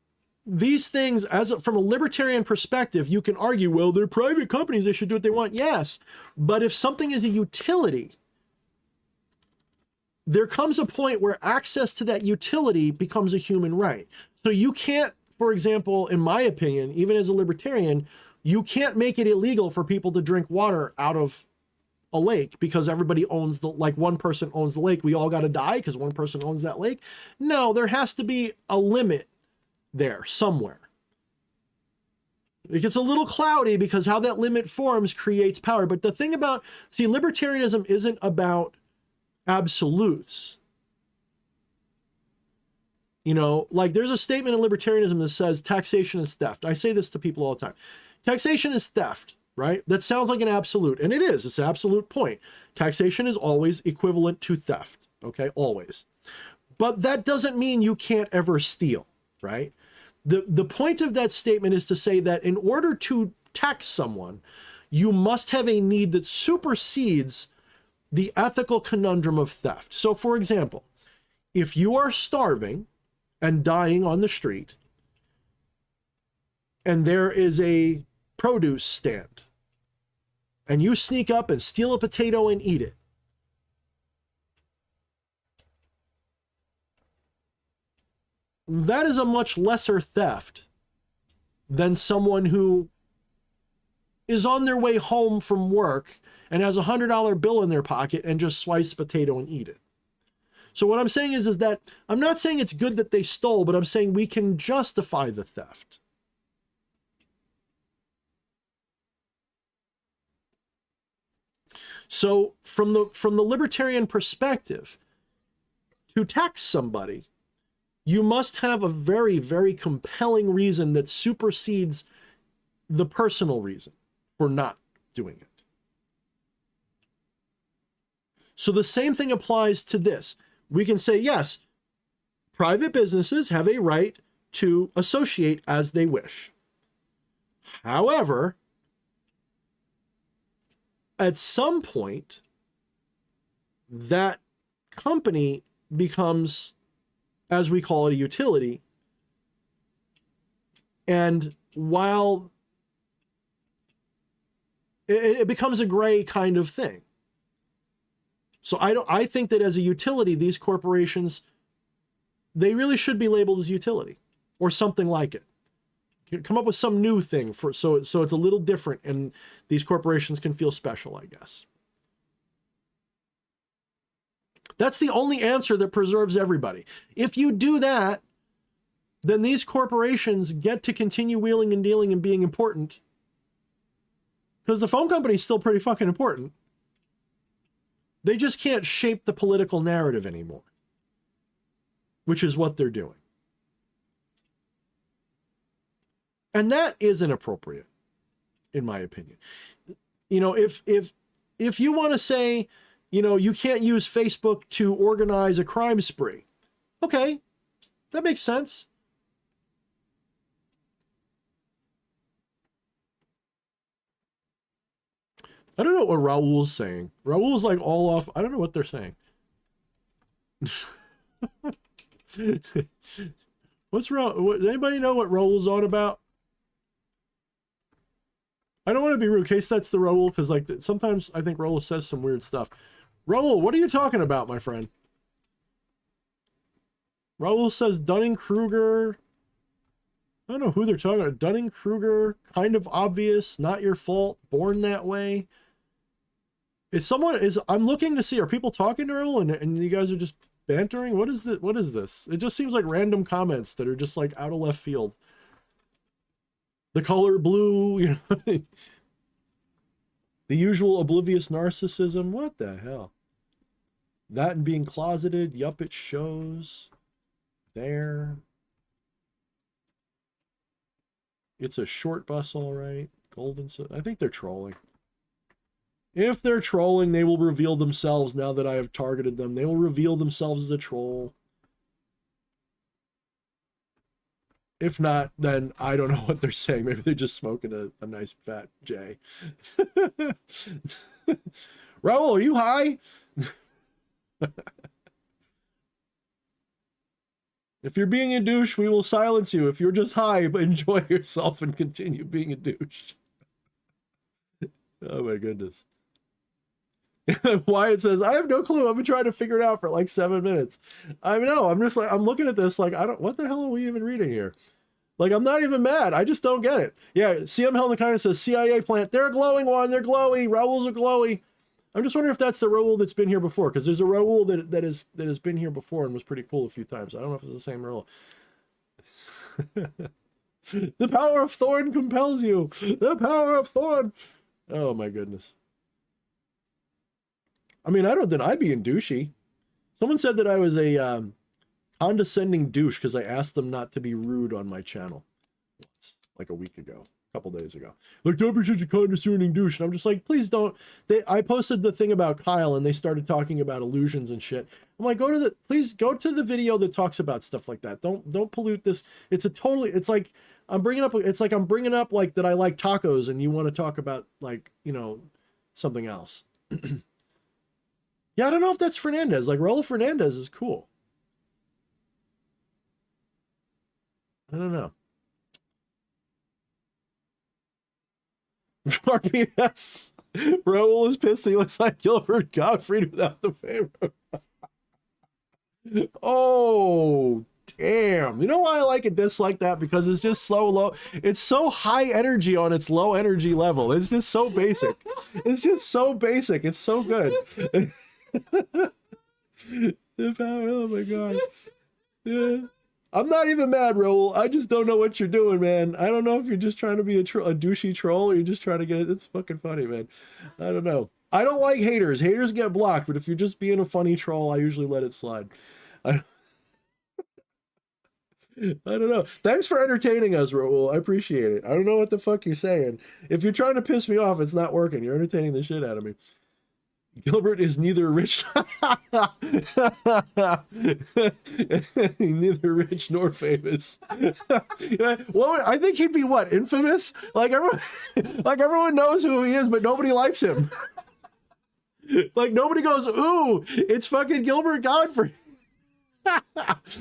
these things, from a libertarian perspective, you can argue, well, they're private companies, they should do what they want. Yes, but if something is a utility, there comes a point where access to that utility becomes a human right. So you can't, for example, in my opinion, even as a libertarian, you can't make it illegal for people to drink water out of a lake because everybody owns one person owns the lake. We all got to die because one person owns that lake. No, there has to be a limit there somewhere. It gets a little cloudy because how that limit forms creates power. But the thing about, libertarianism isn't about absolutes. There's a statement in libertarianism that says taxation is theft. I say this to people all the time. Taxation is theft, right? That sounds like an absolute, and it is. It's an absolute point. Taxation is always equivalent to theft, okay? Always. But that doesn't mean you can't ever steal, right? The point of that statement is to say that in order to tax someone, you must have a need that supersedes the ethical conundrum of theft. So, for example, if you are starving and dying on the street, and there is a produce stand, and you sneak up and steal a potato and eat it, that is a much lesser theft than someone who is on their way home from work and has $100 bill in their pocket and just slice a potato and eat it. So what I'm saying is that I'm not saying it's good that they stole, but I'm saying we can justify the theft. So from the libertarian perspective, to tax somebody, you must have a very, very compelling reason that supersedes the personal reason for not doing it. So the same thing applies to this. We can say, yes, private businesses have a right to associate as they wish. However, at some point, that company becomes, as we call it, a utility. And while it becomes a gray kind of thing. So I think that as a utility, these corporations, they really should be labeled as utility or something like it. Come up with some new thing so it's a little different and these corporations can feel special, I guess. That's the only answer that preserves everybody. If you do that, then these corporations get to continue wheeling and dealing and being important, because the phone company is still pretty fucking important. They just can't shape the political narrative anymore, which is what they're doing. And that is inappropriate, in my opinion. You know, if you want to say, you know, you can't use Facebook to organize a crime spree, okay, that makes sense. I don't know what Raul's saying. Raul's like all off. I don't know what they're saying. What's Raul? Anybody know what Raul's on about? I don't want to be rude, in case that's the Raul, because like sometimes I think Raul says some weird stuff. Raul, what are you talking about, my friend? Raul says Dunning-Kruger. I don't know who they're talking about. Dunning-Kruger, kind of obvious, not your fault, born that way. I'm looking to see, are people talking to Raul and you guys are just bantering? What is this? It just seems like random comments that are just like out of left field. The color blue, you know, the usual oblivious narcissism. What the hell? That and being closeted. Yup, it shows. There. It's a short bus, all right. Golden. I think they're trolling. If they're trolling, they will reveal themselves now that I have targeted them. They will reveal themselves as a troll. If not, then I don't know what they're saying. Maybe they're just smoking a nice fat J. Raul, are you high? If you're being a douche, we will silence you. If you're just high, but enjoy yourself and continue being a douche. Oh my goodness. Wyatt says, I have no clue. I've been trying to figure it out for like 7 minutes. I know. I'm just like, I'm looking at this like, what the hell are we even reading here? Like, I'm not even mad. I just don't get it. Yeah, CM Hell in the kind of says, CIA plant. They're a glowing one. They're glowy. Raul's are glowy. I'm just wondering if that's the Raul that's been here before, because there's a Raul that has been here before and was pretty cool a few times. I don't know if it's the same Raul. The power of Thorne compels you. The power of Thorne. Oh my goodness. I mean, I don't deny being douchey. Someone said that I was a condescending douche because I asked them not to be rude on my channel. It's like a week ago, a couple days ago. Like, don't be such a condescending douche. And I'm just like, please don't. I posted the thing about Kyle and they started talking about illusions and shit. I'm like, please go to the video that talks about stuff like that. Don't pollute this. It's like I'm bringing up like that I like tacos and you want to talk about like, you know, something else. Yeah, I don't know if that's Fernandez. Like, Raul Fernandez is cool. I don't know. RPS. Raul is pissed. He looks like Gilbert Gottfried without the favor. Oh, damn. You know why I like a diss like that? Because it's just so low. It's so high energy on its low energy level. It's just so basic. It's just so basic. It's so good. The power, oh my god. Yeah. I'm not even mad, Raul. I just don't know what you're doing, man. I don't know if you're just trying to be a douchey troll or you're just trying to get it. It's fucking funny, man. I don't know. I don't like haters. Haters get blocked, but if you're just being a funny troll, I usually let it slide. I don't know. Thanks for entertaining us, Raul. I appreciate it. I don't know what the fuck you're saying. If you're trying to piss me off, it's not working. You're entertaining the shit out of me. Gilbert is neither rich neither rich nor famous. Well, I think he'd be what, infamous? Like everyone knows who he is, but nobody likes him. Like nobody goes, ooh, it's fucking Gilbert Gottfried.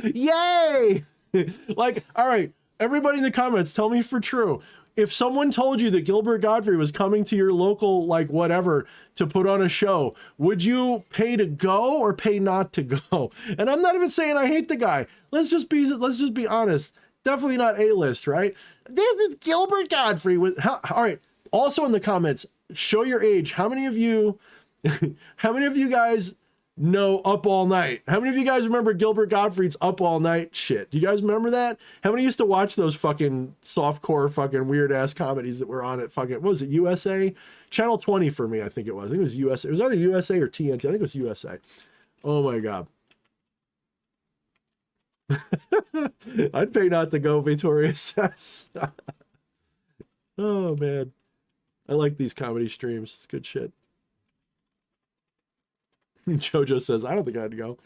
Yay! Like, all right, everybody in the comments, tell me for true. if someone told you that Gilbert Gottfried was coming to your local, like whatever, to put on a show, would you pay to go or pay not to go? And I'm not even saying I hate the guy. Let's just be honest. Definitely not A-list, right? This Gilbert Gottfried was, all right. Also in the comments, show your age. How many of you guys know Up All Night? How many of you guys remember Gilbert Gottfried's Up All Night shit? Do you guys remember that? How many used to watch those fucking softcore fucking weird ass comedies that were on at fucking, what was it, USA? Channel 20 for me, I think it was. I think it was USA. It was either USA or TNT. I think it was USA. Oh my God. I'd pay not to go, Victoria says. Oh man. I like these comedy streams. It's good shit. Jojo says, I don't think I'd go.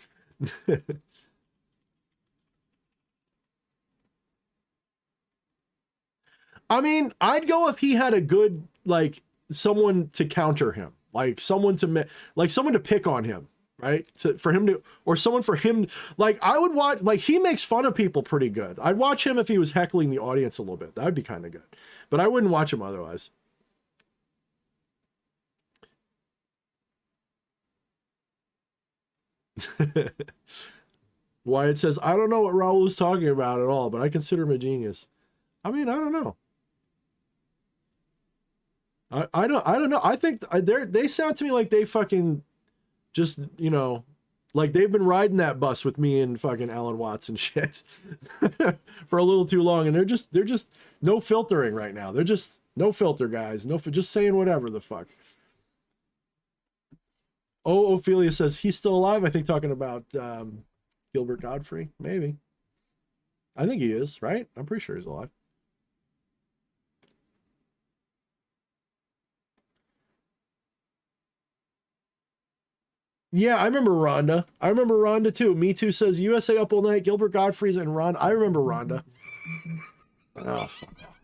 I mean, I'd go if he had a good, like, someone to counter him. Like, someone to pick on him, right? For him to, or someone for him, like, I would watch, like, he makes fun of people pretty good. I'd watch him if he was heckling the audience a little bit. That'd be kind of good. But I wouldn't watch him otherwise. Wyatt says, I don't know what Raul was talking about at all, but I consider him a genius. I mean, I don't know. I don't know. I think they sound to me like they fucking just, you know, like they've been riding that bus with me and fucking Alan Watts and shit for a little too long. And they're just no filtering right now. They're just no filter, guys. Just saying whatever the fuck. Oh, Ophelia says he's still alive. I think talking about Gilbert Gottfried, maybe. I think he is, right? I'm pretty sure he's alive. Yeah, I remember Rhonda. I remember Rhonda too. Me Too says USA Up All Night, Gilbert Gottfried's and Rhonda. I remember Rhonda. Oh, fuck off.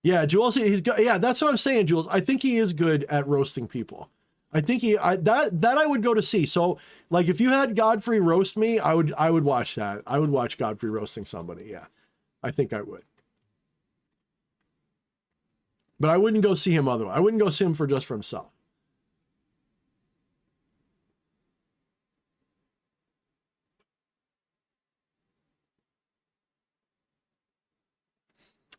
Yeah, Jules, he's good. Yeah, that's what I'm saying, Jules. I think he is good at roasting people. I think that I would go to see. So, like, if you had Godfrey roast me, I would watch that. I would watch Godfrey roasting somebody. Yeah, I think I would. But I wouldn't go see him otherwise. I wouldn't go see him for himself.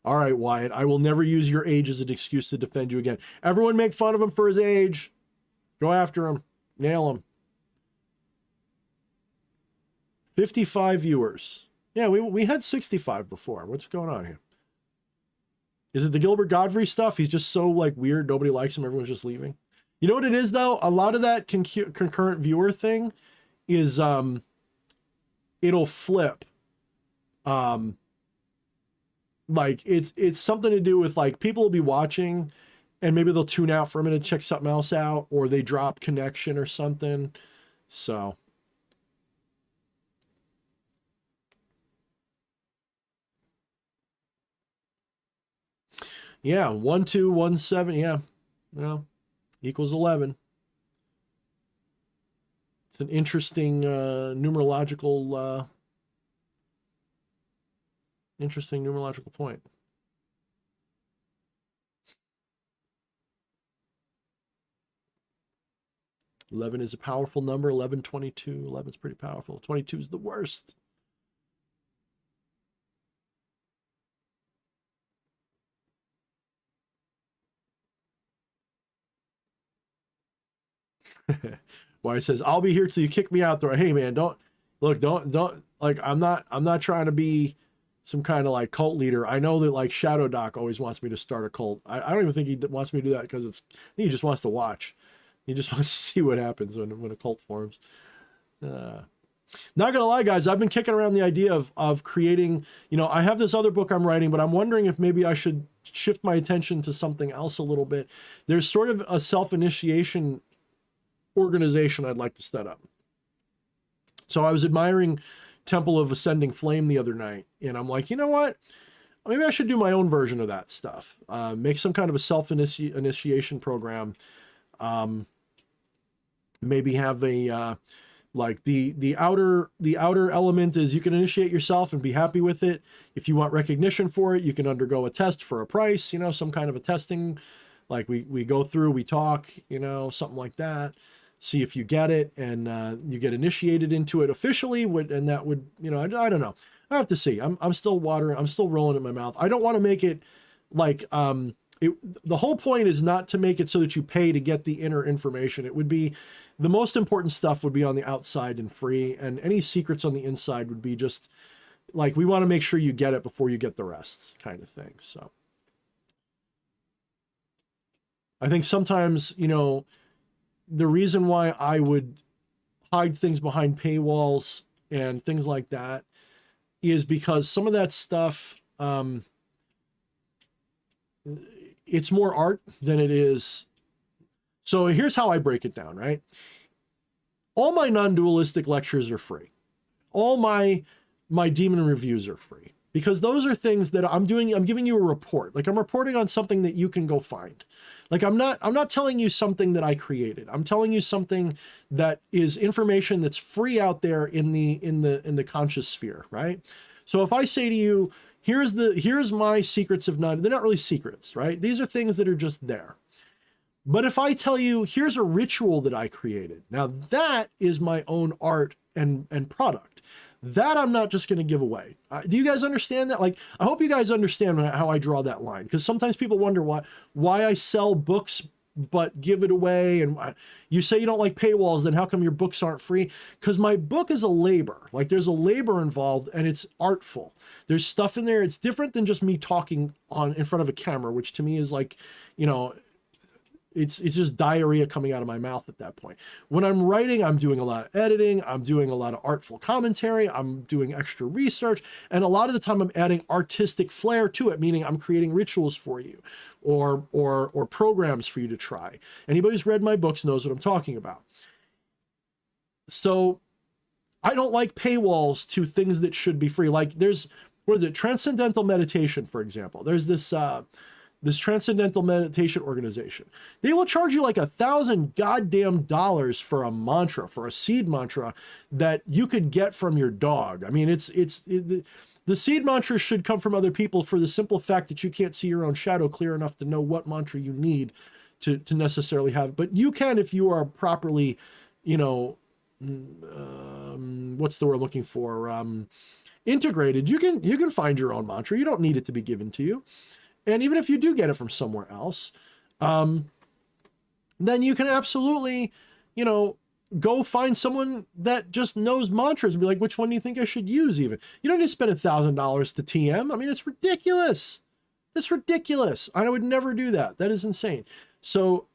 All right, Wyatt, I will never use your age as an excuse to defend you again. Everyone make fun of him for his age. Go after him. Nail him. 55 viewers. Yeah, we had 65 before. What's going on here? Is it the Gilbert Gottfried stuff? He's just so, like, weird. Nobody likes him. Everyone's just leaving. You know what it is, though? A lot of that concurrent viewer thing is it'll flip. Like, it's something to do with, like, people will be watching and maybe they'll tune out for a minute to check something else out, or they drop connection or something. So yeah, 1217, yeah. Well, equals 11. It's an interesting numerological point. 11 is a powerful number. 11, 22. 11 is pretty powerful. 22 is the worst. Why it says, I'll be here till you kick me out there. Hey man, don't like, I'm not trying to be some kind of like cult leader. I know that like Shadow Doc always wants me to start a cult. I don't even think he wants me to do that because I think he just wants to watch. He just wants to see what happens when a cult forms. Not gonna lie, guys, I've been kicking around the idea of creating, you know, I have this other book I'm writing, but I'm wondering if maybe I should shift my attention to something else a little bit. There's sort of a self-initiation organization I'd like to set up. So I was admiring Temple of Ascending Flame the other night, and I'm like, you know what? Maybe I should do my own version of that stuff. Make some kind of a self-initiation program. Maybe have a Like the outer element is you can initiate yourself and be happy with it. If you want recognition for it, you can undergo a test for a price, some kind of a testing. Like we go through, we talk, something like that. See if you get it, and you get initiated into it officially. And that would, I don't know. I have to see. I'm still watering. I'm still rolling in my mouth. I don't want to make it like the whole point is not to make it so that you pay to get the inner information. It would be the most important stuff would be on the outside and free, and any secrets on the inside would be just like, we want to make sure you get it before you get the rest, kind of thing. So I think sometimes, the reason why I would hide things behind paywalls and things like that is because some of that stuff, it's more art than it is. So here's how I break it down, right? All my non-dualistic lectures are free. All my demon reviews are free, because those are things that I'm doing. I'm giving you a report. Like, I'm reporting on something that you can go find. Like, I'm not telling you something that I created. I'm telling you something that is information that's free out there in the conscious sphere, right? So if I say to you, here's my secrets of they're not really secrets, right? These are things that are just there. But if I tell you, here's a ritual that I created, now that is my own art and product. That I'm not just going to give away. Do you guys understand that? Like, I hope you guys understand how I draw that line, because sometimes people wonder why I sell books but give it away. And you say you don't like paywalls, then how come your books aren't free? Because my book is a labor. Like, there's a labor involved, and it's artful. There's stuff in there. It's different than just me talking in front of a camera, which to me is like, it's just diarrhea coming out of my mouth at that point. When I'm writing, I'm doing a lot of editing. I'm doing a lot of artful commentary. I'm doing extra research. And a lot of the time I'm adding artistic flair to it, meaning I'm creating rituals for you or programs for you to try. Anybody who's read my books knows what I'm talking about. So I don't like paywalls to things that should be free. Like, there's, transcendental meditation, for example. There's this transcendental meditation organization. They will charge you like $1,000 goddamn dollars for a mantra, for a seed mantra that you could get from your dog. I mean, the seed mantra should come from other people, for the simple fact that you can't see your own shadow clear enough to know what mantra you need to necessarily have. But you can, if you are properly, what's the word I'm looking for? Integrated. You can find your own mantra. You don't need it to be given to you. And even if you do get it from somewhere else, then you can absolutely, go find someone that just knows mantras and be like, which one do you think I should use even? You don't need to spend $1,000 to TM. I mean, it's ridiculous. It's ridiculous. I would never do that. That is insane. So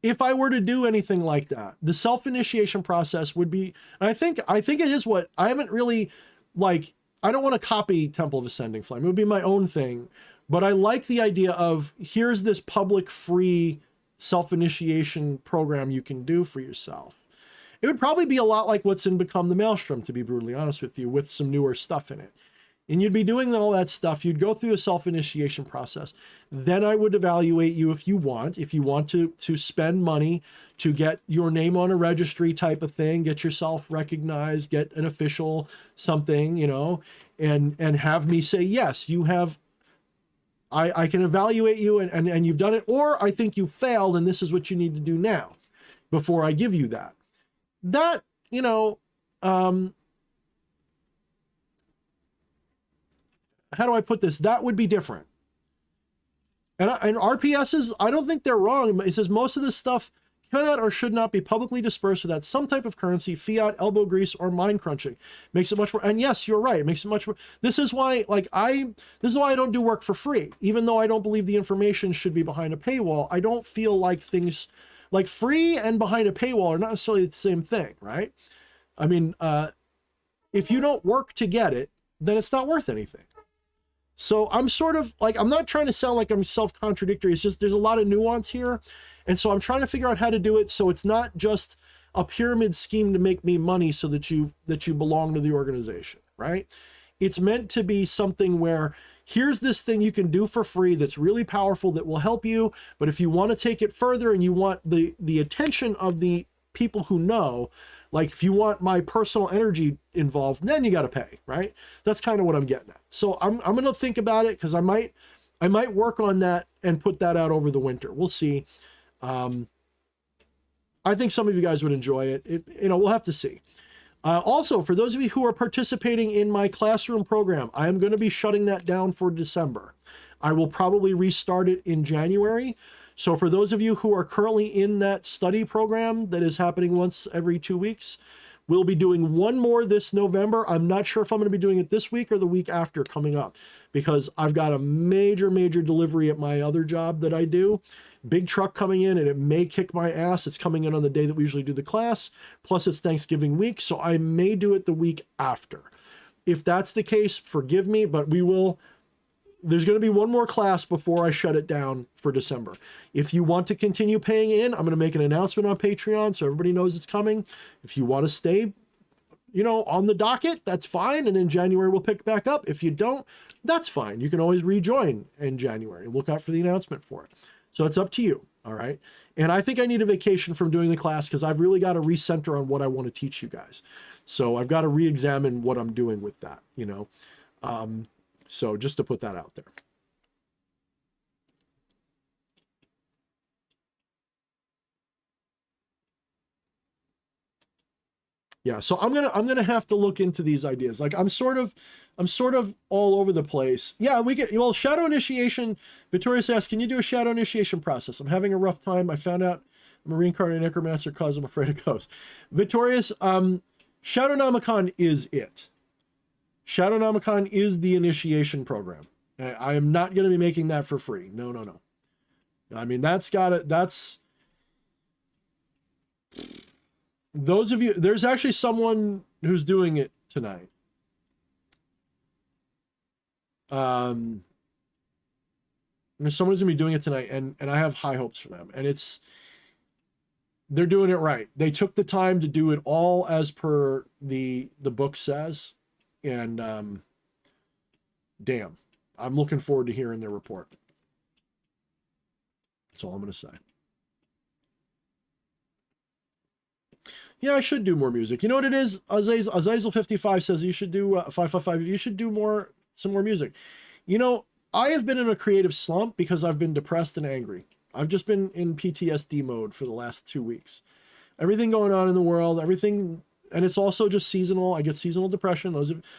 if I were to do anything like that, the self-initiation process would be, and I think it is what I haven't really, like, I don't want to copy Temple of Ascending Flame. It would be my own thing. But I like the idea of, here's this public free self-initiation program you can do for yourself. It would probably be a lot like what's in Become the Maelstrom, to be brutally honest with you, with some newer stuff in it. And you'd be doing all that stuff. You'd go through a self-initiation process. Then I would evaluate you if you want to spend money to get your name on a registry type of thing, get yourself recognized, get an official something, and have me say, yes, you have, I can evaluate you and you've done it, or I think you failed and this is what you need to do now before I give you that. That, how do I put this? That would be different. And RPSs, I don't think they're wrong. It says most of this stuff cannot or should not be publicly dispersed without some type of currency, fiat, elbow grease, or mind crunching. Makes it much more. And yes, you're right. It makes it much more. This is why, this is why I don't do work for free. Even though I don't believe the information should be behind a paywall, I don't feel like things like free and behind a paywall are not necessarily the same thing, right? I mean, if you don't work to get it, then it's not worth anything. So I'm sort of like, I'm not trying to sound like I'm self-contradictory. It's just, there's a lot of nuance here. And so I'm trying to figure out how to do it so it's not just a pyramid scheme to make me money so that you belong to the organization, right? It's meant to be something where here's this thing you can do for free that's really powerful that will help you. But if you want to take it further and you want the attention of the people who know, like if you want my personal energy involved, then you got to pay, right? That's kind of what I'm getting at. So I'm going to think about it, because I might work on that and put that out over the winter. We'll see. I think some of you guys would enjoy it. We'll have to see. Also, for those of you who are participating in my classroom program, I am going to be shutting that down for December. I will probably restart it in January. So for those of you who are currently in that study program that is happening once every 2 weeks, we'll be doing one more this November. I'm not sure if I'm going to be doing it this week or the week after coming up, because I've got a major delivery at my other job that I do. Big truck coming in, and it may kick my ass. It's coming in on the day that we usually do the class. Plus it's Thanksgiving week, so I may do it the week after. If that's the case, forgive me, but there's going to be one more class before I shut it down for December. If you want to continue paying in, I'm going to make an announcement on Patreon so everybody knows it's coming. If you want to stay, on the docket, that's fine. And in January, we'll pick back up. If you don't, that's fine. You can always rejoin in January. Look out for the announcement for it. So it's up to you. All right. And I think I need a vacation from doing the class, because I've really got to recenter on what I want to teach you guys. So I've got to re-examine what I'm doing with that, So just to put that out there. Yeah, so I'm gonna have to look into these ideas. Like I'm sort of all over the place. Yeah, shadow initiation. Victorious asks, can you do a shadow initiation process? I'm having a rough time. I found out I'm a reincarnated necromancer because I'm afraid of ghosts. Victorious, Shadownomicon is it. Shadownomicon is the initiation program. I am not going to be making that for free. No. I mean, that's those of you, there's actually someone who's doing it tonight. There's someone who's gonna be doing it tonight, and I have high hopes for them. And they're doing it right. They took the time to do it all as per the book says. And damn, I'm looking forward to hearing their report. That's all I'm going to say. Yeah, I should do more music. You know what it is? Azazel55 says you should do 555. You should do some more music. I have been in a creative slump because I've been depressed and angry. I've just been in PTSD mode for the last 2 weeks. Everything going on in the world, everything. And it's also just seasonal. I get seasonal depression.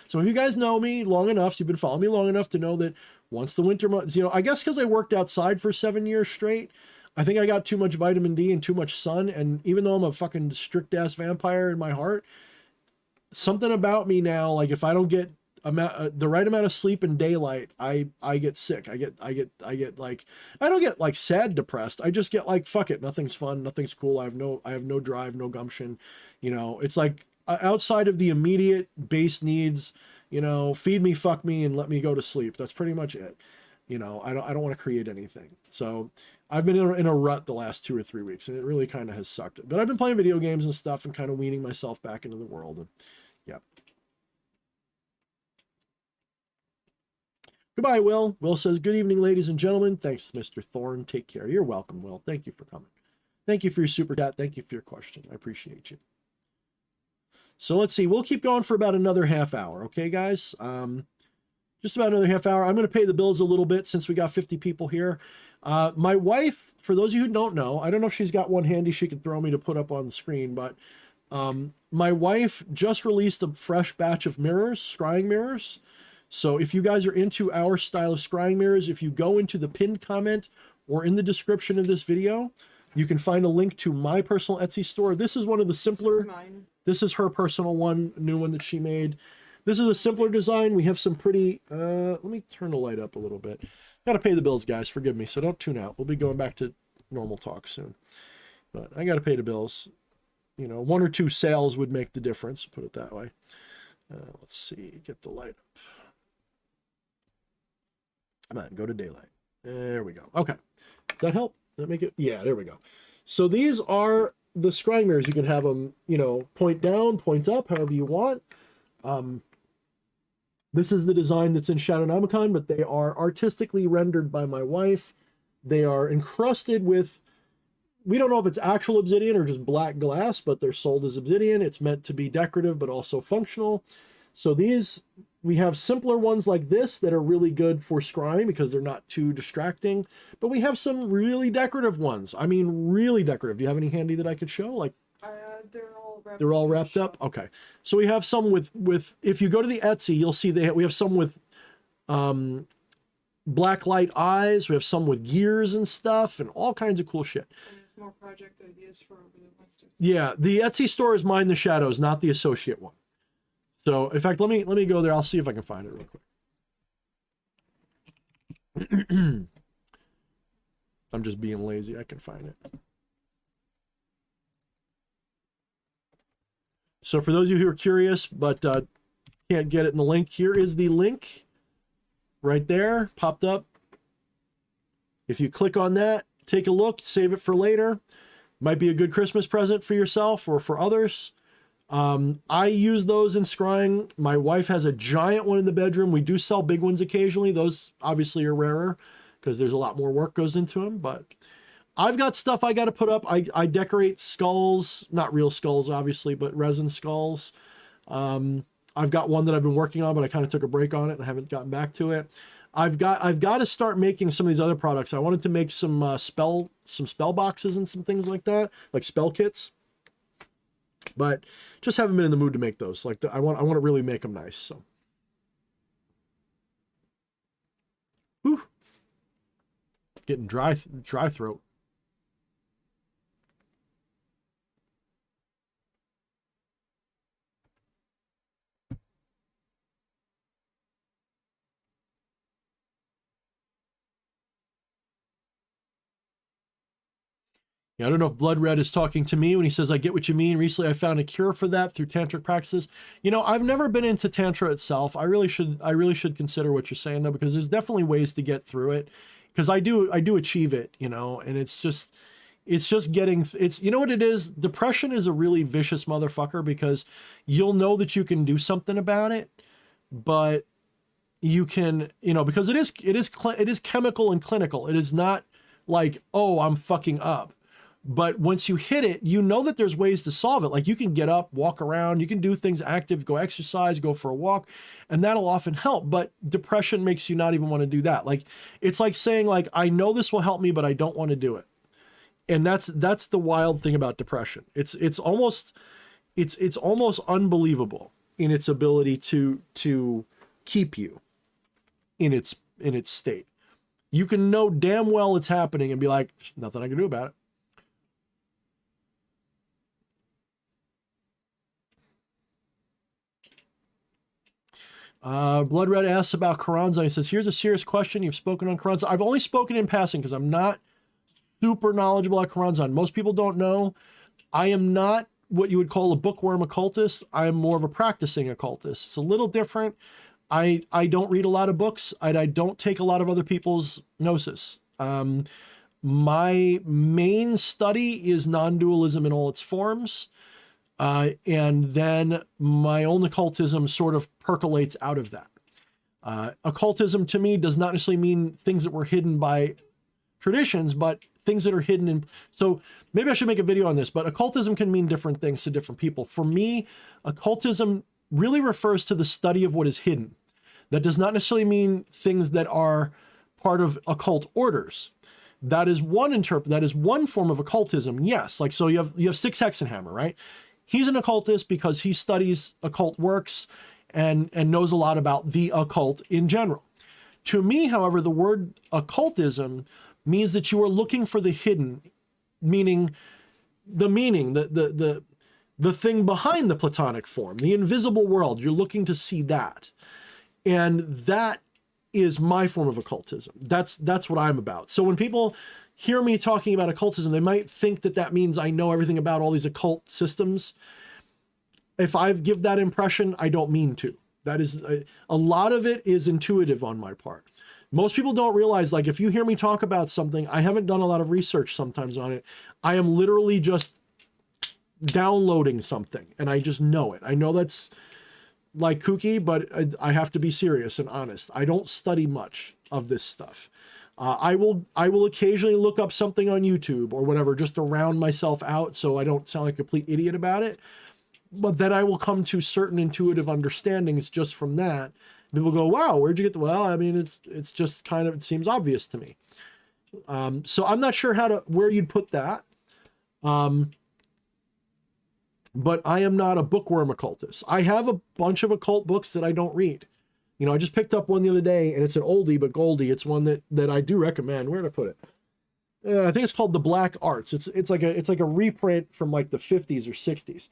Some of you guys know me long enough. You've been following me long enough to know that once the winter months, I guess because I worked outside for 7 years straight, I think I got too much vitamin D and too much sun. And even though I'm a fucking strict ass vampire in my heart, something about me now, like if I don't get the right amount of sleep and daylight, I get sick. I get like, I don't get like sad depressed. I just get like, fuck it. Nothing's fun. Nothing's cool. I have no drive, no gumption. It's like outside of the immediate base needs, feed me, fuck me, and let me go to sleep. That's pretty much it. I don't want to create anything. So I've been in a rut the last 2 or 3 weeks, and it really kind of has sucked. But I've been playing video games and stuff and kind of weaning myself back into the world. And yeah. Goodbye, Will. Will says, good evening, ladies and gentlemen. Thanks, Mr. Thorne. Take care. You're welcome, Will. Thank you for coming. Thank you for your super chat. Thank you for your question. I appreciate you. So let's see. We'll keep going for about another half hour. Okay, guys? Just about another half hour. I'm going to pay the bills a little bit since we got 50 people here. My wife, for those of you who don't know, I don't know if she's got one handy she could throw me to put up on the screen, but my wife just released a fresh batch of mirrors, scrying mirrors. So if you guys are into our style of scrying mirrors, if you go into the pinned comment or in the description of this video, you can find a link to my personal Etsy store. This is one of the simpler. This is her personal one, new one that she made. This is a simpler design. We have some pretty, let me turn the light up a little bit. Got to pay the bills, guys. Forgive me. So don't tune out. We'll be going back to normal talk soon. But I got to pay the bills. 1 or 2 sales would make the difference. Put it that way. Let's see. Get the light up. Come on. Go to daylight. There we go. Okay. Does that help? Does that make it? Yeah, there we go. So these are the scrying mirrors. You can have them, point down, point up, however you want. This is the design that's in Shadownomicon, but they are artistically rendered by my wife. They are encrusted with we don't know if it's actual obsidian or just black glass, but they're sold as obsidian. It's meant to be decorative, but also functional. So these, we have simpler ones like this that are really good for scrying because they're not too distracting. But we have some really decorative ones. I mean, really decorative. Do you have any handy that I could show? Like, they're all wrapped up. Okay. So we have some with, if you go to the Etsy, you'll see we have some with, black light eyes. We have some with gears and stuff and all kinds of cool shit. And there's more project ideas for over the monster. Yeah, the Etsy store is Mind the Shadows, not the associate one. So, in fact, let me go there. I'll see if I can find it real quick. I'm just being lazy. I can find it. So, for those of you who are curious but can't get it in the link, here is the link. Right there, popped up. If you click on that, take a look, save it for later. Might be a good Christmas present for yourself or for others. I use those in scrying. My wife has a giant one in the bedroom. We do sell big ones occasionally. Those obviously are rarer because there's a lot more work goes into them. But I've got stuff I got to put up. I decorate skulls, not real skulls, obviously, but resin skulls. I've got one that I've been working on, but I kind of took a break on it and I haven't gotten back to it. I've got to start making some of these other products. I wanted to make some spell boxes and some things like that, like spell kits, but just haven't been in the mood to make those. Like I want to really make them nice. So, whew, getting dry throat. Yeah, I don't know if Blood Red is talking to me when he says, I get what you mean. Recently, I found a cure for that through tantric practices. You know, I've never been into tantra itself. I really should consider what you're saying though, because there's definitely ways to get through it. Because I do achieve it, you know, and it's just getting, you know what it is? Depression is a really vicious motherfucker because you'll know that you can do something about it, but you can, you know, because it is chemical and clinical. It is not like, oh, I'm fucking up. But once you hit it, you know that there's ways to solve it. Like you can get up, walk around, you can do things active, go exercise, go for a walk, and that'll often help. But depression makes you not even want to do that. Like it's like saying like, I know this will help me, but I don't want to do it. And that's the wild thing about depression. It's almost unbelievable in its ability to keep you in its state. You can know damn well it's happening and be like, nothing I can do about it. Blood Red asks about Karanza. He says, here's a serious question. You've spoken on Karanza. I've only spoken in passing because I'm not super knowledgeable at Karanza. Most people don't know. I am not what you would call a bookworm occultist. I'm more of a practicing occultist. It's a little different. I don't read a lot of books. I don't take a lot of other people's gnosis. My main study is non-dualism in all its forms. And then my own occultism sort of percolates out of that. Occultism to me does not necessarily mean things that were hidden by traditions, but things that are hidden in. So maybe I should make a video on this, but occultism can mean different things to different people. For me, occultism really refers to the study of what is hidden. That does not necessarily mean things that are part of occult orders. That is one form of occultism. Yes. Like, so you have Six Hexenhammer, right? He's an occultist because he studies occult works and knows a lot about the occult in general. To me, however, the word occultism means that you are looking for the hidden, meaning the thing behind the Platonic form, the invisible world. You're looking to see that. And that is my form of occultism. That's what I'm about. So when people hear me talking about occultism, they might think that means I know everything about all these occult systems. If I give that impression, I don't mean to. That is a lot of it is intuitive on my part. Most people don't realize, like, if you hear me talk about something, I haven't done a lot of research sometimes on it. I am literally just downloading something and I just know it. I know that's like kooky, but I have to be serious and honest. I don't study much of this stuff. I will occasionally look up something on YouTube or whatever just to round myself out so I don't sound like a complete idiot about it. But then I will come to certain intuitive understandings just from that. People go, wow, where'd you get the, well, I mean, it's just kind of, it seems obvious to me. So I'm not sure where you'd put that. But I am not a bookworm occultist. I have a bunch of occult books that I don't read. You know, I just picked up one the other day, and it's an oldie but goldie. It's one that I do recommend. Where did I put it? I think it's called The Black Arts. It's like a reprint from like the 50s or 60s.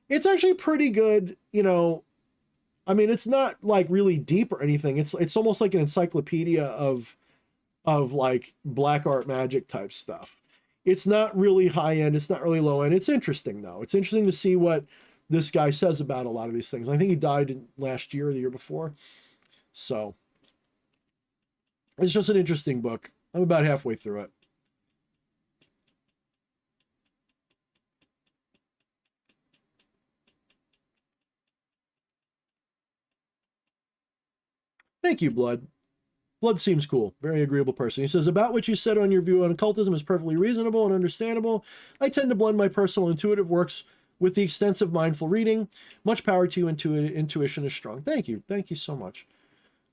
It's actually pretty good. You know, I mean, it's not like really deep or anything. It's almost like an encyclopedia of like black art magic type stuff. It's not really high end. It's not really low end. It's interesting though. It's interesting to see what this guy says about a lot of these things. I think he died last year or the year before. So it's just an interesting book. I'm about halfway through it. Thank you, Blood. Blood seems cool. Very agreeable person. He says, about what you said on your view on occultism is perfectly reasonable and understandable. I tend to blend my personal intuitive works with the extensive mindful reading. Much power to you. Intuition is strong. Thank you. Thank you so much.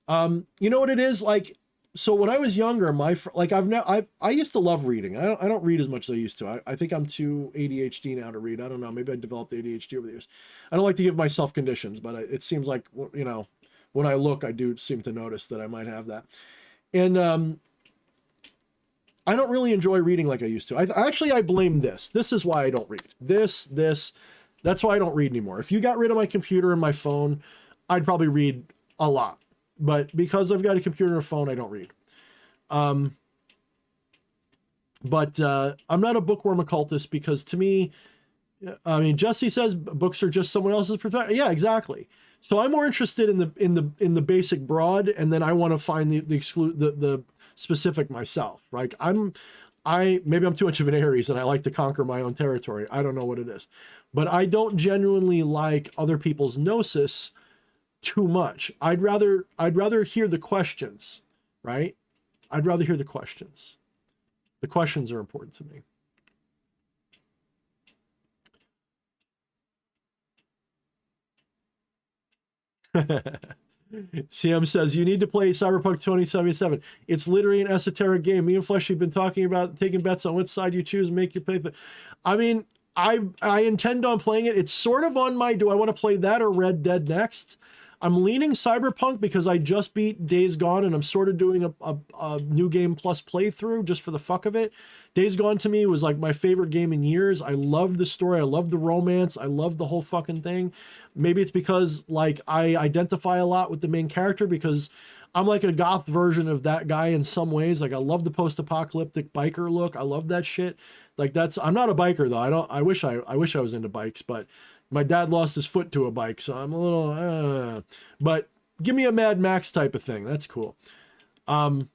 You know what it is? Like, so when I was younger, I used to love reading. I don't read as much as I used to. I think I'm too ADHD now to read. I don't know. Maybe I developed ADHD over the years. I don't like to give myself conditions, but it seems like, you know, when I look, I do seem to notice that I might have that. And I don't really enjoy reading like I used to. I blame this. This is why I don't read. That's why I don't read anymore. If you got rid of my computer and my phone, I'd probably read a lot. But because I've got a computer and a phone, I don't read. But I'm not a bookworm occultist because to me, I mean, Jesse says books are just someone else's perspective. Yeah, exactly. So I'm more interested in the basic broad, and then I want to find the specific myself. Right? Maybe I'm too much of an Aries and I like to conquer my own territory. I don't know what it is, but I don't genuinely like other people's gnosis too much. I'd rather hear the questions, right? I'd rather hear the questions. The questions are important to me. CM says, you need to play Cyberpunk 2077. It's literally an esoteric game. Me and Fleshy have been talking about taking bets on which side you choose and make you play. I mean, I intend on playing it. It's sort of on my, do I want to play that or Red Dead next? I'm leaning Cyberpunk because I just beat Days Gone and I'm sort of doing a new game plus playthrough just for the fuck of it. Days Gone to me was like my favorite game in years. I loved the story. I loved the romance. I loved the whole fucking thing. Maybe it's because like I identify a lot with the main character because I'm like a goth version of that guy in some ways. Like I love the post-apocalyptic biker look. I love that shit. Like I'm not a biker though. I wish I was into bikes, but my dad lost his foot to a bike, so I'm a little, but give me a Mad Max type of thing. That's cool. Love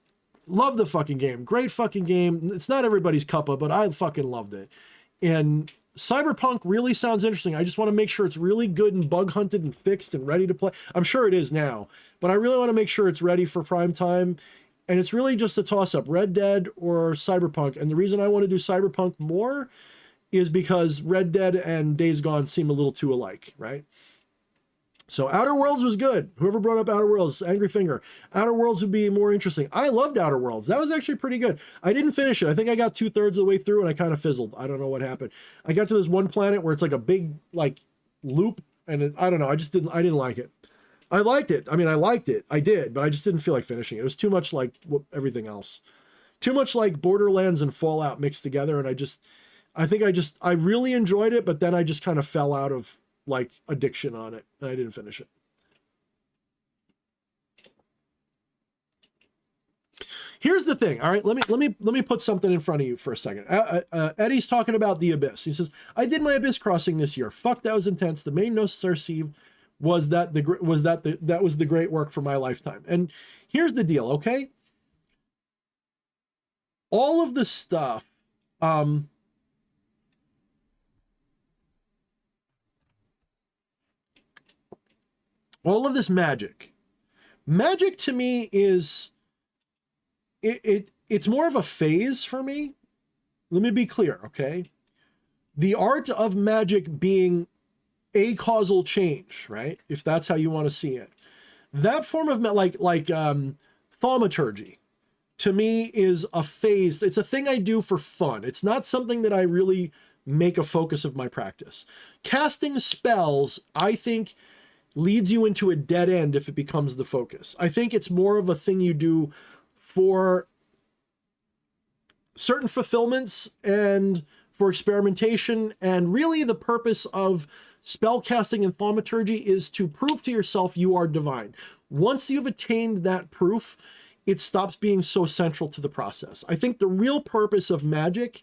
the fucking game. Great fucking game. It's not everybody's cuppa, but I fucking loved it. And Cyberpunk really sounds interesting. I just want to make sure it's really good and bug hunted and fixed and ready to play. I'm sure it is now, but I really want to make sure it's ready for prime time. And it's really just a toss up, Red Dead or Cyberpunk. And the reason I want to do Cyberpunk more is because Red Dead and Days Gone seem a little too alike, right? So Outer Worlds was good. Whoever brought up Outer Worlds, Angry Finger. Outer Worlds would be more interesting. I loved Outer Worlds. That was actually pretty good. I didn't finish it. I think I got 2/3 of the way through and I kind of fizzled. I don't know what happened. I got to this one planet where it's like a big like loop and I don't know. I didn't like it. I liked it. I mean, I liked it. I did, but I just didn't feel like finishing it. It was too much like everything else. Too much like Borderlands and Fallout mixed together. And I really enjoyed it, but then I just kind of fell out of like addiction on it and I didn't finish it. Here's the thing. All right, let me put something in front of you for a second. Eddie's talking about the Abyss. He says, I did my Abyss crossing this year. Fuck, that was intense. The main gnosis I received was that was the great work for my lifetime. And here's the deal, okay? All of the stuff, all of this magic to me is it's more of a phase for me. Let me be clear, okay? The art of magic being a causal change, right? If that's how you want to see it. That form of thaumaturgy to me is a phase. It's a thing I do for fun. It's not something that I really make a focus of my practice. Casting spells, I think, leads you into a dead end if it becomes the focus. I think it's more of a thing you do for certain fulfillments and for experimentation, and really the purpose of spell casting and thaumaturgy is to prove to yourself you are divine. Once you've attained that proof, it stops being so central to the process. I think the real purpose of magic,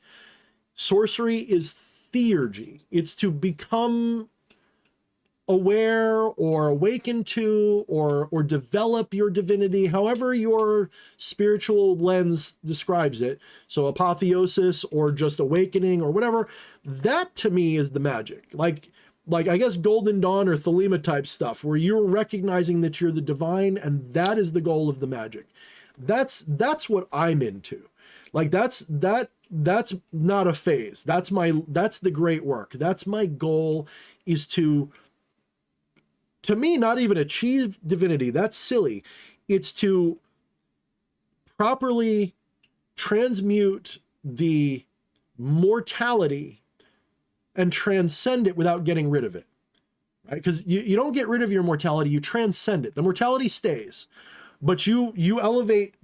sorcery, is theurgy. It's to become aware or awaken to or develop your divinity, however your spiritual lens describes it. So apotheosis or just awakening or whatever. That to me is the magic. Like I guess Golden Dawn or Thelema type stuff, where you're recognizing that you're the divine, and that is the goal of the magic. That's what I'm into. Like that's not a phase. That's the great work. That's my goal, is to me, not even achieve divinity. That's silly. It's to properly transmute the mortality and transcend it without getting rid of it, right? Because you don't get rid of your mortality, you transcend it. The mortality stays, but you elevate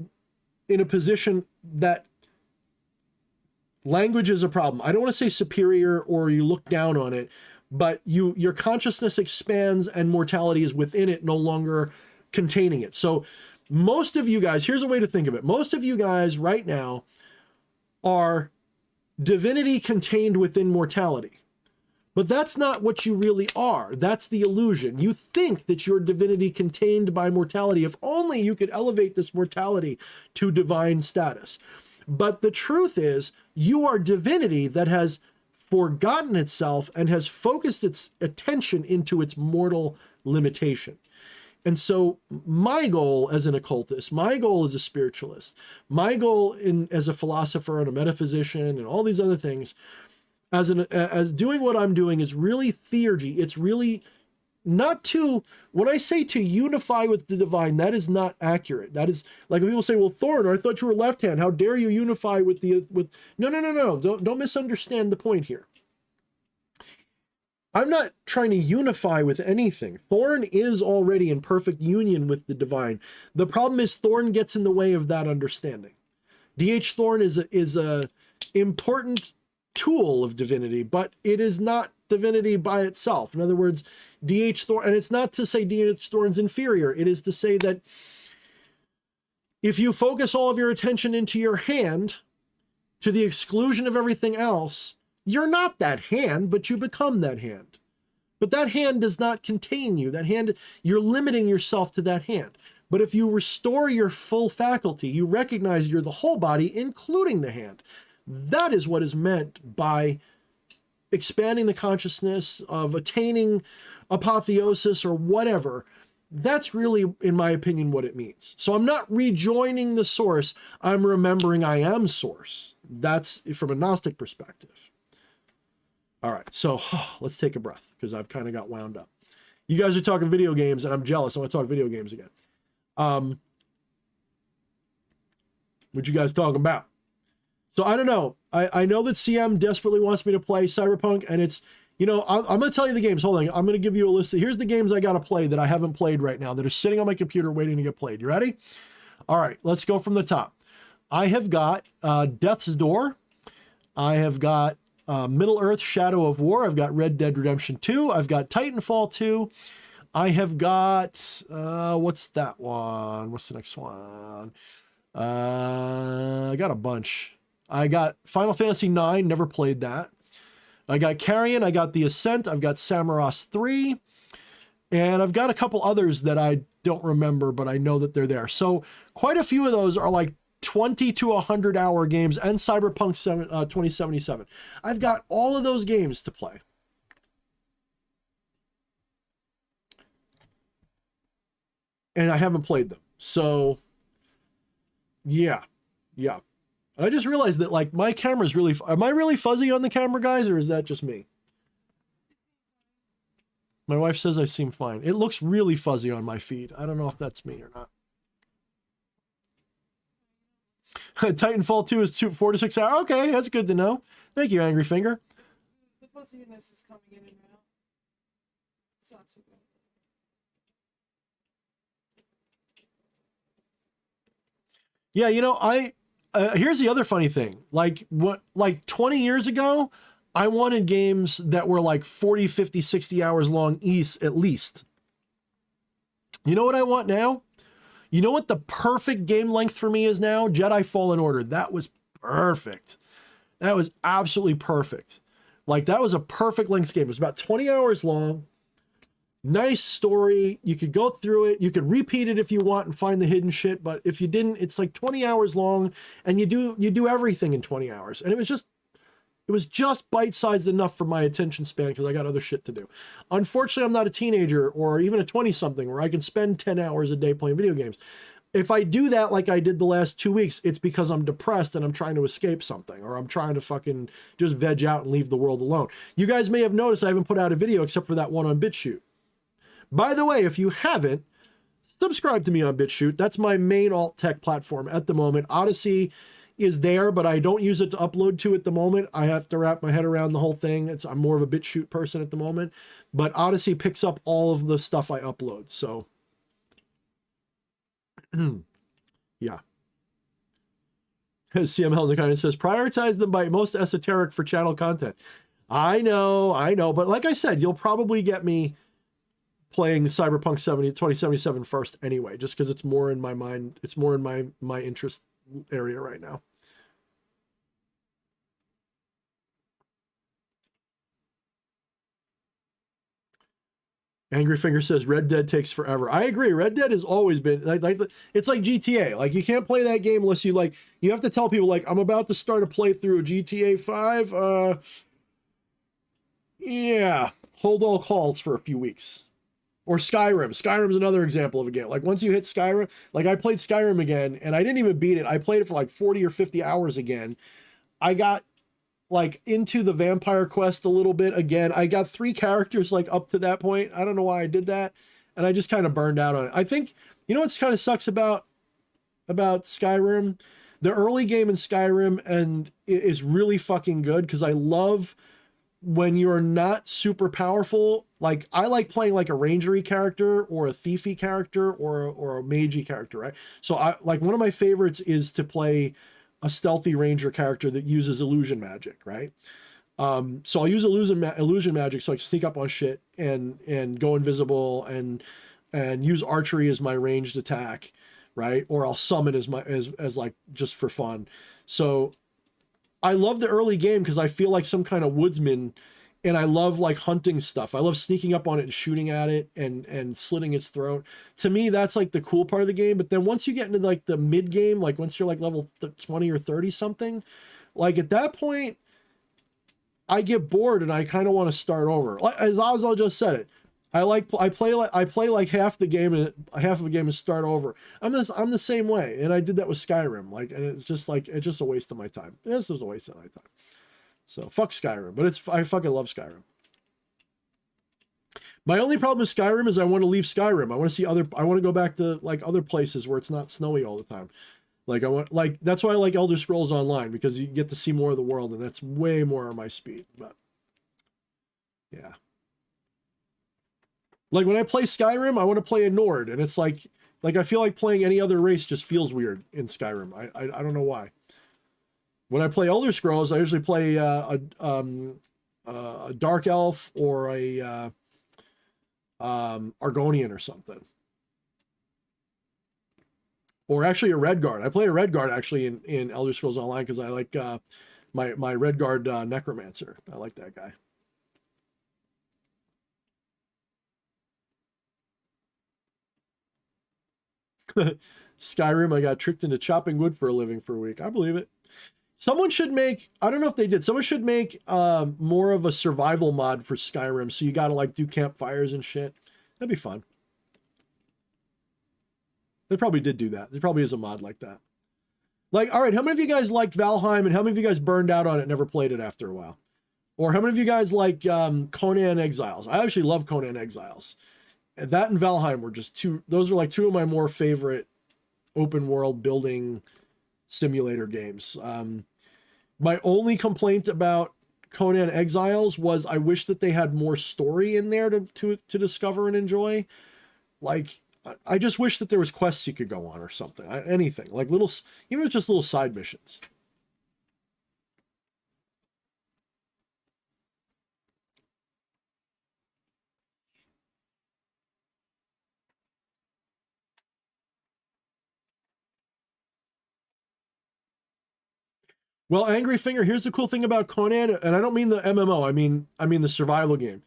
in a position that language is a problem. I don't want to say superior or you look down on it, but your consciousness expands and mortality is within it, no longer containing it. So most of you guys, here's a way to think of it. Most of you guys right now are divinity contained within mortality. But that's not what you really are. That's the illusion. You think that you're divinity contained by mortality. If only you could elevate this mortality to divine status. But the truth is, you are divinity that has forgotten itself and has focused its attention into its mortal limitation. And so my goal as an occultist, my goal as a spiritualist, my goal as a philosopher and a metaphysician and all these other things, as doing what I'm doing, is really theurgy. It's really not to, when I say to unify with the divine, that is not accurate. That is like when people say, well, Thorne, I thought you were left hand. How dare you unify with no. Don't misunderstand the point here. I'm not trying to unify with anything. Thorne is already in perfect union with the divine. The problem is Thorne gets in the way of that understanding. D.H. Thorne is a important tool of divinity, but it is not divinity by itself. In other words, D.H. Thorne, and it's not to say D.H. Thorne's inferior. It is to say that if you focus all of your attention into your hand to the exclusion of everything else, you're not that hand, but you become that hand. But that hand does not contain you. That hand, you're limiting yourself to that hand. But if you restore your full faculty, you recognize you're the whole body, including the hand. That is what is meant by expanding the consciousness, of attaining apotheosis or whatever. That's really, in my opinion, what it means. So I'm not rejoining the source. I'm remembering I am source. That's from a Gnostic perspective. All right, so let's take a breath because I've kind of got wound up. You guys are talking video games and I'm jealous. I want to talk video games again. What you guys talking about? So I don't know. I know that CM desperately wants me to play Cyberpunk, and it's, you know, I'm going to tell you the games. Hold on. I'm going to give you a list. Here's the games I got to play that I haven't played right now that are sitting on my computer waiting to get played. You ready? All right, let's go from the top. I have got Death's Door. I have got Middle-earth: Shadow of War. I've got Red Dead Redemption 2. I've got Titanfall 2. I have got, what's that one? What's the next one? I got a bunch. I got Final Fantasy 9, never played that. I got Carrion, I got The Ascent, I've got Samaras 3, and I've got a couple others that I don't remember, but I know that they're there. So quite a few of those are like 20 to 100 hour games, and Cyberpunk 2077. I've got all of those games to play. And I haven't played them. So yeah. And I just realized that like my camera's really, am I really fuzzy on the camera, guys, or is that just me? My wife says I seem fine. It looks really fuzzy on my feed. I don't know if that's me or not. Titanfall 2 is 4 to 6 hours. Okay, that's good to know. Thank you, Angry Finger. The fuzziness is coming in and out. It's not too bad. Yeah, you know, here's the other funny thing. Like 20 years ago, I wanted games that were like 40, 50, 60 hours long at least. You know what I want now? You know what the perfect game length for me is now? Jedi Fallen Order. That was perfect. That was absolutely perfect. Like, that was a perfect length game. It was about 20 hours long. Nice story. You could go through it. You could repeat it if you want and find the hidden shit. But if you didn't, it's like 20 hours long, and you do everything in 20 hours. And it was just bite-sized enough for my attention span because I got other shit to do. Unfortunately, I'm not a teenager or even a 20-something where I can spend 10 hours a day playing video games. If I do that like I did the last 2 weeks, it's because I'm depressed and I'm trying to escape something, or I'm trying to fucking just veg out and leave the world alone. You guys may have noticed I haven't put out a video except for that one on BitChute. By the way, if you haven't, subscribe to me on BitChute. That's my main alt tech platform at the moment. Odyssey is there, but I don't use it to upload to at the moment. I have to wrap my head around the whole thing. I'm more of a BitChute person at the moment, but Odyssey picks up all of the stuff I upload. So yeah. CML kind of says, prioritize them by most esoteric for channel content. I know. But like I said, you'll probably get me playing Cyberpunk 2077 first anyway, just because it's more in my mind. It's more in my interest area right now. Angry Finger says Red Dead takes forever. I agree. Red Dead has always been like it's like GTA. Like, you can't play that game unless you have to tell people like, I'm about to start a playthrough of GTA 5. Yeah, hold all calls for a few weeks. Or Skyrim. Skyrim's another example of a game. Like, once you hit Skyrim, like I played Skyrim again and I didn't even beat it. I played it for like 40 or 50 hours again. I got like into the vampire quest a little bit again. I got 3 characters like up to that point. I don't know why I did that. And I just kind of burned out on it. I think, you know what's kind of sucks about Skyrim? The early game in Skyrim and is really fucking good because I love when you're not super powerful. Like, I like playing like a rangery character or a thiefy character or a magey character, right? So I like, one of my favorites is to play a stealthy ranger character that uses illusion magic, right? So I'll use illusion magic so I can sneak up on shit and go invisible and use archery as my ranged attack, right? Or I'll summon as like just for fun. So I love the early game because I feel like some kind of woodsman, and I love like hunting stuff. I love sneaking up on it and shooting at it and slitting its throat. To me, that's like the cool part of the game. But then once you get into like the mid game, like once you're like level 20 or 30 something, like at that point, I get bored and I kind of want to start over. Like, as Ozal just said it, I play like half the game and start over. I'm the same way, and I did that with Skyrim. Like, and it's just a waste of my time. This is a waste of my time. So fuck Skyrim, but I fucking love Skyrim. My only problem with Skyrim is I want to leave Skyrim. I want to go back to like other places where it's not snowy all the time. Like, that's why I like Elder Scrolls Online, because you get to see more of the world, and that's way more on my speed. But yeah. Like, when I play Skyrim, I want to play a Nord, and it's like I feel like playing any other race just feels weird in Skyrim. I don't know why. When I play Elder Scrolls, I usually play a Dark Elf or a Argonian or something. Or actually a Redguard. I play a Redguard actually in Elder Scrolls Online because I like my Redguard Necromancer. I like that guy. Skyrim, I got tricked into chopping wood for a living for a week. I believe it. Someone should make, I don't know if they did, someone should make more of a survival mod for Skyrim, so you gotta like do campfires and shit. That'd be fun. They probably did do that. There probably is a mod like that. Like, all right, how many of you guys liked Valheim, and how many of you guys burned out on it and never played it after a while? Or how many of you guys like Conan Exiles? I actually love Conan Exiles. And that and Valheim were just those are like two of my more favorite open world building simulator games. My only complaint about Conan Exiles was I wish that they had more story in there to discover and enjoy. Like, I just wish that there was quests you could go on or something. Anything like little, even if it's just little side missions. Well, Angry Finger, here's the cool thing about Conan, and I don't mean the MMO. I mean the survival game.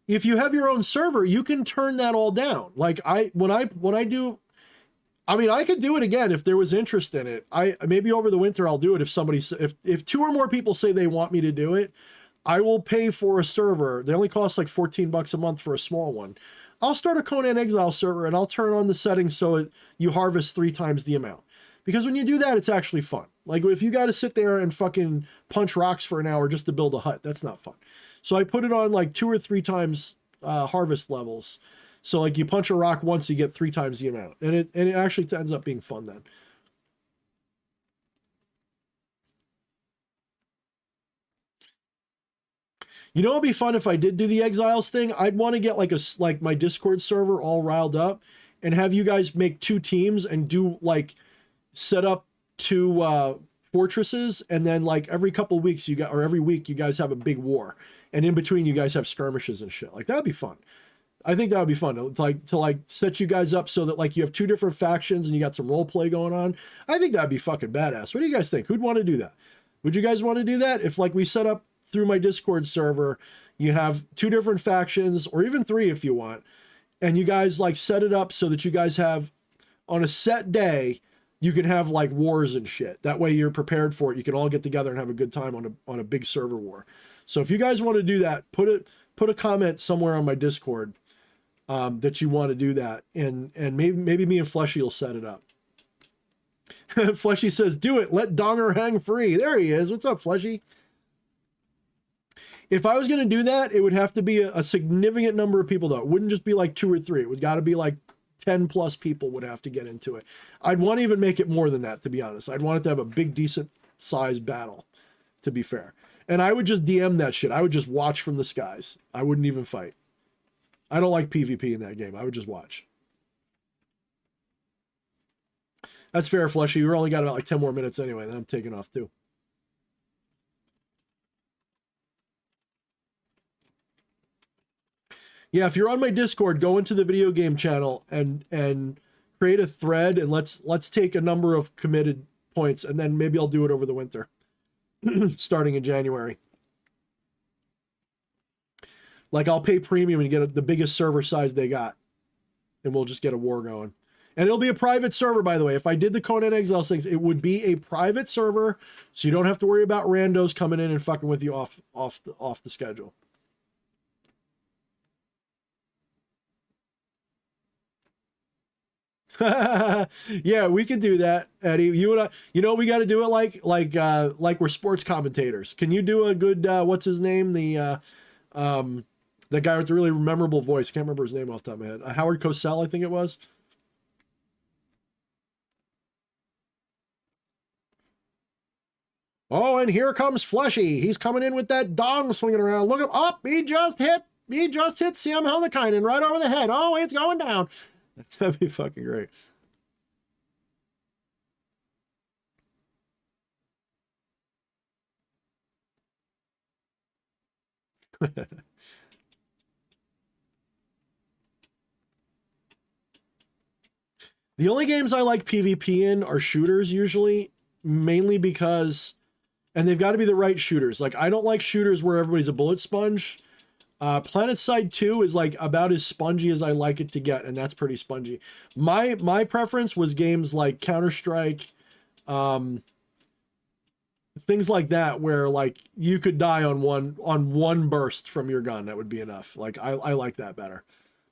If you have your own server, you can turn that all down. Like when I do, I mean, I could do it again if there was interest in it. Maybe over the winter I'll do it if two or more people say they want me to do it. I will pay for a server. They only cost like $14 a month for a small one. I'll start a Conan Exile server and I'll turn on the settings so you harvest 3 times the amount. Because when you do that, it's actually fun. Like if you got to sit there and fucking punch rocks for an hour just to build a hut, that's not fun. So I put it on like 2 or 3 times harvest levels. So like you punch a rock once, you get 3 times the amount, and it actually ends up being fun then. You know, it'd be fun if I did do the Exiles thing. I'd want to get like my Discord server all riled up, and have you guys make 2 teams and do like set up 2 fortresses, and then like every couple weeks or every week you guys have a big war, and in between you guys have skirmishes and shit. Like that'd be fun. I think that would be fun to set you guys up so that like you have 2 different factions and you got some role play going on. I think that'd be fucking badass. What do you guys think? Who'd want to do that? Would you guys want to do that? If like we set up through my Discord server, you have 2 different factions, or even 3 if you want, and you guys like set it up so that you guys have on a set day, you can have like wars and shit. That way you're prepared for it. You can all get together and have a good time on a big server war. So if you guys want to do that, put a comment somewhere on my Discord that you want to do that, and maybe me and Fleshy will set it up. Fleshy says, "Do it. Let Donger hang free." There he is. What's up, Fleshy? If I was going to do that, it would have to be a significant number of people, though. It wouldn't just be like 2 or 3. It would got to be like 10 plus people would have to get into it. I'd want to even make it more than that, to be honest. I'd want it to have a big, decent size battle, to be fair. And I would just DM that shit. I would just watch from the skies. I wouldn't even fight. I don't like PvP in that game. I would just watch. That's fair, Fleshy. We're only got about like 10 more minutes anyway, then I'm taking off too. Yeah, if you're on my Discord, go into the video game channel and create a thread, and let's take a number of committed points, and then maybe I'll do it over the winter, starting in January. Like I'll pay premium and get the biggest server size they got, and we'll just get a war going. And it'll be a private server, by the way. If I did the Conan Exiles things, it would be a private server, so you don't have to worry about randos coming in and fucking with you off the schedule. Yeah, we could do that, Eddie. You and I, we got to do it like we're sports commentators. Can you do a good what's his name, the guy with the really memorable voice? Can't remember his name off the top of my head. Howard Cosell, I think it was. Oh, and here comes Fleshy. He's coming in with that dong swinging around. Look up! He just hit Sam Hellekainen right over the head. Oh, it's going down. That'd be fucking great. The only games I like PvP in are shooters usually, mainly because, and they've got to be the right shooters. Like I don't like shooters where everybody's a bullet sponge. PlanetSide 2 is like about as spongy as I like it to get, and that's pretty spongy. My preference was games like Counter-Strike, things like that, where like you could die on one burst from your gun. That would be enough. Like I like that better.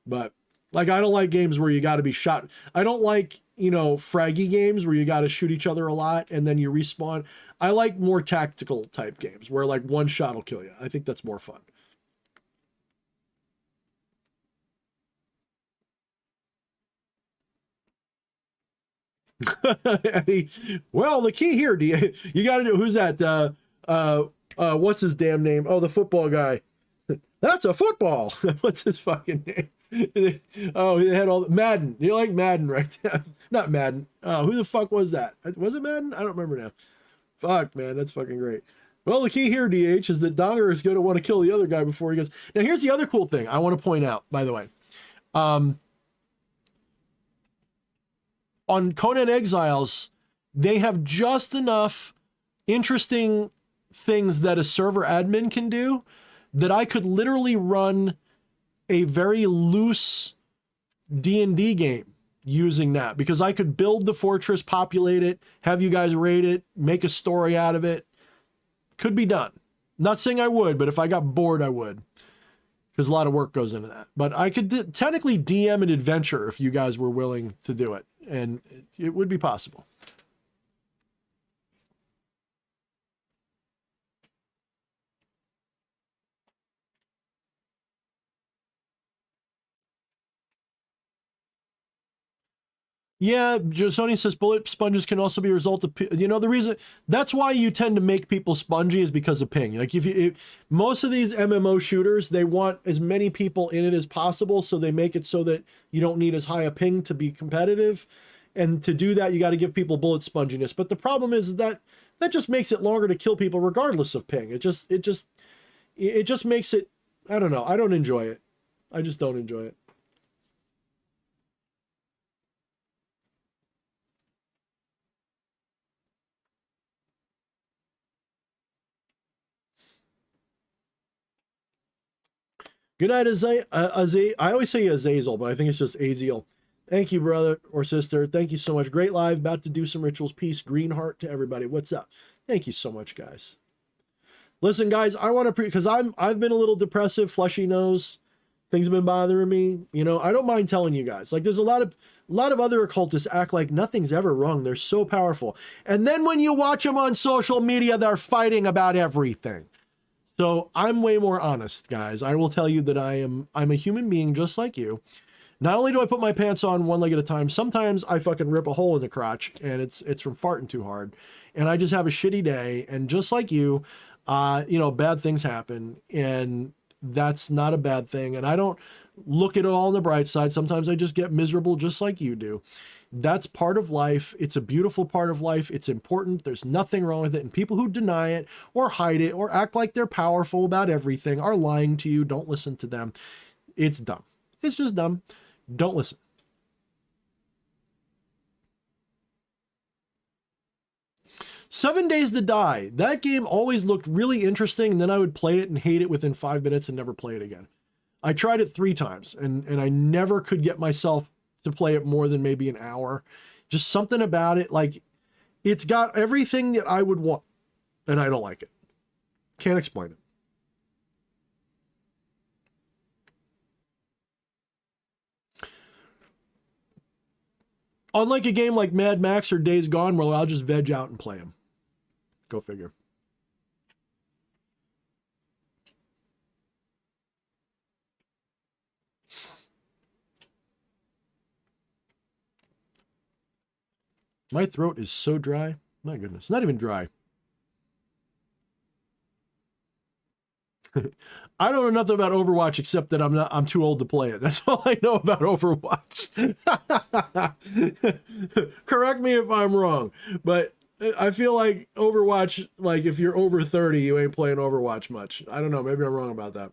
But like I don't like games where you got to be shot. I don't like fraggy games where you got to shoot each other a lot and then you respawn. I like more tactical type games where like one shot will kill you. I think that's more fun. Well, the key here, you got to do, who's that? What's his damn name? Oh, the football guy. That's a football. What's his fucking name? Oh, he had all Madden. You like Madden, right? Not Madden. Who the fuck was that? Was it Madden? I don't remember now. Fuck, man, that's fucking great. Well, the key here, DH, is that Donger is going to want to kill the other guy before he goes. Now, here's the other cool thing I want to point out, by the way. On Conan Exiles, they have just enough interesting things that a server admin can do that I could literally run a very loose D&D game using that, because I could build the fortress, populate it, have you guys raid it, make a story out of it. Could be done. Not saying I would, but if I got bored, I would, because a lot of work goes into that. But I could technically DM an adventure if you guys were willing to do it, and it would be possible. Yeah, Sony says bullet sponges can also be a result of, the reason, that's why you tend to make people spongy is because of ping. Like if most of these MMO shooters, they want as many people in it as possible, so they make it so that you don't need as high a ping to be competitive. And to do that, you got to give people bullet sponginess. But the problem is that just makes it longer to kill people regardless of ping. It just makes it, I don't know. I don't enjoy it. I just don't enjoy it. Good night, Azazel. I always say Azazel, but I think it's just Aziel. Thank you, brother or sister. Thank you so much. Great live. About to do some rituals. Peace. Green heart to everybody. What's up? Thank you so much, guys. Listen, guys, I want to because I've been a little depressive, fleshy nose. Things have been bothering me. I don't mind telling you guys. Like, there's a lot of other occultists act like nothing's ever wrong. They're so powerful. And then when you watch them on social media, they're fighting about everything. So I'm way more honest, guys. I will tell you that I'm a human being just like you. Not only do I put my pants on one leg at a time, sometimes I fucking rip a hole in the crotch and it's from farting too hard. And I just have a shitty day. And just like you, bad things happen. And that's not a bad thing. And I don't look at it all on the bright side. Sometimes I just get miserable just like you do. That's part of life. It's a beautiful part of life. It's important. There's nothing wrong with it. And people who deny it or hide it or act like they're powerful about everything are lying to you. Don't listen to them. It's dumb. It's just dumb. Don't listen. Seven Days to Die. That game always looked really interesting, and then I would play it and hate it within 5 minutes and never play it again. I tried it 3 times, and I never could get myself to play it more than maybe an hour. Just something about it, like, it's got everything that I would want, and I don't like it. Can't explain it. Unlike a game like Mad Max or Days Gone, where I'll just veg out and play them. Go figure. My throat is so dry. My goodness. It's not even dry. I don't know nothing about Overwatch except that I'm too old to play it. That's all I know about Overwatch. Correct me if I'm wrong, but I feel like Overwatch, like if you're over 30, you ain't playing Overwatch much. I don't know. Maybe I'm wrong about that.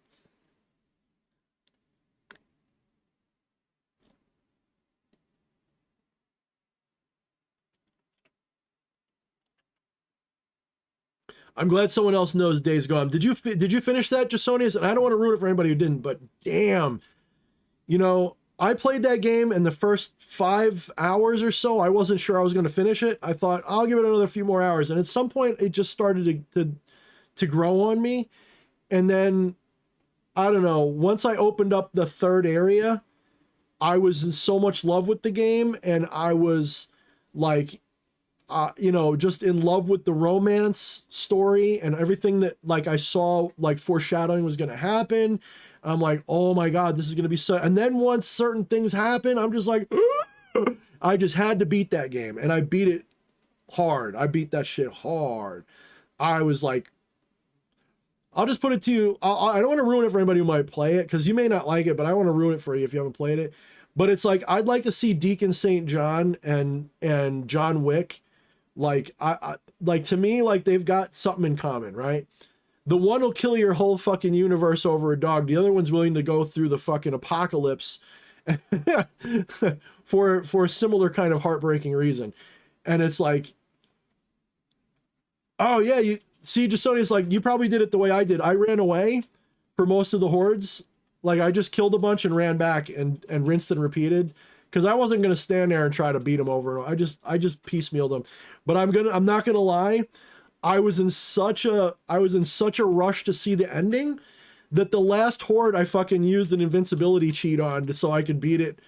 I'm glad someone else knows Days Gone. Did you finish that, Jasonius? And I don't want to ruin it for anybody who didn't, but damn, I played that game in the first 5 hours or so. I wasn't sure I was going to finish it. I thought I'll give it another few more hours, and at some point it just started to grow on me. And then I don't know. Once I opened up the third area, I was in so much love with the game, and I was like, just in love with the romance story and everything that like I saw like foreshadowing was going to happen. I'm like, oh my God, this is going to be so. And then once certain things happen, I'm just like, I just had to beat that game, and I beat it hard. I beat that shit hard. I was like, I'll just put it to you. I don't want to ruin it for anybody who might play it, because you may not like it, but I want to ruin it for you if you haven't played it. But it's like, I'd like to see Deacon St. John and John Wick. Like, like, to me, like, they've got something in common, right? The one will kill your whole fucking universe over a dog. The other one's willing to go through the fucking apocalypse for a similar kind of heartbreaking reason. And it's like, oh yeah, you see, Jasoni's like, you probably did it the way I did. I ran away for most of the hordes. Like, I just killed a bunch and ran back and rinsed and repeated, because I wasn't gonna stand there and try to beat them over. I just piecemealed them. But I'm not gonna lie, I was in such a rush to see the ending that the last horde I fucking used an invincibility cheat on so I could beat it.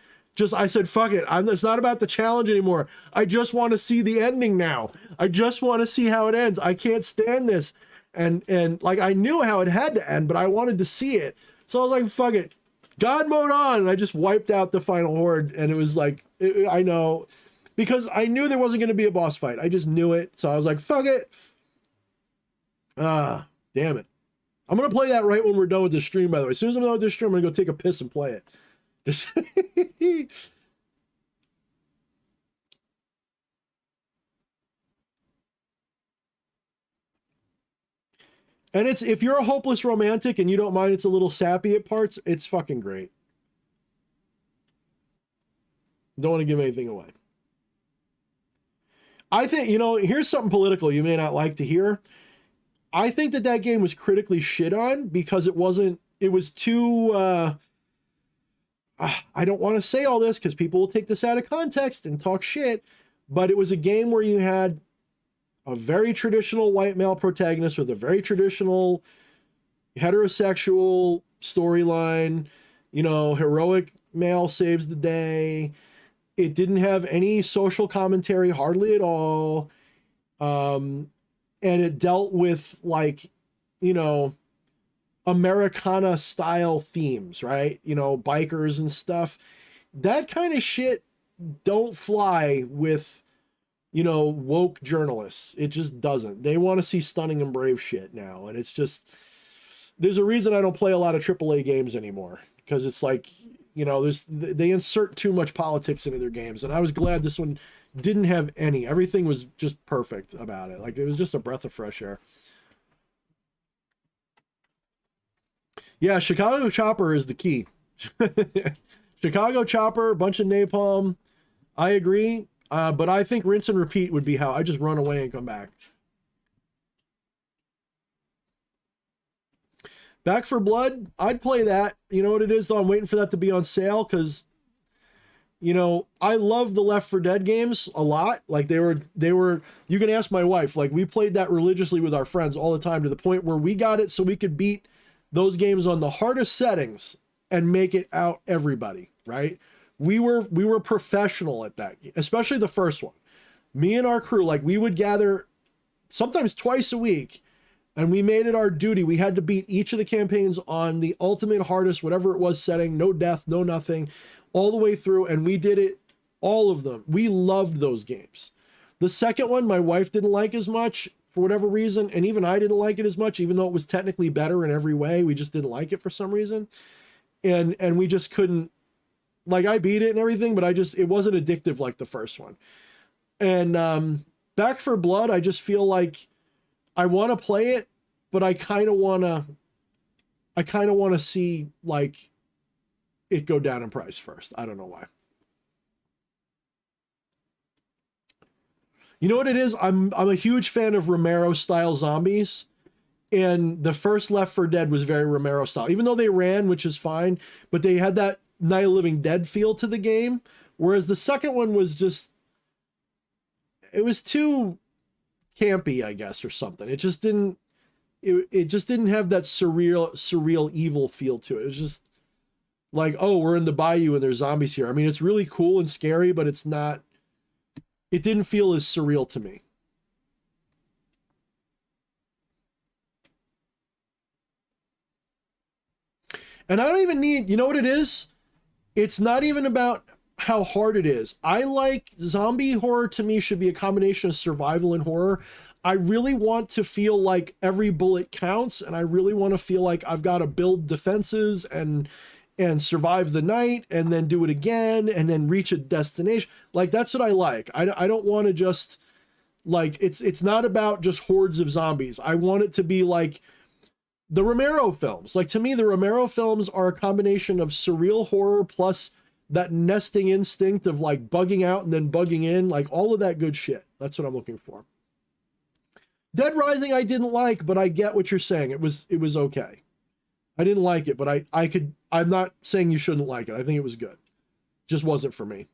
I said, fuck it. It's not about the challenge anymore. I just want to see the ending now. I just want to see how it ends. I can't stand this. And like, I knew how it had to end, but I wanted to see it. So I was like, fuck it. God mode on. And I just wiped out the final horde. And it was like, I know, because I knew there wasn't going to be a boss fight. I just knew it. So I was like, fuck it. Damn it. I'm going to play that right when we're done with the stream, by the way. As soon as I'm done with this stream, I'm going to go take a piss and play it. Just and it's, if you're a hopeless romantic and you don't mind it's a little sappy at parts, it's fucking great. Don't want to give anything away. I think, here's something political you may not like to hear. I think that game was critically shit on because it was too, I don't want to say all this because people will take this out of context and talk shit, but it was a game where you had a very traditional white male protagonist with a very traditional heterosexual storyline, heroic male saves the day. It didn't have any social commentary hardly at all. And it dealt with like, Americana style themes, right? Bikers and stuff. That kind of shit don't fly with, woke journalists. It just doesn't. They want to see stunning and brave shit now. And it's just, there's a reason I don't play a lot of AAA games anymore, because it's like, they insert too much politics into their games. And I was glad this one didn't have any. Everything was just perfect about it. Like, it was just a breath of fresh air. Yeah, Chicago Chopper is the key. Chicago Chopper, bunch of napalm. I agree. But I think rinse and repeat would be how I just run away and come back. Back for Blood, I'd play that. You know what it is, though? I'm waiting for that to be on sale because, I love the Left 4 Dead games a lot. Like, they were, you can ask my wife, like, we played that religiously with our friends all the time, to the point where we got it so we could beat those games on the hardest settings and make it out everybody, right? We were professional at that, especially the first one. Me and our crew, like, we would gather sometimes twice a week, and we made it our duty. We had to beat each of the campaigns on the ultimate hardest, whatever it was, setting, no death, no nothing, all the way through. And we did it, all of them. We loved those games. The second one, my wife didn't like as much for whatever reason. And even I didn't like it as much, even though it was technically better in every way. We just didn't like it for some reason. And we just couldn't, like, I beat it and everything, but it wasn't addictive like the first one. And Back for Blood, I just feel like I want to play it, but I kind of want to see, like, it go down in price first. I don't know why. You know what it is? I'm a huge fan of Romero style zombies, and the first Left 4 Dead was very Romero style, even though they ran, which is fine, but they had that Night of the Living Dead feel to the game. Whereas the second one was just, it was too campy, I guess, or something. It just didn't have that surreal evil feel to it. It was just, like, oh, we're in the bayou and there's zombies here. I mean, it's really cool and scary, but it's not, it didn't feel as surreal to me. And I don't even need, you know what it is? It's not even about how hard it is. I like zombie horror. To me, should be a combination of survival and horror. I really want to feel like every bullet counts, and I really want to feel like I've got to build defenses and survive the night and then do it again and then reach a destination. Like, that's what I like. I don't want to just, like, it's not about just hordes of zombies. I want it to be like the Romero films. Like, to me, the Romero films are a combination of surreal horror plus that nesting instinct of like bugging out and then bugging in, like all of that good shit. That's what I'm looking for. Dead Rising I didn't like, but I get what you're saying. It was okay. I didn't like it, but I'm not saying you shouldn't like it. I think it was good. Just wasn't for me.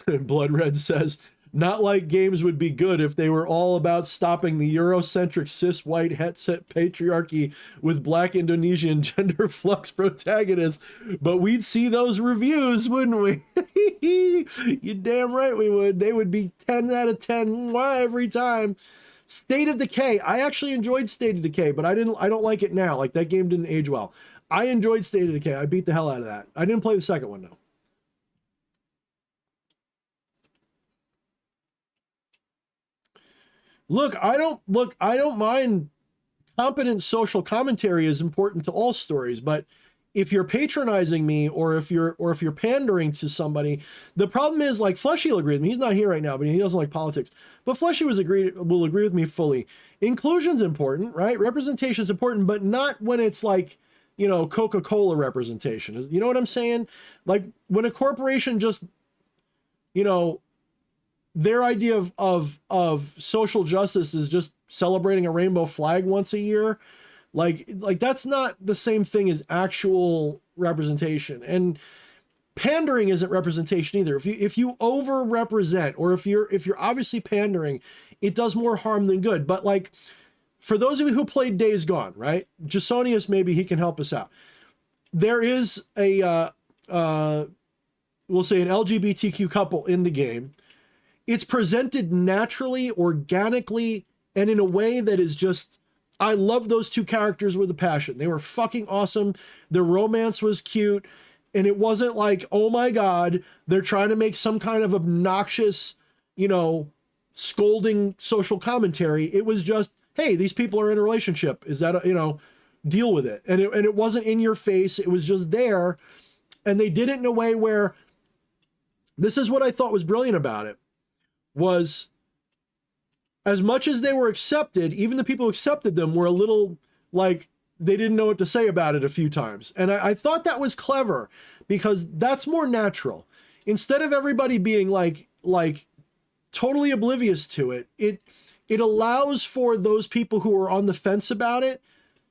Blood Red says, not like games would be good if they were all about stopping the Eurocentric cis white headset patriarchy with black Indonesian gender flux protagonists, but we'd see those reviews, wouldn't we? You damn right we would. They would be 10 out of 10 every time. State of Decay. I actually enjoyed State of Decay, but I don't like it now. Like, that game didn't age well. I enjoyed State of Decay. I beat the hell out of that. I didn't play the second one though. I don't mind. Competent social commentary is important to all stories, but if you're patronizing me or if you're pandering to somebody, the problem is, like, Fleshy will agree with me. He's not here right now, but he doesn't like politics. But Fleshy will agree with me fully. Inclusion's important, right? Representation is important, but not when it's like, you know, Coca-Cola representation. You know what I'm saying? Like, when a corporation just, you know, their idea of social justice is just celebrating a rainbow flag once a year. Like that's not the same thing as actual representation. And pandering isn't representation either. If you over represent, or if you're obviously pandering, it does more harm than good. But like, for those of you who played Days Gone, right? Jasonius, maybe he can help us out. There is a we'll say an LGBTQ couple in the game. It's presented naturally, organically, and in a way that is just, I love those two characters with a passion. They were fucking awesome. Their romance was cute. And it wasn't like, oh my God, they're trying to make some kind of obnoxious, you know, scolding social commentary. It was just, hey, these people are in a relationship. Is that, you know, deal with it. And it wasn't in your face. It was just there. And they did it in a way where, this is what I thought was brilliant about it, was as much as they were accepted, even the people who accepted them were a little like, they didn't know what to say about it a few times. And I thought that was clever, because that's more natural. Instead of everybody being like totally oblivious to it, it allows for those people who are on the fence about it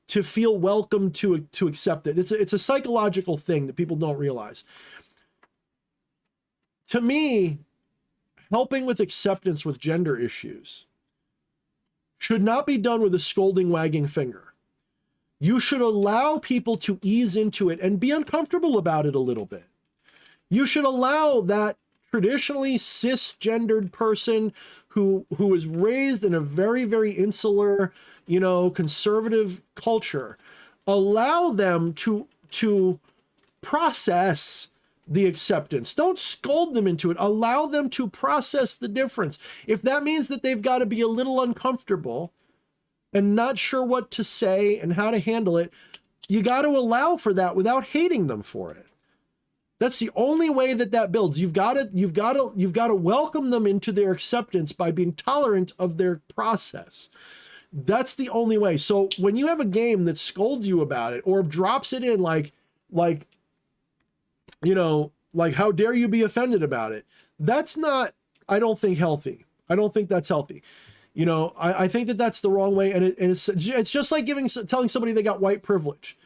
to feel welcome to accept it. It's a psychological thing that people don't realize. To me, helping with acceptance with gender issues should not be done with a scolding, wagging finger. You should allow people to ease into it and be uncomfortable about it a little bit. You should allow that traditionally cisgendered person who is raised in a very, very insular, you know, conservative culture, allow them to process the acceptance. Don't scold them into it. Allow them to process the difference. If that means that they've got to be a little uncomfortable and not sure what to say and how to handle it, you got to allow for that without hating them for it. That's the only way that builds. You've got to welcome them into their acceptance by being tolerant of their process. That's the only way. So when you have a game that scolds you about it or drops it in like, you know, like, how dare you be offended about it? That's not, I don't think, healthy. I don't think that's healthy. You know, I think that that's the wrong way. And it's just like telling somebody they got white privilege.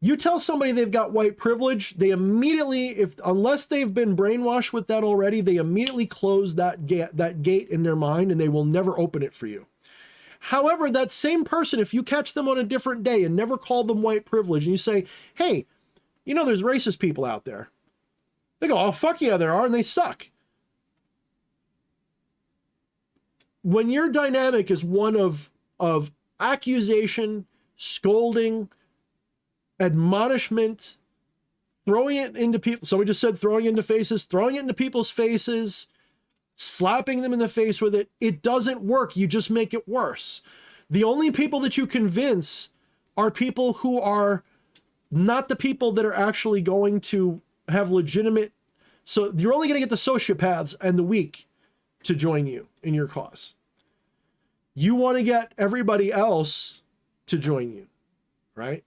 You tell somebody they've got white privilege, they immediately, unless they've been brainwashed with that already, they immediately close that gate in their mind, and they will never open it for you. However, that same person, if you catch them on a different day and never call them white privilege, and you say, hey, you know, there's racist people out there. They go, oh, fuck yeah, there are, and they suck. When your dynamic is one of accusation, scolding, admonishment, throwing it into people, somebody just said throwing it into faces, throwing it into people's faces, slapping them in the face with it, it doesn't work. You just make it worse. The only people that you convince are people who are not the people that are actually going to have legitimate. So you're only going to get the sociopaths and the weak to join you in your cause. You want to get everybody else to join you, right?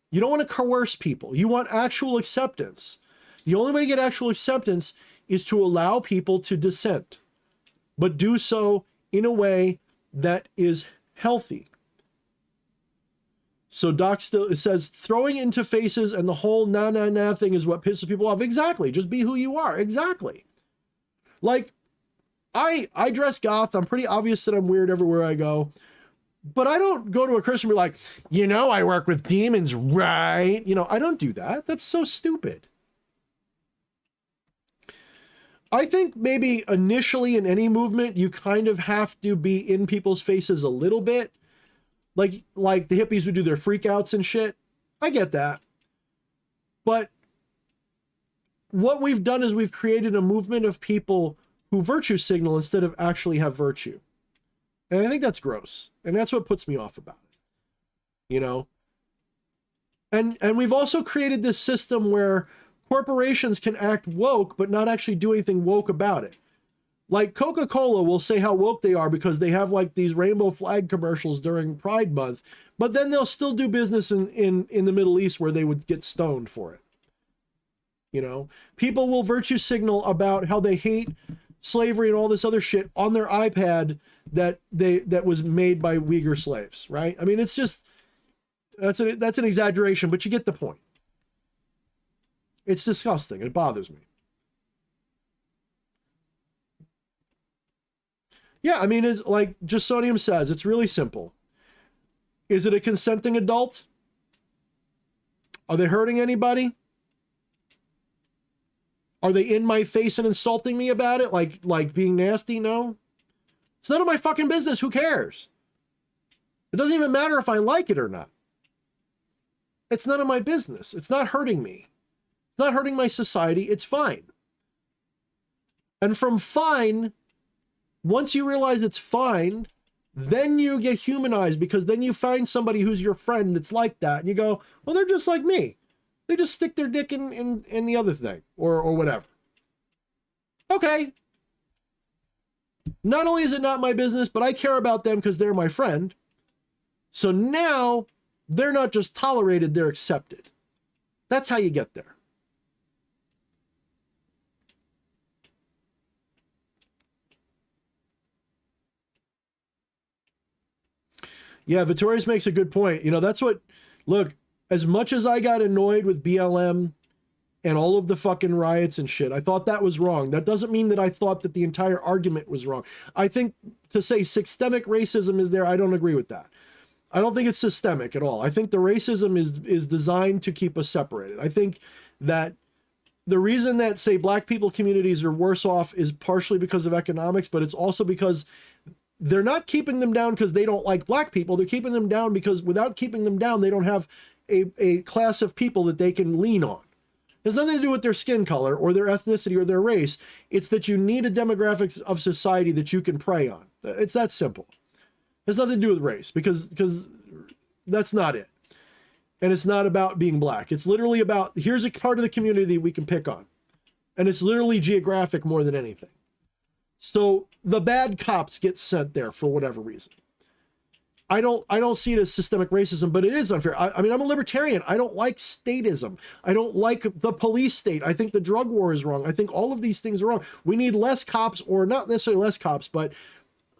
You don't want to coerce people. You want actual acceptance. The only way to get actual acceptance is to allow people to dissent, but do so in a way that is healthy. So Doc still says throwing into faces and the whole nah thing is what pisses people off. Exactly. Just be who you are. Exactly. Like I dress goth. I'm pretty obvious that I'm weird everywhere I go, but I don't go to a Christian and be like, you know, I work with demons, right? You know, I don't do that. That's so stupid. I think maybe initially in any movement, you kind of have to be in people's faces a little bit. Like the hippies would do their freakouts and shit. I get that. But what we've done is we've created a movement of people who virtue signal instead of actually have virtue. And I think that's gross. And that's what puts me off about it. You know? And we've also created this system where corporations can act woke, but not actually do anything woke about it. Like Coca-Cola will say how woke they are because they have like these rainbow flag commercials during Pride Month, but then they'll still do business in the Middle East where they would get stoned for it. You know, people will virtue signal about how they hate slavery and all this other shit on their iPad that was made by Uyghur slaves, right? I mean, it's just, that's an exaggeration, but you get the point. It's disgusting. It bothers me. Yeah, I mean, it's like Jasonium says, it's really simple. Is it a consenting adult? Are they hurting anybody? Are they in my face and insulting me about it? Like being nasty? No. It's none of my fucking business. Who cares? It doesn't even matter if I like it or not. It's none of my business. It's not hurting me. It's not hurting my society. It's fine. And from fine, once you realize it's fine, then you get humanized because then you find somebody who's your friend that's like that. And you go, well, they're just like me. They just stick their dick in the other thing or whatever. Okay. Not only is it not my business, but I care about them because they're my friend. So now they're not just tolerated, they're accepted. That's how you get there. Yeah, Vittorius makes a good point. You know, that's what, look, as much as I got annoyed with BLM and all of the fucking riots and shit, I thought that was wrong. That doesn't mean that I thought that the entire argument was wrong. I think to say systemic racism is there, I don't agree with that. I don't think it's systemic at all. I think the racism is designed to keep us separated. I think that the reason that, say, black people communities are worse off is partially because of economics, but it's also because they're not keeping them down because they don't like black people. They're keeping them down because without keeping them down, they don't have a class of people that they can lean on. It has nothing to do with their skin color or their ethnicity or their race. It's that you need a demographics of society that you can prey on. It's that simple. It has nothing to do with race because that's not it. And it's not about being black. It's literally about, here's a part of the community we can pick on. And it's literally geographic more than anything. So the bad cops get sent there for whatever reason. I don't see it as systemic racism, but it is unfair. I mean, I'm a libertarian. I don't like statism. I don't like the police state. I think the drug war is wrong. I think all of these things are wrong. We need less cops, or not necessarily less cops, but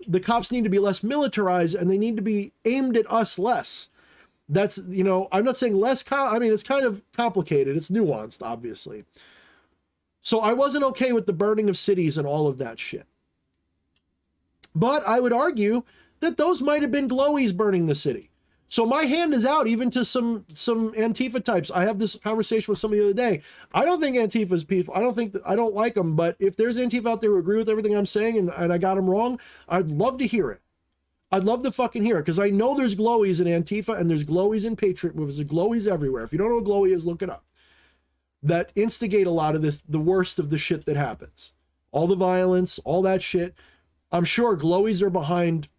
the cops need to be less militarized and they need to be aimed at us less. That's, you know, I'm not saying less, I mean, it's kind of complicated. It's nuanced, obviously. So I wasn't okay with the burning of cities and all of that shit. But I would argue that those might have been glowies burning the city. So my hand is out even to some Antifa types. I have this conversation with somebody the other day. I don't think Antifa's people, I don't like them, but if there's Antifa out there who agree with everything I'm saying and I got them wrong, I'd love to hear it. I'd love to fucking hear it, because I know there's glowies in Antifa and there's glowies in Patriot Moves. There's glowies everywhere. If you don't know what glowy is, look it up. That instigate a lot of this, the worst of the shit that happens. All the violence, all that shit. I'm sure glowies are behind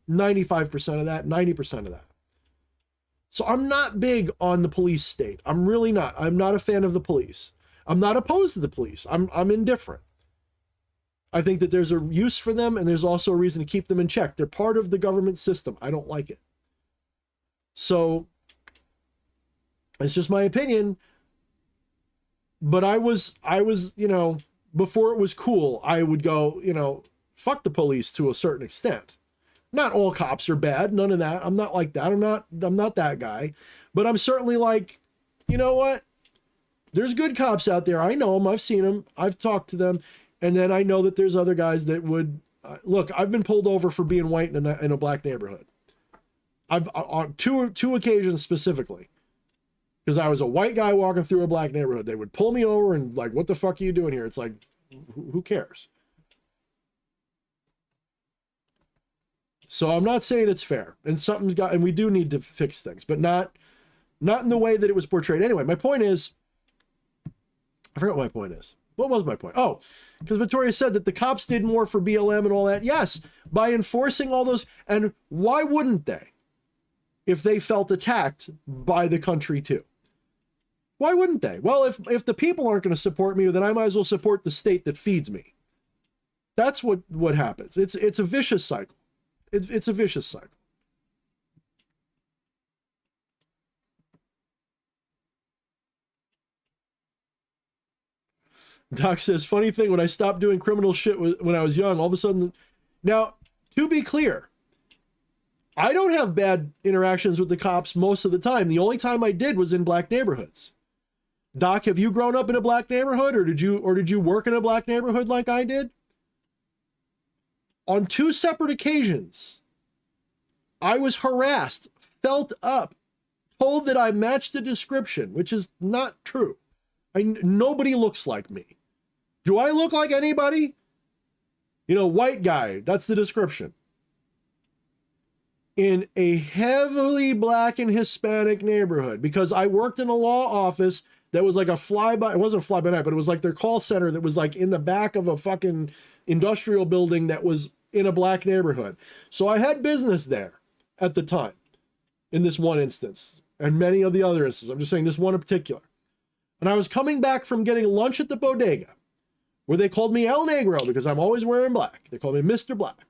95% of that, 90% of that. So I'm not big on the police state. I'm really not. I'm not a fan of the police. I'm not opposed to the police. I'm indifferent. I think that there's a use for them, and there's also a reason to keep them in check. They're part of the government system. I don't like it. So it's just my opinion. But I was, you know, before it was cool, I would go, you know, fuck the police to a certain extent. Not all cops are bad, none of that. I'm not like that. I'm not that guy. But I'm certainly like, you know what? There's good cops out there. I know them. I've seen them. I've talked to them. And then I know that there's other guys that would look. I've been pulled over for being white in a black neighborhood. I've on two occasions specifically, because I was a white guy walking through a black neighborhood. They would pull me over and like, what the fuck are you doing here? It's like, who cares? So I'm not saying it's fair, and and we do need to fix things, but not in the way that it was portrayed. Anyway, my point is, I forgot what my point is. What was my point? Oh, because Victoria said that the cops did more for BLM and all that. Yes, by enforcing all those. And why wouldn't they? If they felt attacked by the country too. Why wouldn't they? Well, if the people aren't going to support me, then I might as well support the state that feeds me. That's what happens. It's a vicious cycle. It's a vicious cycle. Doc says, funny thing, when I stopped doing criminal shit when I was young, all of a sudden... Now, to be clear, I don't have bad interactions with the cops most of the time. The only time I did was in black neighborhoods. Doc, have you grown up in a black neighborhood, or did you work in a black neighborhood like I did? On 2 separate occasions, I was harassed, felt up, told that I matched the description, which is not true. Nobody looks like me. Do I look like anybody? You know, white guy, that's the description. In a heavily black and Hispanic neighborhood, because I worked in a law office that was like a fly-by, it wasn't a fly-by-night, but it was like their call center that was like in the back of a fucking industrial building that was in a black neighborhood. So I had business there at the time, in this one instance, and many of the other instances. I'm just saying this one in particular. And I was coming back from getting lunch at the bodega, where they called me El Negro because I'm always wearing black. They call me Mr. Black.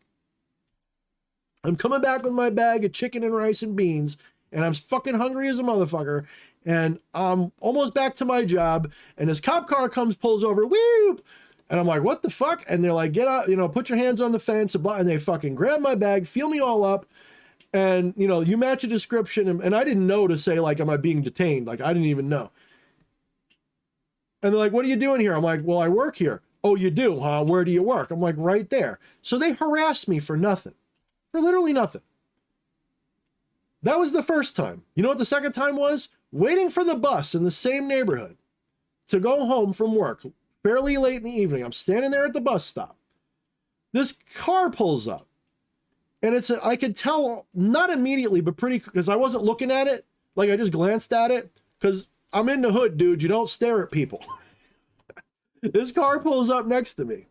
I'm coming back with my bag of chicken and rice and beans, and I'm fucking hungry as a motherfucker, and I'm almost back to my job, and this cop car comes, pulls over, whoop, and I'm like, what the fuck? And they're like, get out, you know, put your hands on the fence, and they fucking grab my bag, feel me all up, and, you know, you match a description, and I didn't know to say, like, am I being detained? Like, I didn't even know. And they're like, what are you doing here? I'm like, well, I work here. Oh, you do, huh? Where do you work? I'm like, right there. So they harassed me for nothing. For literally nothing. That was the first time. You know what the second time was? Waiting for the bus in the same neighborhood to go home from work fairly late in the evening. I'm standing there at the bus stop. This car pulls up. And I could tell, not immediately, but pretty, because I wasn't looking at it. Like, I just glanced at it. Because I'm in the hood, dude. You don't stare at people. This car pulls up next to me.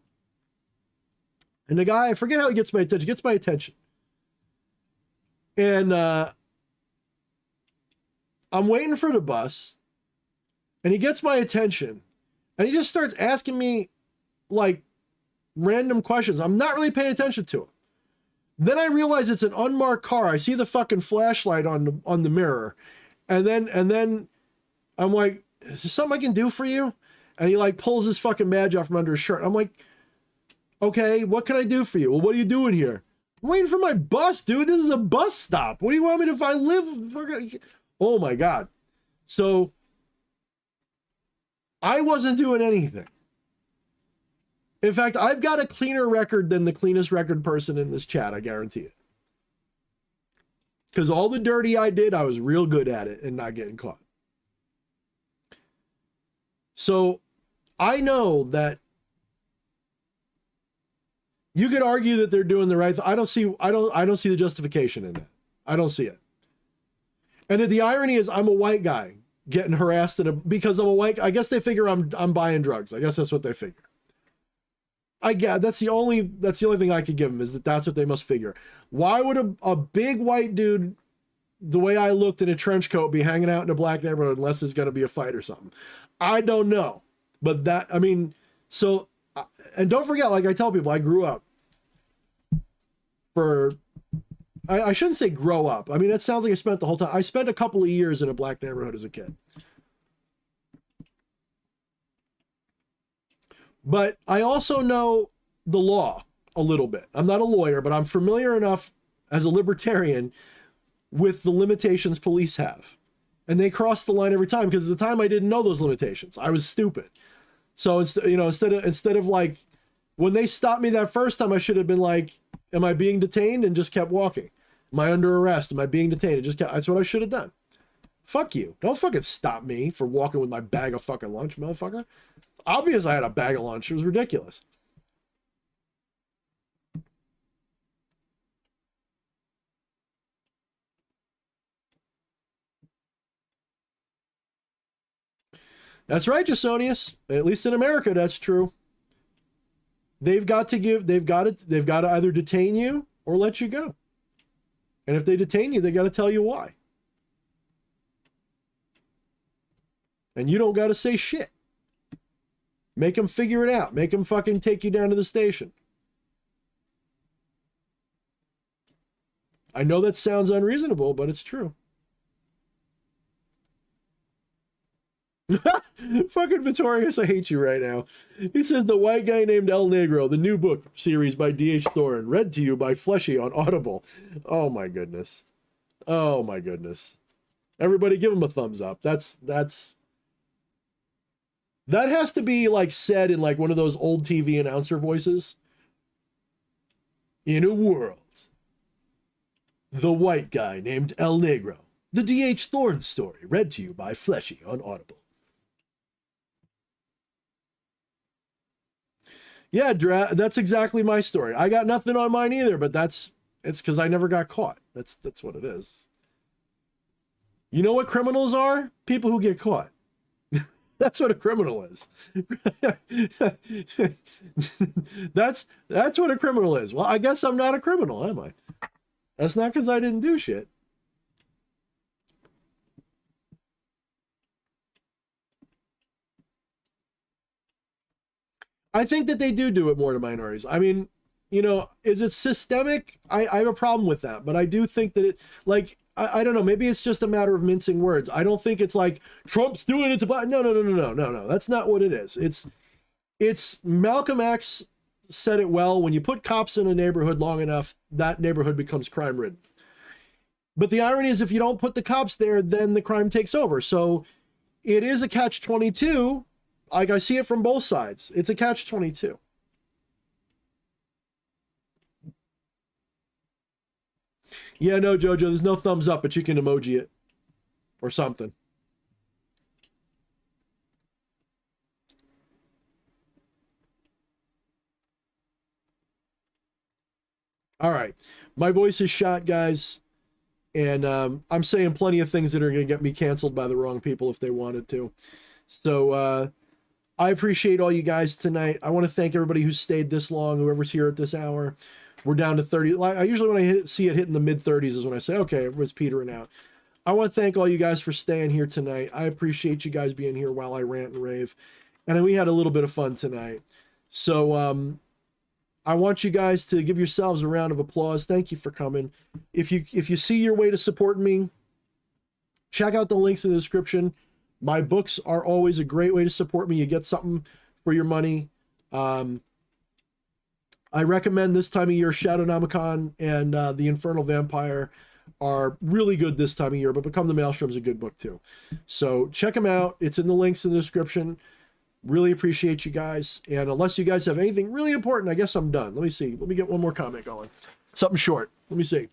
And the guy, I forget how he gets my attention. And I'm waiting for the bus. And he gets my attention. And he just starts asking me, like, random questions. I'm not really paying attention to him. Then I realize it's an unmarked car. I see the fucking flashlight on the mirror. And then I'm like, is there something I can do for you? And he like pulls his fucking badge off from under his shirt. I'm like, okay, what can I do for you? Well, what are you doing here? I'm waiting for my bus, dude. This is a bus stop. What do you want me to, if I live? Oh my God. So I wasn't doing anything. In fact, I've got a cleaner record than the cleanest record person in this chat, I guarantee it. Because all the dirty I did, I was real good at it and not getting caught. So I know that you could argue that they're doing the right thing. I don't see the justification in that. I don't see it. And the irony is I'm a white guy getting harassed because I'm a white guy. I guess they figure I'm buying drugs. I guess that's what they figure. That's the only thing I could give them, is that's what they must figure. Why would a big white dude, the way I looked in a trench coat, be hanging out in a black neighborhood unless there's going to be a fight or something? I don't know. But and don't forget, like I tell people, I grew up I shouldn't say grow up. I mean, it sounds like I spent the whole time. I spent a couple of years in a black neighborhood as a kid. But I also know the law a little bit. I'm not a lawyer, but I'm familiar enough as a libertarian with the limitations police have. And they cross the line every time, because at the time I didn't know those limitations. I was stupid. So instead of like, when they stopped me that first time, I should have been like, am I being detained? And just kept walking. Am I under arrest? Am I being detained? That's what I should have done. Fuck you. Don't fucking stop me for walking with my bag of fucking lunch, motherfucker. Obvious I had a bag of lunch. It was ridiculous. That's right, Jasonius. At least in America, that's true. They've got to either detain you or let you go. And if they detain you, they got to tell you why. And you don't got to say shit. Make them figure it out. Make them fucking take you down to the station. I know that sounds unreasonable, but it's true. Fucking Vittorius, I hate you right now. He says The White Guy Named El Negro, the new book series by D.H. Thorne, read to you by Fleshy on Audible. Oh my goodness. Oh my goodness. Everybody give him a thumbs up. That has to be like said in like one of those old TV announcer voices. In a world, The White Guy Named El Negro, the D.H. Thorne story, read to you by Fleshy on Audible. Yeah, that's exactly my story. I got nothing on mine either, but it's because I never got caught. That's what it is. You know what criminals are? People who get caught. That's what a criminal is. That's what a criminal is. Well, I guess I'm not a criminal, am I? That's not because I didn't do shit. I think that they do it more to minorities. I mean, is it systemic? I have a problem with that, but I do think that it, like, I don't know, maybe it's just a matter of mincing words. I don't think it's like Trump's doing it to black. No. That's not what it is. It's Malcolm X said it well. When you put cops in a neighborhood long enough, that neighborhood becomes crime ridden. But the irony is, if you don't put the cops there, then the crime takes over. So it is a catch-22. Like, I see it from both sides. It's a catch-22. Yeah, no, Jojo, there's no thumbs up, but you can emoji it. Or something. All right. My voice is shot, guys. And I'm saying plenty of things that are going to get me canceled by the wrong people if they wanted to. So I appreciate all you guys tonight. I want to thank everybody who stayed this long, whoever's here at this hour. We're down to 30. I usually, when I see it hitting the mid-30s is when I say, okay, everyone's petering out. I want to thank all you guys for staying here tonight. I appreciate you guys being here while I rant and rave. And we had a little bit of fun tonight. So I want you guys to give yourselves a round of applause. Thank you for coming. If you see your way to support me, check out the links in the description. My books are always a great way to support me. You get something for your money. I recommend this time of year Shadownomicon and The Infernal Vampire are really good this time of year, but Become the Maelstrom's a good book too. So check them out. It's in the links in the description. Really appreciate you guys. And unless you guys have anything really important, I guess I'm done. Let me see. Let me get one more comment going. Something short. Let me see.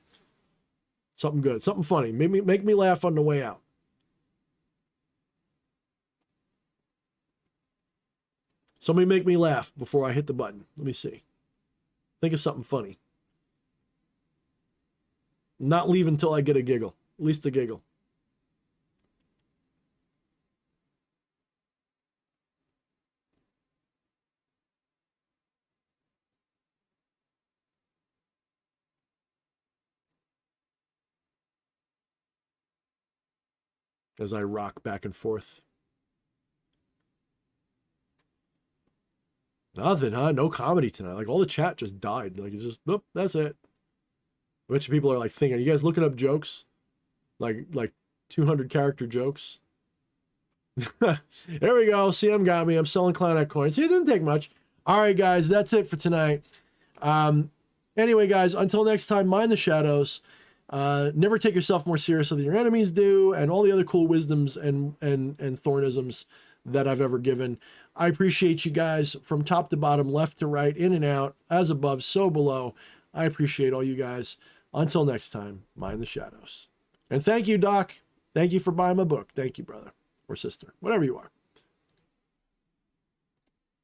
Something good. Something funny. Make me laugh on the way out. Somebody make me laugh before I hit the button. Let me see. Think of something funny. Not leave until I get a giggle. At least a giggle. As I rock back and forth. Nothing, huh? No comedy tonight. Like, all the chat just died. Like, it's just, nope, that's it. A bunch of people are like thinking, are you guys looking up jokes? Like 200 character jokes? There we go. CM got me. I'm selling Clownet coins. See, it didn't take much. All right, guys, that's it for tonight. Anyway, guys, until next time, mind the shadows. Never take yourself more seriously than your enemies do, and all the other cool wisdoms and Thornisms that I've ever given. I appreciate you guys from top to bottom, left to right, in and out, as above, so below. I appreciate all you guys. Until next time, mind the shadows. And thank you, Doc. Thank you for buying my book. Thank you, brother or sister, whatever you are.